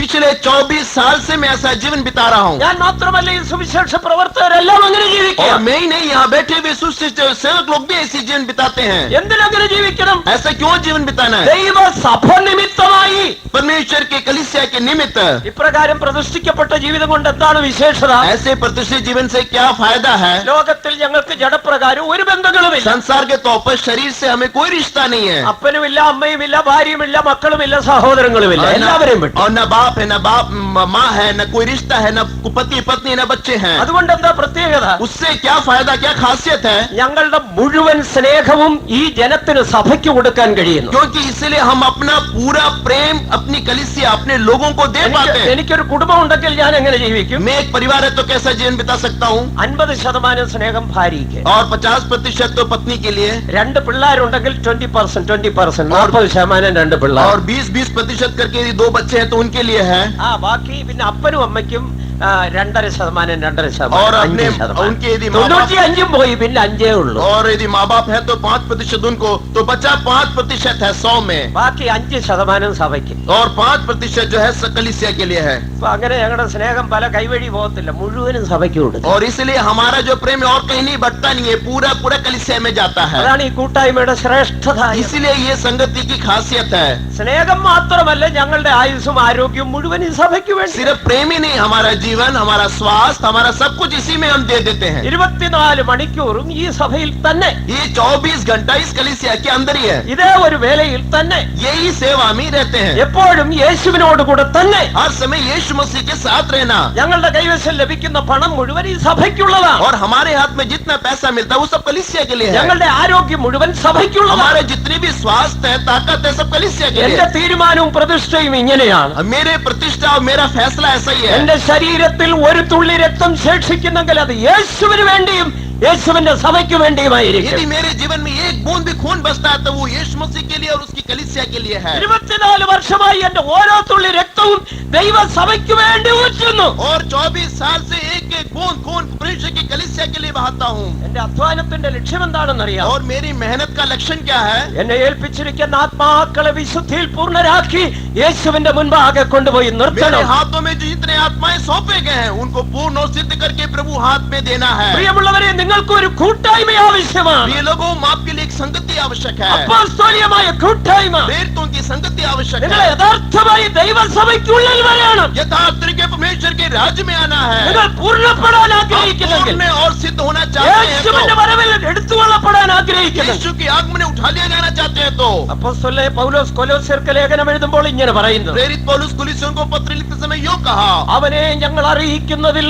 पिछले 24 साल से मैं ऐसा जीवन बिता रहा हूँ। ഞാൻ മാത്രമല്ല, ഈ സുവിശേഷ പ്രവർത്തകരെല്ലാം അങ്ങനെ ജീവിക്കുക. और मैं ही नहीं, यहाँ बैठे हुए सुशिक्षित सेवक लोग भी ऐसी जीवन बिताते हैं। എന്തിനങ്ങനെ ജീവിക്കണം? ऐसा क्यों जीवन बिताना है? ദൈവസഭ നിമിത്തമായി परमेश्वर के कलीसिया के निमित्त ഇപ്രകാരം പ്രതിഷ്ഠിക്കപ്പെട്ട ജീവിതം കൊണ്ട് എന്താണ് വിശേഷത? ऐसे प्रतिष्ठित जीवन से क्या फायदा है? ലോകത്തിൽ ഞങ്ങൾക്ക് ജഡപ്രകാരം ഒരു ബന്ധങ്ങളുമില്ല. संसार के तौर पर शरीर से हमें कोई रिश्ता नहीं है। അപ്പനുമില്ല, അമ്മയുമില്ല, ഭാര്യയുമില്ല, മക്കളുമില്ല, സഹോദരങ്ങളുമില്ല, എല്ലാവരെയും വിട്ടു. और न बाप है, न बाप माँ है, न कोई रिश्ता है, न पति पत्नी, न बच्चे हैं। അതുകൊണ്ട് എന്താ പ്രത്യേകത? उससे क्या फायदा, क्या खासियत है? ഞങ്ങളുടെ മുഴുവൻ സ്നേഹവും ഈ ജനത്തിന് സഭയ്ക്ക് കൊടുക്കാൻ കഴിയുന്നു. क्योंकि इसलिए हम अपना पूरा प्रेम अपनी कलीसिया अपने लोगों को दे पाते हैं। എനിക്കൊരു കുടുംബം ഉണ്ടെങ്കിൽ ഞാൻ എങ്ങനെ ജീവിക്കും? मैं एक परिवार है तो कैसा जीवन बिता सकता हूँ? 50% സ്നേഹം ഭാര്യയ്ക്ക്, और 50% तो पत्नी के लिए, രണ്ട് പിള്ളേരുണ്ടെങ്കിൽ 20%, 40% രണ്ട് പിള്ളേർ. और 20% करके यदि 2 बच्चे हैं तो उनके लिए है। ബാക്കി പിന്നെ അപ്പനും അമ്മയ്ക്കും 2.5%, और अपने उनके यदि माँ बाप 95 പോയി, പിന്നെ 5 ഉള്ളൂ. और यदि माँ बाप है तो 5% उनको, तो बचा 5% है 100 में, ബാക്കി 5% സഭയ്ക്ക്. और 5% जो है कलीसिया के लिए है। അപ്പൊ അങ്ങനെ ഞങ്ങളുടെ സ്നേഹം പല കൈവഴി പോകത്തില്ല, മുഴുവനും സഭയ്ക്ക് കൊടുക്കും. और इसलिए हमारा जो प्रेम और कहीं नहीं बढ़ता नहीं है, पूरा पूरा कलीसिया में जाता है। അതാണ് ഈ കൂട്ടായ്മയുടെ ശ്രേഷ്ഠത. इसलिए ये संगति की खासियत है। സ്നേഹം മാത്രമല്ല, ഞങ്ങളുടെ ആയുസ്സും ആരോഗ്യവും മുഴുവൻ ഈ സഭയ്ക്ക് വേണ്ടി. सिर्फ प्रेम ही नहीं, हमारा जीवन, हमारा स्वास्थ्य, हमारा सब कुछ इसी में हम दे देते हैं। 24 മണിക്കൂറും ഈ സഭയിൽ തന്നെ, ये 24 घंटा इस कलीसिया के अंदर ही है, ഇതേ ഒരു വേലയിൽ തന്നെ, यही सेवा में ही रहते हैं। എപ്പോഴും യേശുവിനോട് കൂടെ തന്നെ. हर समय यीशु मसीह के साथ रहना। ഞങ്ങളുടെ കൈവശം ലഭിക്കുന്ന പണം മുഴുവൻ ഈ സഭയ്ക്കുള്ളതാണ്. और हमारे हाथ में जितना पैसा मिलता है वो सब कलीसिया के लिए है। ഞങ്ങളുടെ ആരോഗ്യം മുഴുവൻ സഭയ്ക്കുള്ളതാണ്. हमारे जितनी भी स्वास्थ्य है, ताकत है, सब कलीसिया के लिए എന്റെ है। തീരുമാനവും പ്രതിഷ്ഠയും ഇങ്ങനെയാണ്. मेरे प्रतिष्ठा और मेरा फैसला ऐसा ही है। എന്റെ ശരീരത്തിൽ ഒരു തുള്ളി രക്തം ശേഷിക്കുന്നെങ്കിൽ അത് യേശുവിന് വേണ്ടിയും യേശുവിന്റെ സഭയ്ക്ക് വേണ്ടിയുമായിരിക്കും. यदि मेरे जीवन में एक बूंद भी खून बसता है तो वो यीशु मसीह के लिए और उसकी कलीसिया के लिए है। 24 വർഷമായി എന്റെ ഓരോ തുള്ളി രക്തവും ദൈവസഭയ്ക്ക് വേണ്ടി ഊറ്റുന്നു. और 24 साल से एक एक बूंद खून परमेश्वर की कलीसिया के लिए बहाता हूँ। എന്റെ അധ്വാനത്തിന്റെ ലക്ഷ്യം എന്താണെന്നറിയാം? और मेरी मेहनत का लक्षण क्या है? എന്നെ ഏൽപ്പിച്ചിരിക്കുന്ന ആത്മാക്കളെ വിശുദ്ധിയിൽ പൂർണ്ണരാക്കി യേശുവിന്റെ മുൻപാകെ കൊണ്ടുപോയി मेरे നിർത്തണം. हाथों में जो जितने आत्माएं सौंपे गए हैं उनको पूर्ण और सिद्ध करके प्रभु हाथ में देना है। പ്രിയമുള്ളവരെ, നിങ്ങൾക്ക് ഒരു കൂട്ടായ്മ ആവശ്യമാണ്. प्रिय लोगों, आपके लिए एक संगति आवश्यक है। അപ്പോസ്തോലികമായ കൂട്ടായ്മ. प्रेरितों की संगति आवश्यक നിങ്ങൾ है। യഥാർത്ഥമായി ദൈവസഭയ്ക്കുള്ളിൽ വരണം. यथार्थ तरीके परमेश्वर के राज्य में आना है। നിങ്ങൾ പൂർണ്ണപ്പെടാൻ आप ആഗ്രഹിക്കുന്നെങ്കിൽ, पूर्ण और सिद्ध होना चाहते हैं യേശുവിന്റെ तो, വരവിൽ എടുത്തുകൊള്ളപ്പെടാൻ ആഗ്രഹിക്കുന്നു. यीशु की आग में उठा लिया जाना चाहते हैं तो, അപ്പോസ്തലനായ പൗലോസ് കൊലോസ്യർക്ക് ലേഖനം എഴുതുമ്പോൾ ഇങ്ങനെ പറയുന്നു: प्रेरित पौलुस कुलिसियों को पत्र लिखते समय यूं कहा, അവനെ ഞങ്ങൾ അറിയിക്കുന്നതിൽ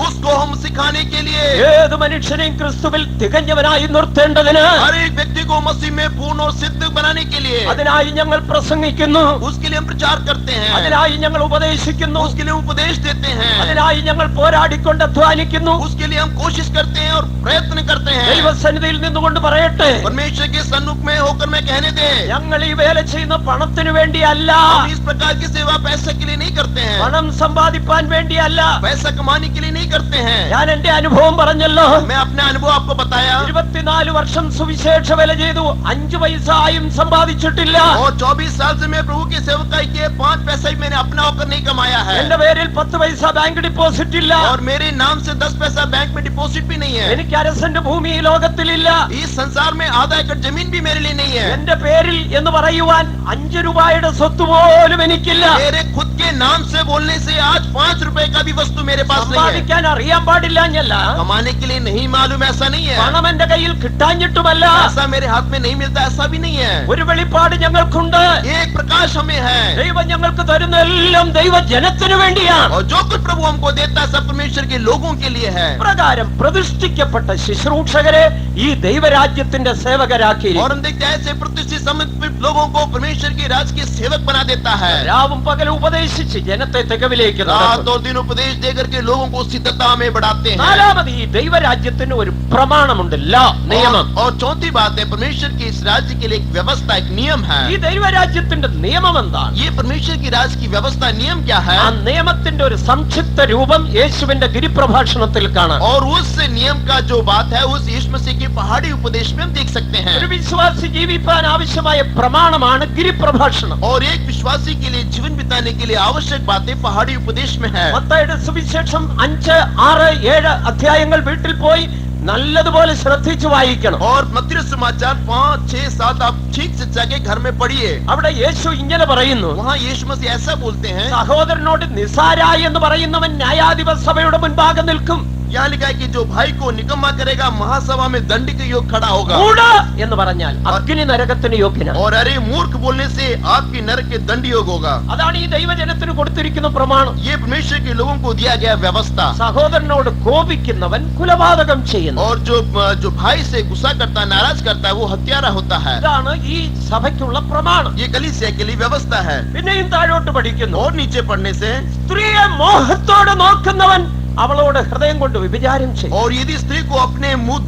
उसको हम सिखाने के लिए ഏത് മനുഷ്യനെയും ക്രിസ്തുവിൽ തികഞ്ഞവനായി നിർത്തേണ്ടതിന് हर एक व्यक्ति को मसीह में पूर्ण और सिद्ध बनाने के लिए, അതിനായി ഞങ്ങൾ പ്രസംഗിക്കുന്നു, उसके लिए हम प्रचार करते हैं, അതിനായി ഞങ്ങൾ ഉപദേശിക്കുന്നു, उसके लिए उपदेश देते हैं, അതിനായി ഞങ്ങൾ പോരാടിക്കൊണ്ട് അധ്വാനിക്കുന്നു. उसके लिए हम कोशिश करते हैं और प्रयत्न करते हैं। ദൈവസന്നിധിയിൽ നിന്നുകൊണ്ട് പറയട്ടെ, परमेश्वर के सन्मुख में होकर मैं कहने दे, ഞങ്ങൾ ഈ വേല ചെയ്യുന്ന പണത്തിന് വേണ്ടിയല്ല, हम इस प्रकार की सेवा पैसे के लिए नहीं करते हैं, പണം സമ്പാദിപ്പാൻ വേണ്ടിയല്ല. पैसा कमाने के लिए नहीं करते हैं। ഞാൻ എന്റെ അനുഭവം പറഞ്ഞല്ലോ. मैं अपना अनुभव आपको बताया। 24 വർഷം സുവിശേഷ വേല ചെയ്തു, 5 പൈസയും സമ്പാദിച്ചിട്ടില്ല. और 24 साल से मैं प्रभु की सेवकाई किए, 5 पैसा भी मैंने अपना होकर नहीं कमाया है। എന്റെ പേരിൽ 10 പൈസ ബാങ്ക് ഡിപ്പോസിറ്റ് ഇല്ല. और मेरे नाम से 10 पैसा बैंक में डिपॉजिट भी नहीं है। എനിക്ക് 1/2 സെന്റ് ഭൂമി ഈ ലോകത്തിലില്ല. इस संसार में आधा एकड़ जमीन भी मेरे लिए नहीं है। എന്റെ പേരിൽ എന്ന് പറയുവാൻ 5 രൂപയുടെ സ്വത്ത് പോലും എനിക്കില്ല. मेरे खुद के नाम से बोलने से आज 5 रुपए का भी वस्तु मेरे पास नहीं है। സമ്പാദിക്കാൻ അറിയാൻ പാടില്ലാഞ്ഞല്ല, कमाने के लिए नहीं मालूम ऐसा नहीं है। പണം എന്റെ കയ്യിൽ കിട്ടാഞ്ഞിട്ടുമല്ല. ऐसा मेरे हाथ में नहीं मिलता ऐसा भी नहीं है। ഒരു വെളിപ്പാട് ഞങ്ങൾക്കുണ്ട്. एक प्रकाश हमें है ദൈവം ഞങ്ങൾക്ക് തരുന്ന എല്ലാം ദൈവജനത്തിനു വേണ്ടിയാണ്. और जो कुछ प्रभु हमको देता है सब परमेश्वर के लोगों के लिए है। പ്രകാരം പ്രതിഷ്ഠിക്കപ്പെട്ട ശുശ്രൂഷകരെ ഈ ദൈവരാജ്യത്തിന്റെ സേവകരാക്കി और हम देखते हैं ऐसे प्रतिष्ठित समर्पित लोगों को परमेश्वर के राज के सेवक बना देता है। രാവും പകലും ഉപദേശിച്ച് ജനത്തെ തികവിലേക്ക് रात നടത്തുന്നു. और दिन उपदेश देकर के लोगों को सिद्धता में बढ़ाते हैं। നാലാമത്, ഈ ദൈവരാജ്യത്തിന് ഒരു പ്രമാണമുണ്ട്, ലാ, നിയമം. और चौथी बात है, परमेश्वर के इस राज्य के लिए एक व्यवस्था, एक नियम है। ഈ ദൈവരാജ്യത്തിന്റെ നിയമം എന്താണ്? ये परमेश्वर की राज की व्यवस्था नियम क्या है? ആ നിയമത്തിന്റെ ഒരു സംക്ഷിപ്ത രൂപം യേശുവിന്റെ ഗിരിപ്രഭാഷണത്തിൽ കാണാം. और उस नियम का जो बात है उस यीशु मसीह के पहाड़ी उपदेश में हम देख सकते हैं। ഒരു വിശ്വാസി ജീവിപ്പാൻ ആവശ്യമായ പ്രമാണമാണ് ഗിരിപ്രഭാഷണം. और एक विश्वासी के लिए जीवन बिताने के लिए आवश्यक बातें पहाड़ी उपदेश में है। മത്തായിയുടെ സുവിശേഷം 5, 6, 7 അധ്യായങ്ങൾ വീട്ടിൽ പോയി നല്ലതുപോലെ ശ്രദ്ധിച്ചു വായിക്കണം. और मत्ती समाचार 5, 6, 7 आप ठीक से जाके घर में पढ़िए। അവിടെ യേശു ഇങ്ങനെ പറയുന്നു, वहाँ यीशु मसीह ऐसा बोलते हैं, സഹോദരനോട് നിസാരായി എന്ന് പറയുന്നവൻ ന്യായാധിപ സഭയുടെ മുൻപാകെ നിൽക്കും. यहाँ लिखा है कि जो भाई को निकम्मा करेगा महासभा में दंड के योग खड़ा होगा। മൂഢ എന്ന് പറഞ്ഞാൽ അഗ്നി നരകത്തിന് യോഗ്യനാണ്. और अरे मूर्ख बोलने से आपकी नरक के दंड योग होगा। അതാണ് ഈ ദൈവജനത്തിന് കൊടുത്തിരിക്കുന്ന പ്രമാണം. ये परमेश्वर के लोगों को दिया गया व्यवस्था। സഹോദരനോട് കോപിക്കുന്നവൻ കുലപാതകം ചെയ്യുന്നു. और जो भाई से गुस्सा करता है, नाराज करता है, वो हत्यारा होता है। ഇതാണ് ഈ സഭയ്ക്കുള്ള പ്രമാണം. ये कलीसिया के लिए व्यवस्था है। പിന്നെയും താഴോട്ട് പഠിക്കുന്നു, और नीचे पढ़ने से, സ്ത്രീയെ മോഹത്തോടെ നോക്കുന്നവൻ അവളോട് ഹൃദയം കൊണ്ട് വ്യഭിചാരം ചെയ്യും. और यदि स्त्री को अपने मुंह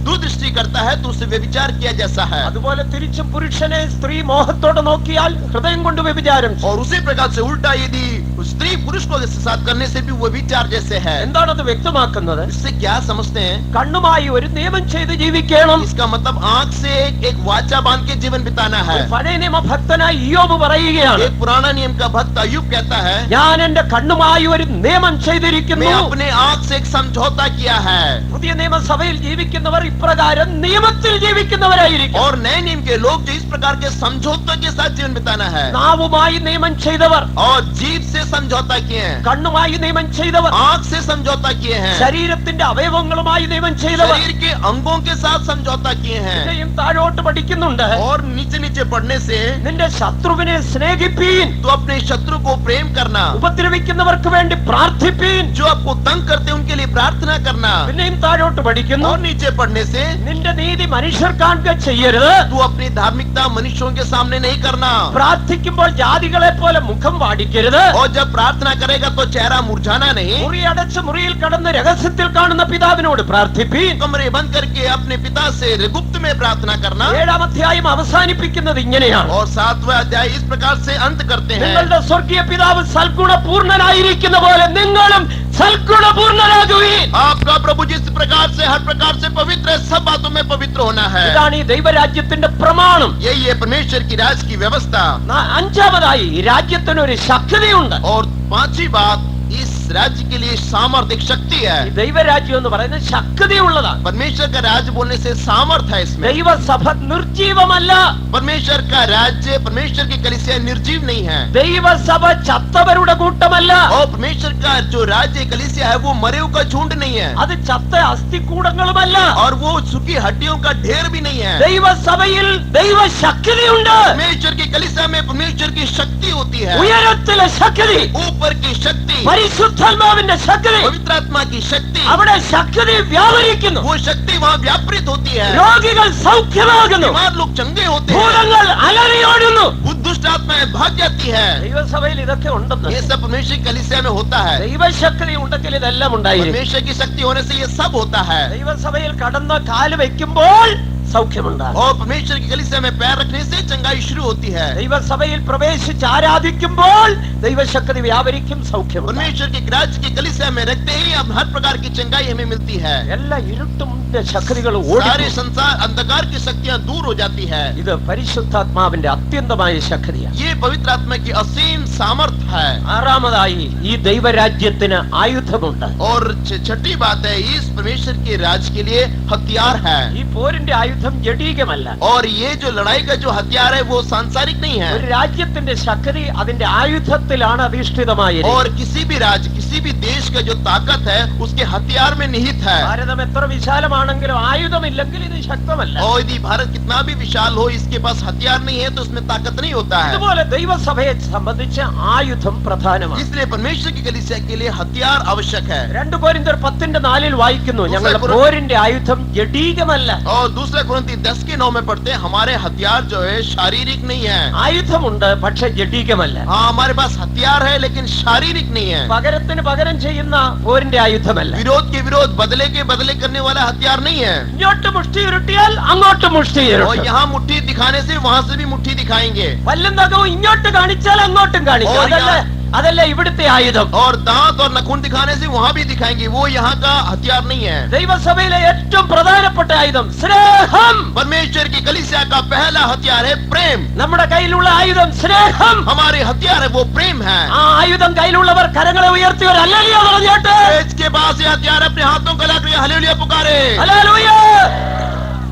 दुर्दृष्टि करता है तो उसे व्यभिचार किया जैसा है। അതുപോലെ തിരിച്ചും പുരുഷനെ സ്ത്രീ മോഹത്തോടെ നോക്കിയാൽ ഹൃദയം കൊണ്ട് വ്യഭിചാരം ചെയ്യും. और उसी प्रकार से उल्टा यदि स्त्री पुरुष को साथ करने से भी वो विचार जैसे है। എന്താണത് വ്യക്തമാക്കുന്നത്? इससे क्या समझते हैं? കണ്ണുമായി ഒരു നിയമം ചെയ്ത് ജീവിക്കണം. इसका मतलब आंख से एक वाचा बांध के जीवन बिताना है। പഴയ നിയമ ഭക്തനായി ഇയ്യോബ് പറയുകയാണ്, एक पुराना नियम का भक्त अय्यूब कहता है, ഞാൻ എന്റെ കണ്ണുമായി ഒരു നിയമം ചെയ്തിരിക്കുന്നു. मैं अपने आंख से एक समझौता किया है। പുതിയ നിയമസഭയിൽ ജീവിക്കുന്നവർ ഇപ്രകാരം നിയമത്തിൽ ജീവിക്കുന്നവരായിരിക്കും. और नए नियम के लोग जो इस प्रकार के समझौते के साथ जीवन बिताना है। നാവുമായി നിയമം ചെയ്തവർ, और जीभ से समझौता किए हैं, കണ്ണുമായി നിയമം ചെയ്തവർ, आंख से समझौता किए हैं, ശരീരത്തിന്റെ അവയവങ്ങളുമായി നിയമം ചെയ്തവർ. शरीर के अंगों के साथ समझौता किए हैं। ഇനിയും താഴോട്ട് പഠിക്കുന്നുണ്ട്, और नीचे नीचे पढ़ने से, നിന്റെ ശത്രുവിനെ സ്നേഹിപ്പീൻ, तो अपने शत्रु को प्रेम करना, ഉപദ്രവിക്കുന്നവർക്ക് വേണ്ടി പ്രാർത്ഥിപ്പീൻ. जो आपको तंग करते हैं उनके लिए प्रार्थना करना। പിന്നെയും താഴോട്ട് പഠിക്കുന്നു, और नीचे पढ़ने से, നിന്റെ നീതി മനുഷ്യർ കാണുക ചെയ്യരുത്. तू अपनी धार्मिकता मनुष्यों के सामने नहीं करना। പ്രാർത്ഥിക്കുമ്പോൾ ജാതികളെ പോലെ മുഖം വാടിക്കരുത്. और जब प्रार्थना करेगा तो चेहरा मुरझाना नहीं। മുറിയടച്ച് മുറിയിൽ കടന്ന് രഹസ്യത്തിൽ കാണുന്ന പിതാവിനോട് പ്രാർത്ഥിപ്പീൻ. कमरे बंद करके अपने पिता से गुप्त में प्रार्थना करना। 7-ാം അധ്യായം അവസാനിപ്പിക്കുന്നത് ഇങ്ങനെയാണ്, और 7वां अध्याय इस प्रकार से अंत करते हैं, നിങ്ങളുടെ സ്വർഗീയ പിതാവ് സൽഗുണപൂർണനായിരിക്കുന്ന പോലെ നിങ്ങളും സൽഗുണപൂർണരാകുവീൻ. आपका प्रभु जिस प्रकार से हर प्रकार से पवित्र है, सब बातों में पवित्र होना है। ഇതാണ് ഈ ദൈവരാജ്യത്തിന്റെ പ്രമാണം. यही है परमेश्वर की राज की व्यवस्था। 5-ാമതായി ഈ രാജ്യത്തിനൊരു ശക്തിയുണ്ട്. और 5वीं बात, इस राज्य के लिए सामर्थ्य एक शक्ति ഈ है। ദൈവരാജ്യം എന്ന് പറയുന്നത് ശക്തിയുള്ളതാണ്. परमेश्वर का राज्य बोलने से सामर्थ्य है इसमें। ദൈവസഭ നിർജീവമല്ല. परमेश्वर का राज्य, परमेश्वर की कलीसिया निर्जीव नहीं है। ദൈവസഭ ചത്തവരുടെ കൂട്ടമല്ല. और परमेश्वर का जो राज्य कलीसिया है वो मरे का झुंड नहीं है। അത് ചത്ത അസ്ഥികൂടങ്ങളുമല്ല. और वो सूखी हड्डियों का ढेर भी नहीं है। ദൈവസഭയിൽ ദൈവശക്തിയുണ്ട്. परमेश्वर की कलीसिया में परमेश्वर की शक्ति होती है। ഉയരത്തിലെ ശക്തി, ऊपर की शक्ति, പരിശുദ്ധാത്മാവിന്റെ ശക്തി, पवित्र आत्मा की शक्ति, അവിടെ ശക്തി വ്യാപരിക്കുന്നു. वो शक्ति वहाँ व्यापृत होती है। രോഗികൾ സൗഖ്യമാകുന്നു. बीमार लोग चंगे होते हैं। ഭൂതങ്ങൾ അലറിയോടുന്നു. दुष्ट आत्माएं भाग जाती है। ദൈവസഭയിൽ ഇതൊക്കെ ഉണ്ടെന്ന്. ये सब परमेश्वर की कलीसिया में होता है। ദൈവശക്തി ഉണ്ടെങ്കിൽ ഇതെല്ലാം ഉണ്ടായിരിക്കും. परमेश्वर की शक्ति होने से ये सब होता है। ദൈവസഭയിൽ കടന്ന് കാല് വെക്കുമ്പോൾ സൗഖ്യമുണ്ടാകും. और परमेश्वर की कलीसिया में पैर रखने से चंगाई शुरू होती है। ദൈവസഭയിൽ പ്രവേശിച്ച് ആരാധിക്കുമ്പോൾ ദൈവശക്തി വ്യാപരിക്കും, സൗഖ്യം. परमेश्वर के राज्य की कलीसिया में रखते ही अब हर प्रकार की चंगाई हमें मिलती है। എല്ലാ ഇരുട്ടിന്റെ ശക്തികൾ सारे ഓടി. संसार अंधकार की शक्तियां दूर हो जाती है। ഇത് പരിശുദ്ധാത്മാവിന്റെ അത്യന്തമായ ശക്തിയാണ്. ये पवित्र आत्मा की असीम सामर्थ्य है। 6-ാമതായി ഈ ദൈവരാജ്യത്തിന് ആയുധമുണ്ട്. और छठी बात है, इस परमेश्वर के राज्य के लिए हथियार है। ഈ പോരിന്റെ ആയുധം ജഡീകമല്ല. और ये जो लड़ाई का जो हथियार है वो सांसारिक नहीं है। ഒരു രാജ്യത്തിന്റെ ശക്തി അതിന്റെ ആയുധത്തിലാണ് അധിഷ്ഠിതമായിരിക്കുന്നത്. और किसी भी राज्य, किसी भी देश का जो ताकत है उसके हथियार में निहित है। ഭാരതം എത്ര വിശാലമാണെങ്കിലും ആയുധമില്ലെങ്കിൽ ഇത് ശക്തമല്ല. और यदि भारत कितना भी विशाल हो, इसके पास हथियार नहीं है तो उसमें ताकत नहीं होता है। ഇതുപോലെ ദൈവസഭയെ സംബന്ധിച്ച് ആയുധം പ്രധാനമാണ്. इसलिए परमेश्वर की कलीसिया के लिए हथियार आवश्यक है। 2 കൊരിന്ത്യർ 10:4 വായിക്കുന്നു, ഞങ്ങളുടെ പോരിന്റെ ആയുധം ജഡീകമല്ല. और दूसरा कुरिन्थी 10:9 में पढ़ते हैं, हमारे हथियार जो है शारीरिक नहीं है। ആയുധമുണ്ട്, പക്ഷെ ജഡീകമല്ല. हाँ, हमारे पास हथियार है लेकिन शारीरिक नहीं है। പകരത്തിന് പകരം ചെയ്യുന്ന പോരിന്റെ ആയുധമല്ല. विरोध के विरोध, बदले के बदले करने वाला हथियार नहीं है। ഇങ്ങോട്ട് മുഷ്ടി ഉരുട്ടിയാൽ അങ്ങോട്ട് മുഷ്ടി और ഉരുട്ടും. यहाँ मुट्ठी दिखाने से वहाँ से भी मुट्ठी दिखाएंगे। വല്ലും നഖവും ഇങ്ങോട്ട് കാണിച്ചാൽ അങ്ങോട്ടും കാണിക്കും. ഓ, അതല്ല അതല്ല ഇവിടുത്തെ ആയുധം. और दांत और नखून दिखाने से वहां भी दिखाएंगे, वो यहाँ का हथियार नहीं है। ദൈവസഭയിലെ ഏറ്റവും പ്രധാനപ്പെട്ട ആയുധം സ്നേഹം. परमेश्वर की कलीसिया का पहला हथियार है प्रेम। നമ്മുടെ കയ്യിലുള്ള ആയുധം സ്നേഹം. हमारे हथियार है वो प्रेम है। ആ ആയുധം കയ്യിലുള്ളവർ കരങ്ങളെ ഉയർത്തി ഒരു ഹല്ലേലൂയ പറഞ്ഞോട്ടെ. इसके बाद ये हथियार अपने हाथों को लाकर हालेलुया पुकारे। ഹല്ലേലൂയ.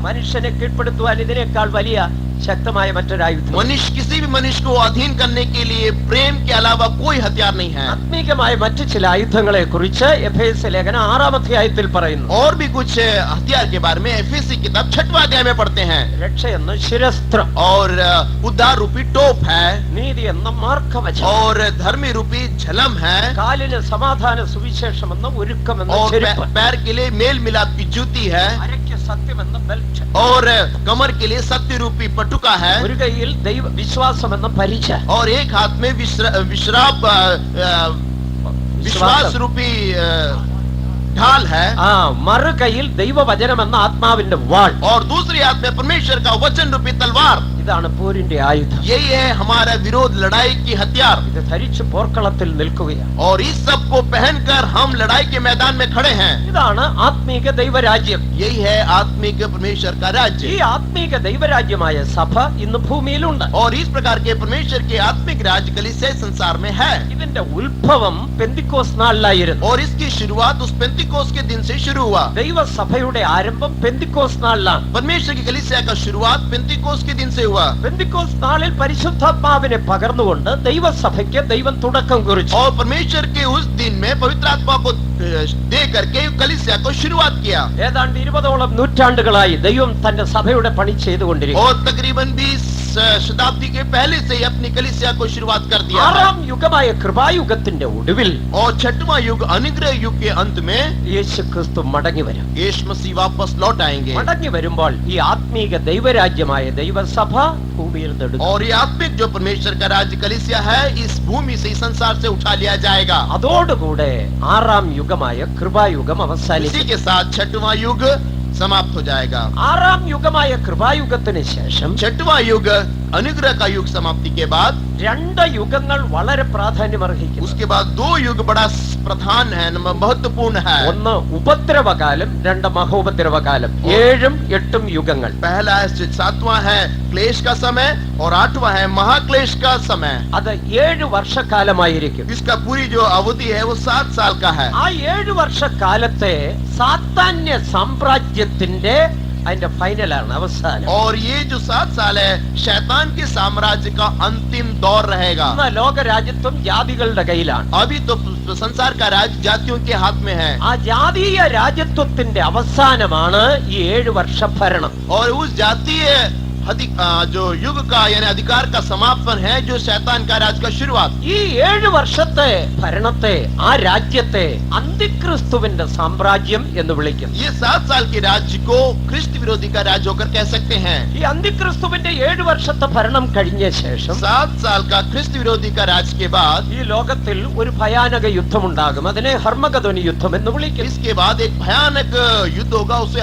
മനുഷ്യനെ കീഴ്പ്പെടുത്തുവാൻ ഇതിനേക്കാൾ വലിയ ശക്തമായ മറ്റൊരായുധം. मनुष्य किसी भी मनुष्य को अधीन करने के लिए प्रेम के अलावा कोई हथियार नहीं है। ആത്മീകമായ മറ്റു ചില ആയുധങ്ങളെ കുറിച്ച് എഫേസ്യ ലേഖനം 6-ാം അധ്യായത്തിൽ പറയുന്നു. और भी कुछ हथियार के बारे में एफेसी किताब 6वां अध्याय में पढ़ते हैं। രക്ഷ എന്ന ശിരസ്ത്രം, और उद्धार रूपी टोप है, നീതി എന്ന മാർക്കവചം, और धर्मी रूपी झलम है, കാലിന് സമാധാന സുവിശേഷം എന്ന ഒരുക്കം എന്ന और ചെരുപ്പ്, पैर के लिए मेल मिलाप की जूती है, അരയ്ക്ക് സത്യം എന്ന ബെൽറ്റ്, और कमर के लिए सत्य रूपी पटुका है, ഒരു കൈയിൽ ദൈവ വിശ്വാസം എന്ന പരിച, और एक हाथ में विश्वास रूपी ढाल है, ആ മറു കൈയിൽ ദൈവവചനം എന്ന ആത്മാവിന്റെ വാൾ. और दूसरी हाथ में परमेश्वर का वचन रूपी तलवार। ഇതാണ് പോരിന്റെ ആയുധം. यही है हमारा विरोध लड़ाई की हथियार। ഇത് ധരിച്ച് പോർക്കളത്തിൽ നിൽക്കുകയാണ്. और इस सब को पहनकर हम लड़ाई के मैदान में खड़े हैं। ഇതാണ് ആത്മീക ദൈവരാജ്യം. यही है आत्मिक परमेश्वर का ഈ राज्य। ആത്മീക ദൈവരാജ്യമായ സഭ ഇന്ന് ഭൂമിയിലുണ്ട്. और इस प्रकार के परमेश्वर के आत्मिक राज्य कलीसिया संसार में है। ഇതിന്റെ ഉത്ഭവം പെന്തിക്കോസ് നാളിലായിരുന്നു. और इसकी शुरुआत उस पेंतिकोस के दिन से शुरू हुआ। ദൈവസഭയുടെ ആരംഭം പെന്തിക്കോസ് നാളിലാണ്. परमेश्वर की कलीसिया का शुरुआत पेंतिकोस के दिन से हुआ। പെന്തിക്കോസ് നാളിൽ പരിശുദ്ധാത്മാവിനെ പകർന്നുകൊണ്ട് ദൈവസഭയ്ക്ക് ദൈവം തുടക്കം കുറിച്ചു. और परमेश्वर के उस दिन में पवित्र आत्मा को दे करके कलीसिया को शुरुआत किया। ഏതാണ്ട് 20ഓളം നൂറ്റാണ്ടുകളായി ദൈവം തന്റെ സഭയുടെ പണി ചെയ്തുകൊണ്ടിരിക്കുന്നു. और तकरीबन 20 शताब्दी के पहले से ही अपनी कलीसिया को शुरुआत कर दिया है। ആറാം യുഗമായ കൃപായുഗത്തിന്റെ ഒടുവിൽ और 6वां युग अनुग्रह युग के अंत में യേശു ക്രിസ്തു മടങ്ങി വരും. यीशु मसीह वापस लौट आएंगे। മടങ്ങി വരുമ്പോൾ ഈ ആത്മീക ദൈവരാജ്യമായ ദൈവസഭ ഭൂമിയിൽ നെടുക്കും. और ये आत्मिक जो परमेश्वर का राज्य कलीसिया है इस भूमि से इस संसार से उठा लिया जाएगा। അതോടുകൂടെ ആറാം യുഗമായ കൃപായുഗം അവസാനിക്കും. इसी के साथ 6वां युग समाप्त हो जाएगा। ആറാം യുഗമായ കൃപായുഗത്തിന് ശേഷം 6वां युग अनुग्रह का युग समाप्ति के बाद 2 യുഗങ്ങൾ വളരെ പ്രാധാന്യമർഹിക്കുന്നു. उसके बाद 2 युग बड़ा प्रधान है, महत्वपूर्ण है। ഒന്ന് ഉപദ്രവകാലം, 2 മഹോപദ്രവകാലം. 7ഉം 8ഉം യുഗങ്ങൾ. पहला है 7वां है क्लेश का समय और 8वां है महाक्लेश का समय। അത് 7 വർഷക്കാലമായിരിക്കും. इसका पूरी जो अवधि है वो 7 साल का है। ആ 7 വർഷക്കാലത്തെ സാത്താന്യ സാമ്രാജ്യത്തിന്റെ അതിന്റെ ഫൈനലാണ്, അവസാനം. और ये जो 7 साल है शैतान के साम्राज्य का अंतिम दौर रहेगा। ഇന്ന് ലോകരാജ്യത്വം ജാതികളുടെ കയ്യിലാണ്. अभी तो संसार का राज जातियों के हाथ में है। ആ ജാതീയ രാജ്യത്വത്തിന്റെ അവസാനമാണ് ഈ 7 വർഷ ഭരണം. और उस जातीय जो युग का यानी अधिकार का समापन है जो शैतान का राज का शुरुआत। ഈ 7 വർഷത്തെ ഭരണത്തെ, ആ രാജ്യത്തെ അന്തിക്രിസ്തുവിന്റെ സാമ്രാജ്യം എന്ന് വിളിക്കുന്നു. ये 7 साल के राज्य को ख्रिस्त विरोधी का राज्य होकर कह सकते हैं। ഈ അന്തിക്രിസ്തുവിന്റെ 7 വർഷത്തെ ഭരണം കഴിഞ്ഞ ശേഷം 7 साल का ख्रिस्त विरोधी का राज्य के बाद ഈ ലോകത്തിൽ ഒരു ഭയാനക യുദ്ധമുണ്ടാകും. അതിനെ ഹർമഗദോൻ യുദ്ധം എന്ന് വിളിക്കും. इसके बाद एक भयानक युद्ध होगा, उसे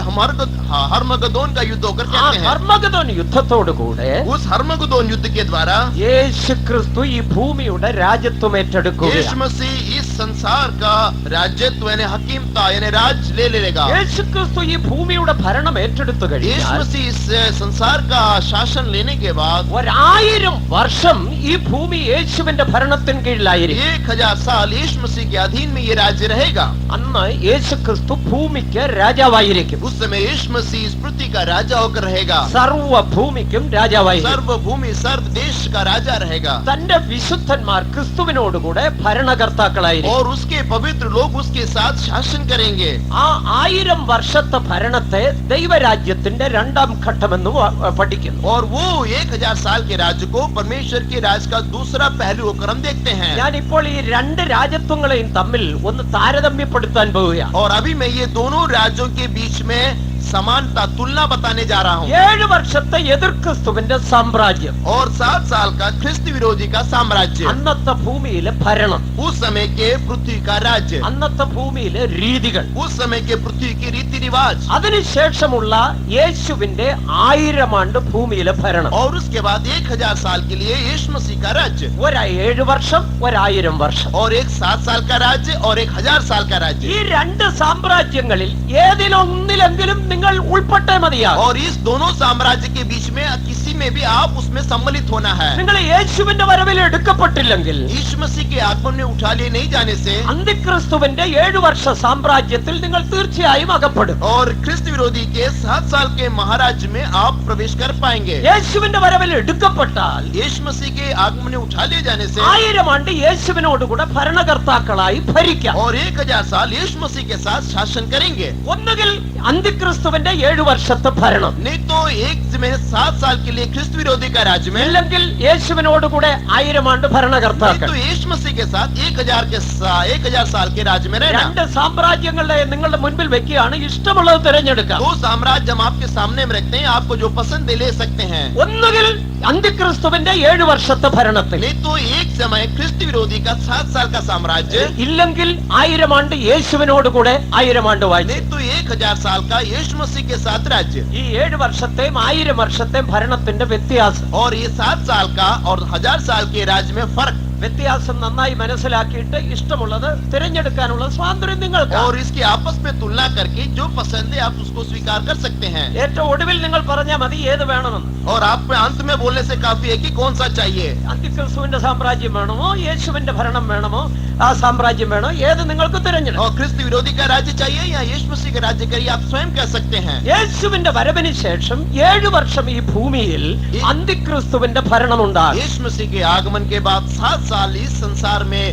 हर्मगदोन का युद्ध होकर ആ कहते हैं। ഹർമഗദോൻ യുദ്ധത്തോടുകൂടെ उस हर्मगदोन युद्ध के द्वारा യേശു ക്രിസ്തു ഈ ഭൂമിയുടെ രാജ്യത്വം यीशु ഏറ്റെടുക്കുകയാണ്. मसीह इस संसार का राज्यत्व यानी हकीमता यानी राज ले लेगा। യേശു ക്രിസ്തു ഈ ഭൂമിയുടെ ഭരണം ഏറ്റെടുത്തു यीशु കഴിഞ്ഞാൽ मसीह इस संसार का शासन लेने के बाद 1000 വർഷം ഈ ഭൂമി യേശുവിന്റെ ഭരണത്തിന് കീഴിലായിരിക്കും. 1000 साल यीशु मसीह के अधीन में ये राज्य रहेगा। അന്ന് യേശു ക്രിസ്തു ഭൂമിക്ക് രാജാവായിരിക്കും. उस समय यीशु मसीह इस पृथ्वी का राजा होकर रहेगा। സർവ്വ ഭൂമിക്കും രാജാവായിരിക്കും. सर्व भूमि सर्व देश का राजा रहेगा। തന്റെ വിശുദ്ധന്മാർ ക്രിസ്തുവിനോടുകൂടെ ഭരണകർത്താക്കളായിരിക്കും. और उसके पवित्र लोग उसके साथ शासन करेंगे। ആ 1000 വർഷത്തെ ഭരണത്തെ ദൈവരാജ്യത്തിന്റെ 2ാം ഘട്ടമെന്ന് പഠിക്കുന്നു. और वो 1000 साल के राज्य को परमेश्वर के राज का दूसरा पहलू होकर हम देखते हैं। ഞാൻ ഇപ്പോൾ ഈ 2 രാജ്യത്വങ്ങളെയും തമ്മിൽ ഒന്ന് താരതമ്യപ്പെടുത്താൻ പോവുകയാണ്. और अभी मैं ये दोनों राज्यों के बीच में समानता तुलना बताने जा रहा हूँ। 7 വർഷത്തെ എതിർ ക്രിസ്തുവിന്റെ സാമ്രാജ്യം, और 7 साल का ख्रिस्त विरोधी का साम्राज्य, അന്നത്തെ ഭൂമിയിലെ ഭരണം, उस समय के पृथ्वी का राज्य, അന്നത്തെ ഭൂമിയിലെ രീതികൾ, उस समय के पृथ्वी के रीति रिवाज, അതിനുശേഷമുള്ള യേശുവിന്റെ 1000 ആണ്ട് ഭൂമിയിലെ ഭരണം. और उसके बाद 1000 साल के लिए यीशु मसीह का राज्य, 7 വർഷം 1000 വർഷം. और एक 7 साल का राज्य और 1000 साल का राज्य। ഈ രണ്ട് സാമ്രാജ്യങ്ങളിൽ ഏതിലൊന്നിലെങ്കിലും നിങ്ങൾ ഉൾപ്പെട്ടേ മതിയാകും. और इस दोनों साम्राज्य के बीच में किसी में भी आप उसमें सम्मिलित होना है। നിങ്ങൾ യേശുവിന്റെ വരവിൽ എടുക്കപ്പെട്ടില്ലെങ്കിൽ यीशु मसीह के आगमन में उठा लिए नहीं जाने से അന്തിക്രിസ്തുവിന്റെ 7 വർഷ സാമ്രാജ്യത്തിൽ നിങ്ങൾ തീർച്ചയായും അകപ്പെടും. और ख्रिस्त विरोधी के 7 साल के महाराज में आप प्रवेश कर पाएंगे। യേശുവിന്റെ വരവിൽ എടുക്കപ്പെട്ടാൽ यीशु मसीह के आगमन में उठा लिए जाने से 1000 ആണ്ട് യേശുവിനോടുകൂടെ ഭരണകർത്താക്കളായി ഭരിക്കാം. और 1000 साल यीशु मसीह के साथ शासन करेंगे। ഒന്നുകിൽ അന്തിക്രിസ്തുവിന്റെ 7 വർഷത്തെ ഭരണം, नहीं तो एक में 7 साल के लिए ख्रिस्त विरोधी का राज्य में, ഇല്ലെങ്കിൽ യേശുവിനോടുകൂടെ 1000 ആണ്ട് नहीं ഭരണകർത്താക്കൾ. तो यीशु मसीह के साथ 1000 साल के राज्य में रहना। രണ്ട് സാമ്രാജ്യങ്ങളുടെ നിങ്ങളുടെ മുൻപിൽ വെക്കുകയാണ്, ഇഷ്ടമുള്ളത് തിരഞ്ഞെടുക്കാം. दो साम्राज्य हम आपके सामने में रखते हैं, आपको जो पसंद है ले सकते हैं। ഒന്നുകിൽ അന്തിക്രിസ്തുവിന്റെ 7 വർഷത്തെ ഭരണത്തിൽ, नहीं तो एक समय ख्रिस्त विरोधी का 7 साल का साम्राज्य, ഇല്ലെങ്കിൽ 1000 ആണ്ട് യേശുവിനോടുകൂടെ 1000 ആണ്ട് വാഴ്ച. नहीं तो 1000 साल का यीशु मसीह के साथ राज्य। ഈ 7 വർഷത്തെയും 1000 വർഷത്തെയും ഭരണത്തിന്റെ വ്യത്യാസം और ये 7 साल का और 1000 साल के राज्य में फर्क, വ്യത്യാസം നന്നായി മനസ്സിലാക്കിയിട്ട് ഇഷ്ടമുള്ളത് തിരഞ്ഞെടുക്കാനുള്ള സ്വാതന്ത്ര്യം നിങ്ങൾക്ക്. और इसकी आपस में तुलना करके जो पसंद है आप उसको स्वीकार कर सकते हैं। ഏറ്റവും ഒടുവിൽ നിങ്ങൾ പറഞ്ഞാൽ മതി ഏത് വേണമെന്ന്. और आप अंत में बोलने से काफी है कि कौन सा चाहिए, അന്തിക്രിസ്തുവിന്റെ സാമ്രാജ്യം വേണമോ യേശുവിന്റെ ഭരണം വേണമോ ആ സാമ്രാജ്യം വേണോ, ഏത് നിങ്ങൾക്ക് തിരഞ്ഞെടുക്കാം. और ख्रिस्त विरोधी का राज्य चाहिए या यीशु मसीह का राज्य करिए, आप स्वयं कह सकते हैं। യേശുവിന്റെ വരവിന് ശേഷം 7 വർഷം ഈ ഭൂമിയിൽ അന്തിക്രിസ്തുവിന്റെ ഭരണം ഉണ്ടാകും. यीशु मसीह के आगमन के बाद 7 साल इस संसार में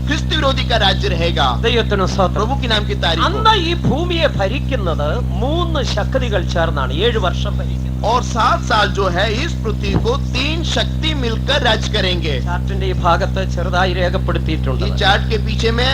ख्रिस्त विरोधी का राज्य रहेगा। ദൈവത്തിന് സ്തോത്രം. प्रभु के नाम की तारीफ हो। അന്ന് ഈ ഭൂമിയെ ഭരിക്കുന്നത് 3 ശക്തികൾ ചേർന്നാണ് 7 വർഷം ഭരിക്കുന്നത്. और 7 साल जो है इस पृथ्वी को 3 शक्ति मिलकर राज्य करेंगे। ചാർട്ടിന്റെ ഈ ഭാഗത്ത് ചെറുതായി രേഖപ്പെടുത്തിയിട്ടുണ്ട്. ये चार्ट के पीछे में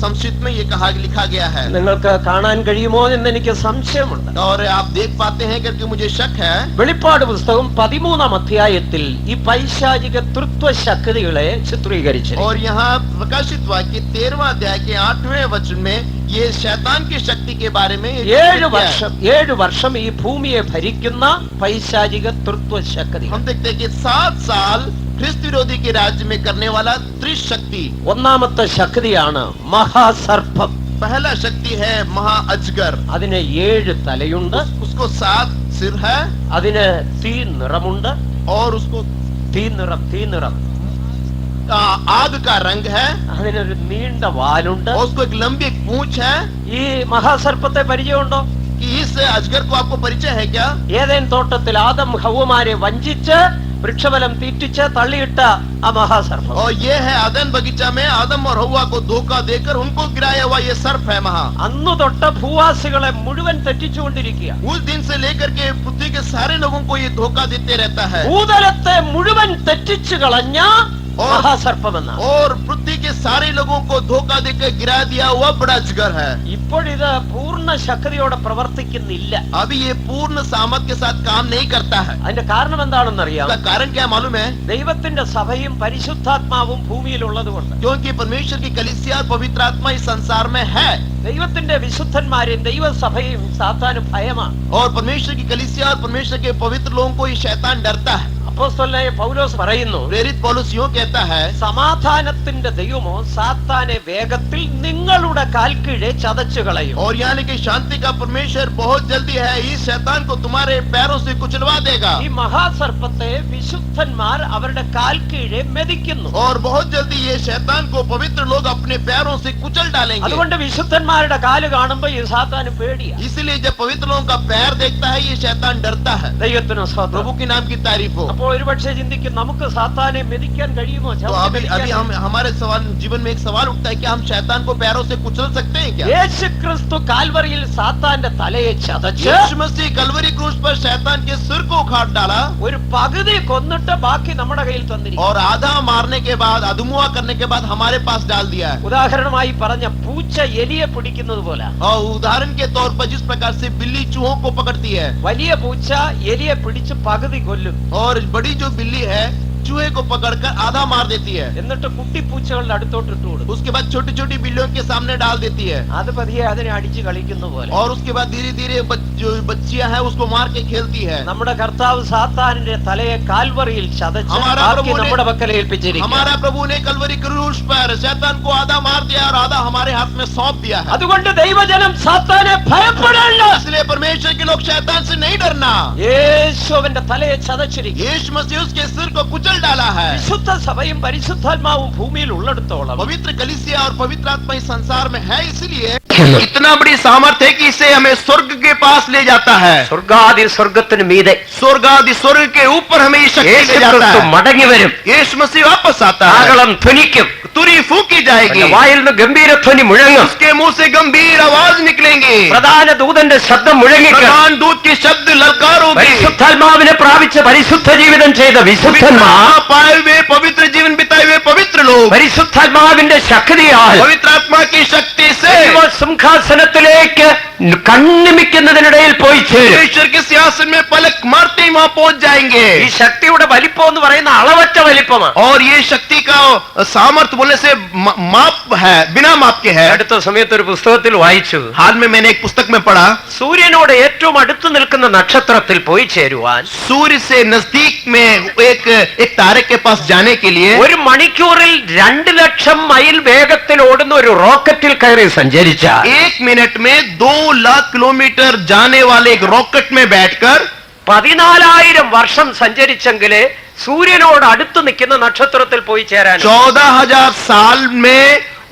संक्षिप्त में ये लिखा गया है, നിങ്ങൾക്ക് കാണാൻ കഴിയുമോ എന്ന് എനിക്ക് സംശയമുണ്ട്. और आप देख पाते हैं करके मुझे शक है। വെളിപ്പാട് പുസ്തകം 13-ാം അധ്യായത്തിൽ ഈ പൈശാചിക തൃത്വ ശക്തികളെ ചിത്രീകരിച്ചു. और यहाँ प्रकाशित वाक्य 13वां अध्याय के 8वें वचन में ये शैतान की शक्ति के बारे में 7 വർഷം ഈ ഭൂമിയെ ഭരിക്കുന്ന പൈശാചിക തൃത്വ ശക്തി. हम देखते हैं कि 7 साल ख्रिस्त विरोधी के राज्य में करने वाला त्रिशक्ति। ഒന്നാമത്തെ ശക്തിയാണ് മഹാസർപ്പം. पहला शक्ति है महा अजगर, അതിന് 7 തലയുണ്ട്, उसको 7 सिर है, അതിന് തീ നിറമുണ്ട്. और उसको തീ നിറം आग का रंग है, അതിനൊരു നീണ്ട വാലുണ്ട്. और उसको एक लंबी पूंछ है। ഈ മഹാസർപ്പത്തെ പരിചയമുണ്ടോ? कि इस अजगर को आपको परिचय है क्या? ഏതേൻ തോട്ടത്തിൽ ആദം ഹവ്വമാരെ വഞ്ചിച്ച് വൃക്ഷഫലം തീറ്റിച്ച് തള്ളിയിട്ട ആ മഹാസർപ്പം. और ये है आदन बगीचा में आदम और हव्वा को धोखा देकर उनको गिराया हुआ ये सर्प है महा। അന്നു തൊട്ട് ഭൂവാസികളെ മുഴുവൻ തെറ്റിച്ചുകൊണ്ടിരിക്കുക. उस दिन से लेकर के पृथ्वी के सारे लोगों को ये धोखा देते रहता है। ഭൂതലത്തെ മുഴുവൻ തെറ്റിച്ചു കളഞ്ഞ മഹാസർപ്പമെന്നാണ്. और पृथ्वी के सारे लोगों को धोखा देकर गिरा दिया हुआ बड़ा अजगर है। ഇപ്പോഴിത് പൂർണ്ണ ശക്തിയോടെ പ്രവർത്തിക്കുന്നില്ല. अभी ये पूर्ण सामर्थ के साथ काम नहीं करता है। അതിന്റെ കാരണം എന്താണെന്നറിയാം? इसका कारण क्या मालूम है? ദൈവത്തിന്റെ സഭയും പരിശുദ്ധാത്മാവും ഭൂമിയിലുള്ളത് കൊണ്ട്. क्योंकि परमेश्वर की कलीसिया और पवित्र आत्मा इस संसार में है, ദൈവത്തിന്റെ വിശുദ്ധന്മാരെയും ദൈവസഭയും സാത്താന് ഭയമാണ്. और परमेश्वर की कलीसिया और परमेश्वर के पवित्र लोगों को ये शैतान डरता है। അപ്പോസ്തലനായ പൗലോസ് പറയുന്നു, प्रेरित पौलुस यूं कहता है, സമാധാനത്തിന്റെ ദൈവമോ സാത്താനെ വേഗത്തിൽ നിങ്ങളുടെ കാൽക്കീഴെ ചതച്ചു കളയും. और यानी कि शांति का परमेश्वर बहुत जल्दी है इस शैतान को तुम्हारे पैरों से कुचलवा देगा। ഈ മഹാസർപ്പത്തെ വിശുദ്ധന്മാർ അവരുടെ കാൽക്കീഴെ മെതിക്കുന്നു. और बहुत जल्दी ये शैतान को पवित्र लोग अपने पैरों से कुचल डालेंगे। അതുകൊണ്ട് വിശുദ്ധന്മാരുടെ കാല് കാണുമ്പോ ഈ സാത്താന് പേടിയാ. इसलिए जब पवित्र लोगों का पैर देखता है ये शैतान डरता है। ദൈവത്തിന് സ്തോത്രം. प्रभु के नाम की तारीफ हो। അപ്പോൾ ഒരുപക്ഷെ ചിന്തിക്കും നമുക്ക് സാത്താനെ മെതിക്കാൻ കഴിയുമോ? तो अभी अभी हम हमारे सवाल जीवन में एक सवाल उठता है कि हम शैतान को पैरों से कुचल सकते हैं क्या? യേശു ക്രിസ്തു കാൽവറിയിൽ സാത്താന്റെ തലയെ ചതച്ച് यीशु मसीह कलवरी क्रूस पर शैतान के सिर को उखाड़ डाला ഒരു പകുതി കൊന്നിട്ട് ബാക്കി നമ്മുടെ കയ്യിൽ തന്നിരിക്കും. और आधा मारने के बाद अधमुआ करने के बाद हमारे पास डाल दिया है। ഉദാഹരണമായി പറഞ്ഞ പൂച്ച എലിയെ പിടിക്കുന്നത് പോലെ और उदाहरण के तौर पर जिस प्रकार से बिल्ली चूहों को पकड़ती है വലിയ പൂച്ച എലിയെ പിടിച്ച് പകുതി കൊല്ലും. और बड़ी जो बिल्ली है चूहे को पकड़कर आधा मार देती है, എന്നിട്ട് കുട്ടിപ്പൂച്ചകളുടെ അടുത്തോട്ട് ഇട്ടു കൊടുക്കും. उसके बाद छोटी छोटी बिल्लियों के सामने डाल देती है അത് പതിയെ അതിനെ അടിച്ച് കളിക്കുന്ന പോലെ और उसके बाद धीरे धीरे जो बच्चियां हैं उसको मार के खेलती है। നമ്മുടെ കർത്താവ് സാത്താനിന്റെ തലയെ കാൽവറിയിൽ ചതച്ച് हमारा ബാക്കി प्रभु ने- നമ്മുടെ പക്കൽ ഏൽപ്പിച്ചിരിക്കുന്നു. हमारा प्रभु ने कलवरी क्रूस पर शैतान को आधा मार दिया और आधा हमारे हाथ में सौंप दिया है। അതുകൊണ്ട് ദൈവജനം സാത്താനെ ഭയപ്പെടേണ്ട. इसलिए परमेश्वर के लोग शैतान से नहीं डरना। യേശു അവന്റെ തലയെ ചതച്ചിരിക്കുന്നു. यीशु मसीह उसके सिर को कुचल डाला है। വിശുദ്ധ സഭയും പരിശുദ്ധാത്മാവും ഭൂമിയിൽ ഉള്ളിടത്തോളം पवित्र कलीसिया और पवित्र आत्मा इस संसार में है, इसलिए इतना बड़ी सामर्थ्य है कि इसे हमें स्वर्ग के पास ले जाता है। സ്വർഗാദി സ്വർഗത്തിന് മീതെ स्वर्ग आदि स्वर्ग के ऊपर हमें ये शक्ति യേശു ले जाता ക്രിസ്തു है। മടങ്ങി വരും. यीशु मसीह वापस आता है, കാഹളം ധ്വനിക്കും. तुरी फूकी जाएगी, അവന്റെ വായിൽ നിന്ന് ഗംഭീരധ്വനി മുഴങ്ങും. उसके मुंह से गंभीर आवाज निकलेंगी, പ്രധാന ദൂതന്റെ ശബ്ദം മുഴങ്ങിക്കും. प्रधान दूत की शब्द ललकार होगी। പരിശുദ്ധാത്മാവിനെ പ്രാപിച്ച് പരിശുദ്ധ ജീവിതം ചെയ്ത വിശുദ്ധന്മാർ पाए हुए पवित्र जीवन बिताए हुए पवित्र लोग പരിശുദ്ധാത്മാവിന്റെ ശക്തിയാൽ पवित्र आत्मा की शक्ति से സിംഹാസനത്തിലേക്ക് കണ്ണിമിക്കുന്നതിനിടയിൽ പോയി ചേരും. परमेश्वर के सिंहासन में पलक मारते ही वहां पहुंच जाएंगे। ഈ ശക്തിയുടെ വലിപ്പം എന്ന് പറയുന്ന അളവറ്റ വലിപ്പമാണ്. और ये शक्ति का सामर्थ्य बोलने से माप है, बिना माप के है। അടുത്ത സമയത്ത് ഒരു പുസ്തകത്തിൽ വായിച്ചു, हाल में मैंने एक पुस्तक में पढ़ा, സൂര്യനോട് ഏറ്റവും അടുത്ത് നിൽക്കുന്ന നക്ഷത്രത്തിൽ പോയി ചേരുവാൻ सूर्य से नजदीक में एक तारे के पास जाने के लिए ഒരു മണിക്കൂറിൽ 2 ലക്ഷം മൈൽ വേഗത്തിൽ ഓടുന്ന ഒരു റോക്കറ്റിൽ കയറി സഞ്ചരിച്ച 1 मिनट में 2 लाख किलोमीटर जाने वाले एक रॉकेट में बैठकर 14,000 വർഷം സഞ്ചരിച്ചെങ്കിലേ സൂര്യനോട് അടുത്ത് നിൽക്കുന്ന നക്ഷത്രത്തിൽ പോയി ചേരാൻ 14,000 साल में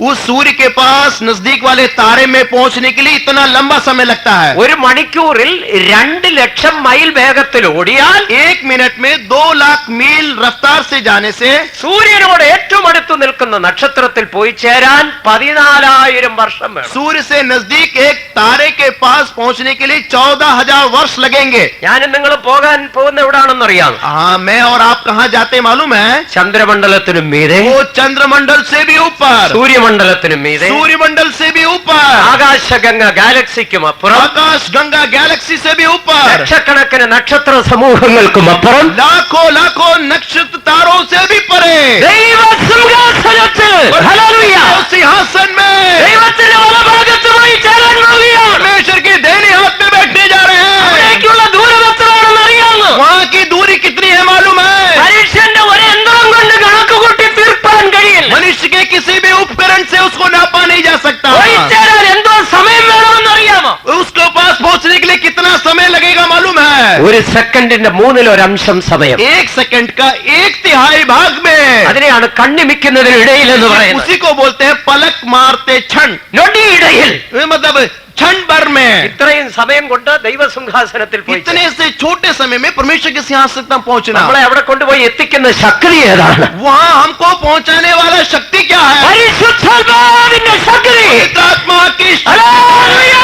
उस सूर्य के पास नजदीक वाले तारे में पहुंचने के लिए इतना लंबा समय लगता है। ഒരു മണിക്കൂറിൽ 2 ലക്ഷം മൈൽ വേഗത്തിൽ ഓടിയാൽ 1 मिनट में 2 लाख मील रफ्तार से जाने से സൂര്യനോട് ഏറ്റവും അടുത്ത് നിൽക്കുന്ന നക്ഷത്രത്തിൽ പോയി ചേരാൻ 14,000 വർഷം വേണം. सूर्य से नजदीक एक तारे के पास पहुंचने के लिए 14,000 वर्ष लगेंगे। ഞാനും നിങ്ങൾ പോകാൻ പോകുന്ന എവിടാണെന്നറിയാം? हाँ, मैं और आप कहाँ जाते मालूम है? ചന്ദ്രമണ്ഡലത്തിനും മീതെ, वो चंद्रमंडल से भी ऊपर, സൂര്യമണ്ഡലത്തിനും മീതെ, सूर्यमंडल से भी ऊपर, ആകാശഗംഗ ഗാലക്സിക്കും അപ്പുറം, आकाश गंगा गैलेक्सी से भी ऊपर, ലക്ഷക്കണക്കിന് നക്ഷത്ര സമൂഹങ്ങൾക്കും അപ്പുറം लाखों लाखों नक्षत्र तारों से भी परे ദൈവസിംഹാസനത്തിൽ ഹല്ലേലൂയ सिंहासन में ദൈവത്തിന്റെ വലഭാഗത്ത് പോയി ചേരാൻ പോവുകയാണ്. परमेश्वर के दाहिने हाथ में बैठने जा रहे हैं। അവിടേക്കുള്ള ദൂരം എത്രയാണെന്ന് അറിയാമോ? वहाँ की दूरी कितनी है मालूम है? മനുഷ്യന്റെ ഒരു യന്ത്രം കൊണ്ട് കണക്ക് കൂട്ടി തീർപ്പാൻ കഴിയില്ല. मनुष्य के किसी भी उपकरण से उसको नापा नहीं जा सकता। പോയി ചേരാൻ എന്തോ സമയം വേണമെന്ന് അറിയാമോ? उसके पास पहुंचने के लिए कितना समय लगेगा मालूम है? ഒരു സെക്കൻഡിന്റെ 1/3 സമയം. 1 सेकंड का 1/3 भाग में, അതിനെയാണ് കണ്ണിമിക്കുന്നതിനിടയിൽ എന്ന് പറയുന്നത്. उसी को बोलते हैं पलक मारते क्षण। നൊടിയിടയിൽ मतलब क्षण भर में, ഇത്രയും സമയം കൊണ്ട് ദൈവസിംഹാസനത്തിൽ പോയി इतने से छोटे समय में परमेश्वर के सिंहासन तक पहुंचना। നമ്മളെ അവിടെ കൊണ്ടുപോയി എത്തിക്കുന്ന ശക്തി ഏതാണ്? वहाँ हमको पहुंचाने वाला शक्ति क्या है? പരിശുദ്ധാത്മാവിന്റെ ശക്തി. पवित्र आत्मा की ഹല്ലേലൂയ!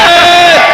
शक्ति।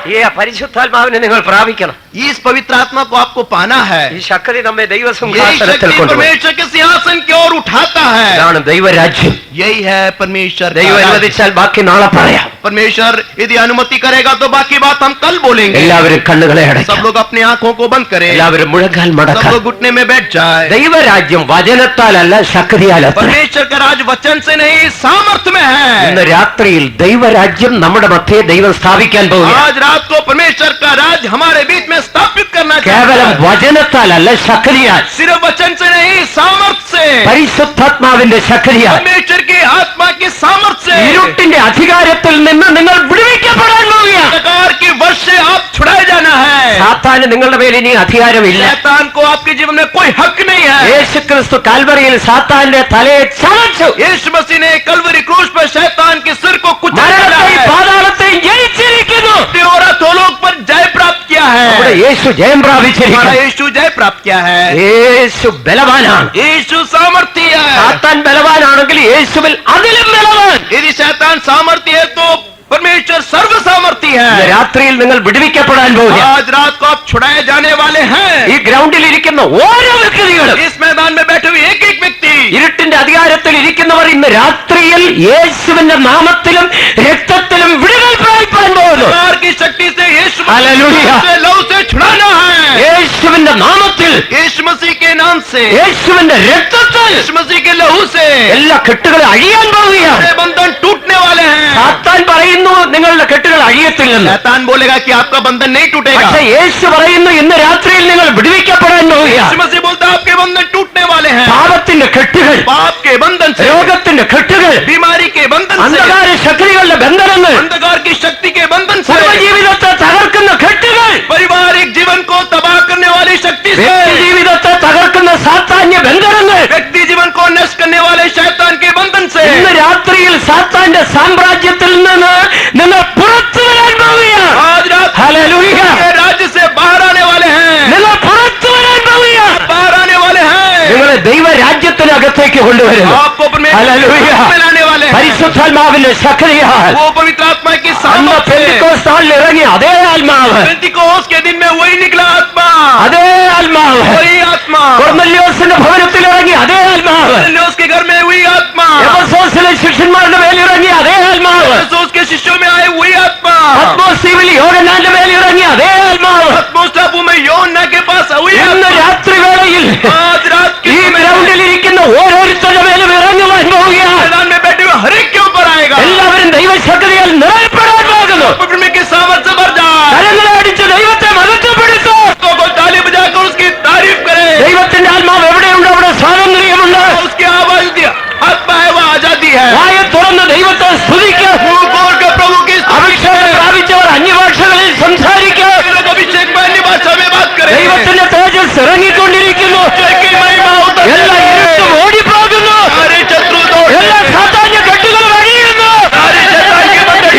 ഈ പരിശുദ്ധാത്മാവിനെ നിങ്ങൾ പ്രാപിക്കണം. इस पवित्र आत्मा को आपको पाना है। ഈ ശക്തി നമ്മെ यही ദൈവസിംഹാസനത്തിൽ शक्ति കൊണ്ടുപോകും. परमेश्वर के सिंहासन की ओर उठाता है। ഇതാണ് ദൈവരാജ്യം. यही है परमेश्वर का ദൈവം राज्य। അനുവദിച്ചാൽ ബാക്കി നാളെ പറയാം. परमेश्वर यदि अनुमति करेगा तो बाकी बात हम कल बोलेंगे। എല്ലാവരും കണ്ണുകളെ सब അടയ്ക്കാം. लोग अपनी आंखों को बंद करें, എല്ലാവരും മുഴങ്കാൽ सब മടക്കാം. लोग घुटने में बैठ जाए। ദൈവരാജ്യം വചനത്താലല്ല ശക്തിയാലത്ര. परमेश्वर का राज वचन से नहीं सामर्थ्य में ഇന്ന് है। രാത്രിയിൽ ദൈവരാജ്യം നമ്മുടെ മധ്യേ ദൈവം സ്ഥാപിക്കാൻ പോകുകയാണ്. आज रात को परमेश्वर का राज हमारे बीच में स्थापित करना കേവലം चाहता है। വചനത്താലല്ല ശക്തിയാൽ, सिर्फ वचन से नहीं सामर्थ्य से, പരിശുദ്ധാത്മാവിന്റെ ശക്തിയാൽ, परमेश्वर की आत्मा की सामर्थ्य से। ഇരുട്ടിന്റെ അധികാരത്തിൽ നിന്ന് നിങ്ങൾ വിടുവിക്കപ്പെടാൻ പോവുകയാണ്. प्रकार की वश से आप छुड़ाए जाना है। സാത്താന് നിങ്ങളുടെ മേൽ ഇനി അധികാരമില്ല. शैतान को आपके जीवन में कोई हक नहीं है। യേശുക്രിസ്തു കാൽവറിയിൽ സാത്താന്റെ തലയെ ചതച്ചു. यीशु मसीह ने कलवरी क्रूस पर शैतान के सिर को कुचल डाला മരണത്തെയും है പാതാളത്തെയും ജയിച്ചിരിക്കുന്നു. और अधोलोक पर जय प्राप्त किया അവിടെ है। യേശു ജയം हमारा പ്രാപിച്ചിരിക്കുന്നു. यीशु जय प्राप्त किया है, യേശു ബലവാനാണ്. यीशु सामर्थ्य है। സാത്താൻ ബലവാനാണെങ്കിൽ യേശുവിൽ അതിലും ബലവാൻ. यदि शैतान सामर्थ्य है तो परमेश्वर सर्व सामर्थ्य ഇന്ന് है। രാത്രിയിൽ നിങ്ങൾ വിടുവിക്കപ്പെടാൻ പോകുക. आज रात को आप छुड़ाए जाने वाले हैं। ഈ ഗ്രൗണ്ടിൽ ഇരിക്കുന്ന ഓരോ വ്യക്തികളും, इस मैदान में बैठे हुए एक एक व्यक्ति, ഇരുട്ടിന്റെ അധികാരത്തിൽ ഇരിക്കുന്നവർ ഇന്ന് രാത്രിയിൽ യേശുവിന്റെ നാമത്തിലും രക്തത്തിലും വിടുതൽ പ്രാപിപ്പാൻ പോകുന്നു. अंधकार की शक्ति से यीशु हालेलुया। से लहू से छुड़ाना है। യേശുവിന്റെ നാമത്തിൽ, यीशु मसीह के नाम से, യേശുവിന്റെ രക്തത്തിൽ यीशु मसीह के लहू से എല്ലാ കെട്ടുകളും അഴിയാൻ പോവുകയാണ്. सारे बंधन टूटने वाले हैं। സാത്താൻ പറയുന്നു നിങ്ങളുടെ കെട്ടുകൾ അഴിയത്തില്ലെന്ന്. शैतान बोलेगा कि आपका बंधन नहीं टूटेगा। പക്ഷെ യേശു പറയുന്നു ഇന്ന് രാത്രിയിൽ നിങ്ങൾ വിടുവിക്കപ്പെടാൻ यीशु പോവുകയാണ്. मसीह बोलता है आपके बंधन टूटने वाले हैं। പാപത്തിന്റെ കെട്ടുകൾ, पाप के बंधन से, രോഗത്തിന്റെ കെട്ടുകൾ, बीमारी के बंधन से, അന്ധകാര ശക്തികളുടെ ബന്ധനങ്ങൾ, अंधकार की शक्ति के बंधन से, സർവ്വജീവിതത്തെ തകർക്കുന്ന കെട്ടുകൾ, पारिवारिक जीवन को तबाह करने वाली शक्ति से, വ്യക്തി ജീവിതത്തെ തകർക്കുന്ന സാത്താന്യ ബന്ധനങ്ങൾ व्यक्ति जीवन को नष्ट करने वाले शैतान के बंधन से ഇന്ന് രാത്രിയിൽ സാത്താന്റെ സാമ്രാജ്യത്തിൽ നിന്ന് നിങ്ങൾ പുറത്തു വരാൻ പോവുകയാണ്. आज रात ഹല്ലേലൂയ. के राज्य से बाहर आने वाले हैं। നിങ്ങൾ പുറത്തു വരാൻ പോവുകയാണ്. बाहर आने वाले हैं। നിങ്ങളെ ദൈവരാജ്യത്തിനകത്തേക്ക് കൊണ്ടുവരുന്നു. आपको हालेलुया। में लाने वाले हैं। പരിശുദ്ധാത്മാവിന്റെ ശക്തിയാൽ वो पवित्र आत्मा की അന്ന് सामर्थ से പെന്തക്കോസ്താളിൽ ഇറങ്ങി അതേ ആത്മാവ്, पेंतिकोस्त के दिन में वही निकला आत्मा, അതേ ആത്മാവ് वही आत्मा, കൊർന്നല്യോസിന്റെ ഭവനത്തിൽ ഇറങ്ങി അതേ ആത്മാവ്, कोर्नेलियुस के घर में वही आत्मा, എഫെസോസിലെ ശിഷ്യന്മാരുടെ മേൽ ഇറങ്ങി അതേ ആത്മാവ്, एफेसुस के शिष्यों में आए वही आत्मा, പത്മോസ് ദ്വീപിൽ യോഹന്നാന്റെ മേൽ ഇറങ്ങി അതേ ആത്മാവ് पत्मोस टापू में യോഹന്നാ के पास वही ഇന്ന് आत्मा രാത്രിവേളയിൽ आज रात के ഈ समय ഗ്രൗണ്ടിൽ ഇരിക്കുന്ന ഓരോരുത്തരുടെ മേലും ഇറങ്ങുവാൻ പോവുകയാണ്. मैदान में बैठे हुए हर एक के ऊपर आएगा। എല്ലാവരും ദൈവശക്തിയാൽ നിറയപ്പെടാൻ പോകുന്നു. पवित्र के सामर्थ्य से भर जाए। കരങ്ങളെ അടിച്ച് ദൈവത്തെ മഹത്വപ്പെടുത്തൂ. को ताली बजाकर उसकी तारीफ करे। ദൈവത്തിന്റെ ആത്മാവ് എവിടെയുണ്ട് അവിടെ സ്വാതന്ത്ര്യമുണ്ട്. उसकी आवाज दिया आत्मा है, वह आजादी है। വായ തുറന്ന് ദൈവത്തെ സ്തുതിക്കുക. मुंह खोल कर प्रभु की അഭിഷേകം പ്രാപിച്ചവർ അന്യഭാഷകളിൽ സംസാരിക്കുക. लोग अभिषेक में अन्य भाषा में बात करें। ദൈവത്തിന്റെ തേജസ് ഇറങ്ങിക്കൊണ്ടിരിക്കുന്നു. की महिमा उतर എല്ലാ ഇരുട്ടും ഓടിപ്പോകുന്നു. सारे शत्रु दौड़ എല്ലാ സാത്താന്യ കെട്ടുകളും അഴിയുന്നു. सारे शैतान के बंधन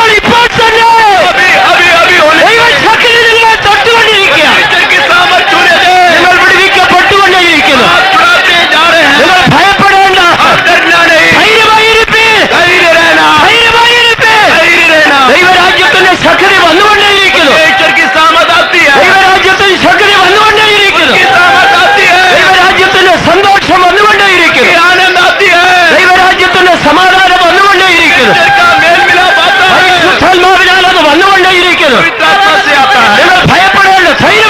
ഇപ്പോൾ തന്നെ अभी होने ദൈവശക്തി നിങ്ങളെ തൊട്ടുകൊണ്ടിരിക്കുക. परमेश्वर की सामर्थ छूने दे। നിങ്ങൾ വിടുവിക്കപ്പെട്ടുകൊണ്ടേയിരിക്കുന്നു. आप छुड़ाते जा रहे हैं। നിങ്ങൾ ഭയപ്പെടേണ്ട. आप डरना नहीं, ധൈര്യമായിരിപ്പീൻ. धैर्य रहना, ധൈര്യമായിരിപ്പീൻ. धैर्य रहना। ദൈവരാജ്യത്തിന്റെ ശക്തി വന്നുകൊണ്ടേയിരിക്കുന്നു. परमेश्वर की सामर्थ आती है, ദൈവരാജ്യത്തിന് ശക്തി വന്നുകൊണ്ടേയിരിക്കുന്നു. की सामर्थ आती है, ദൈവരാജ്യത്തിന്റെ സന്തോഷം വന്നുകൊണ്ടേയിരിക്കുന്നു. की आनंद आती है, ദൈവരാജ്യത്തിന്റെ സമാധാനം വന്നുകൊണ്ടേയിരിക്കുന്നു. परमेश्वर का मेल मिलाप आता है, പരിശുദ്ധാത്മാവിനാൽ അത് വന്നുകൊണ്ടേയിരിക്കുന്നു. पवित्र आत्मा से आता है। നിങ്ങൾ ഭയപ്പെടേണ്ട. ധൈര്യം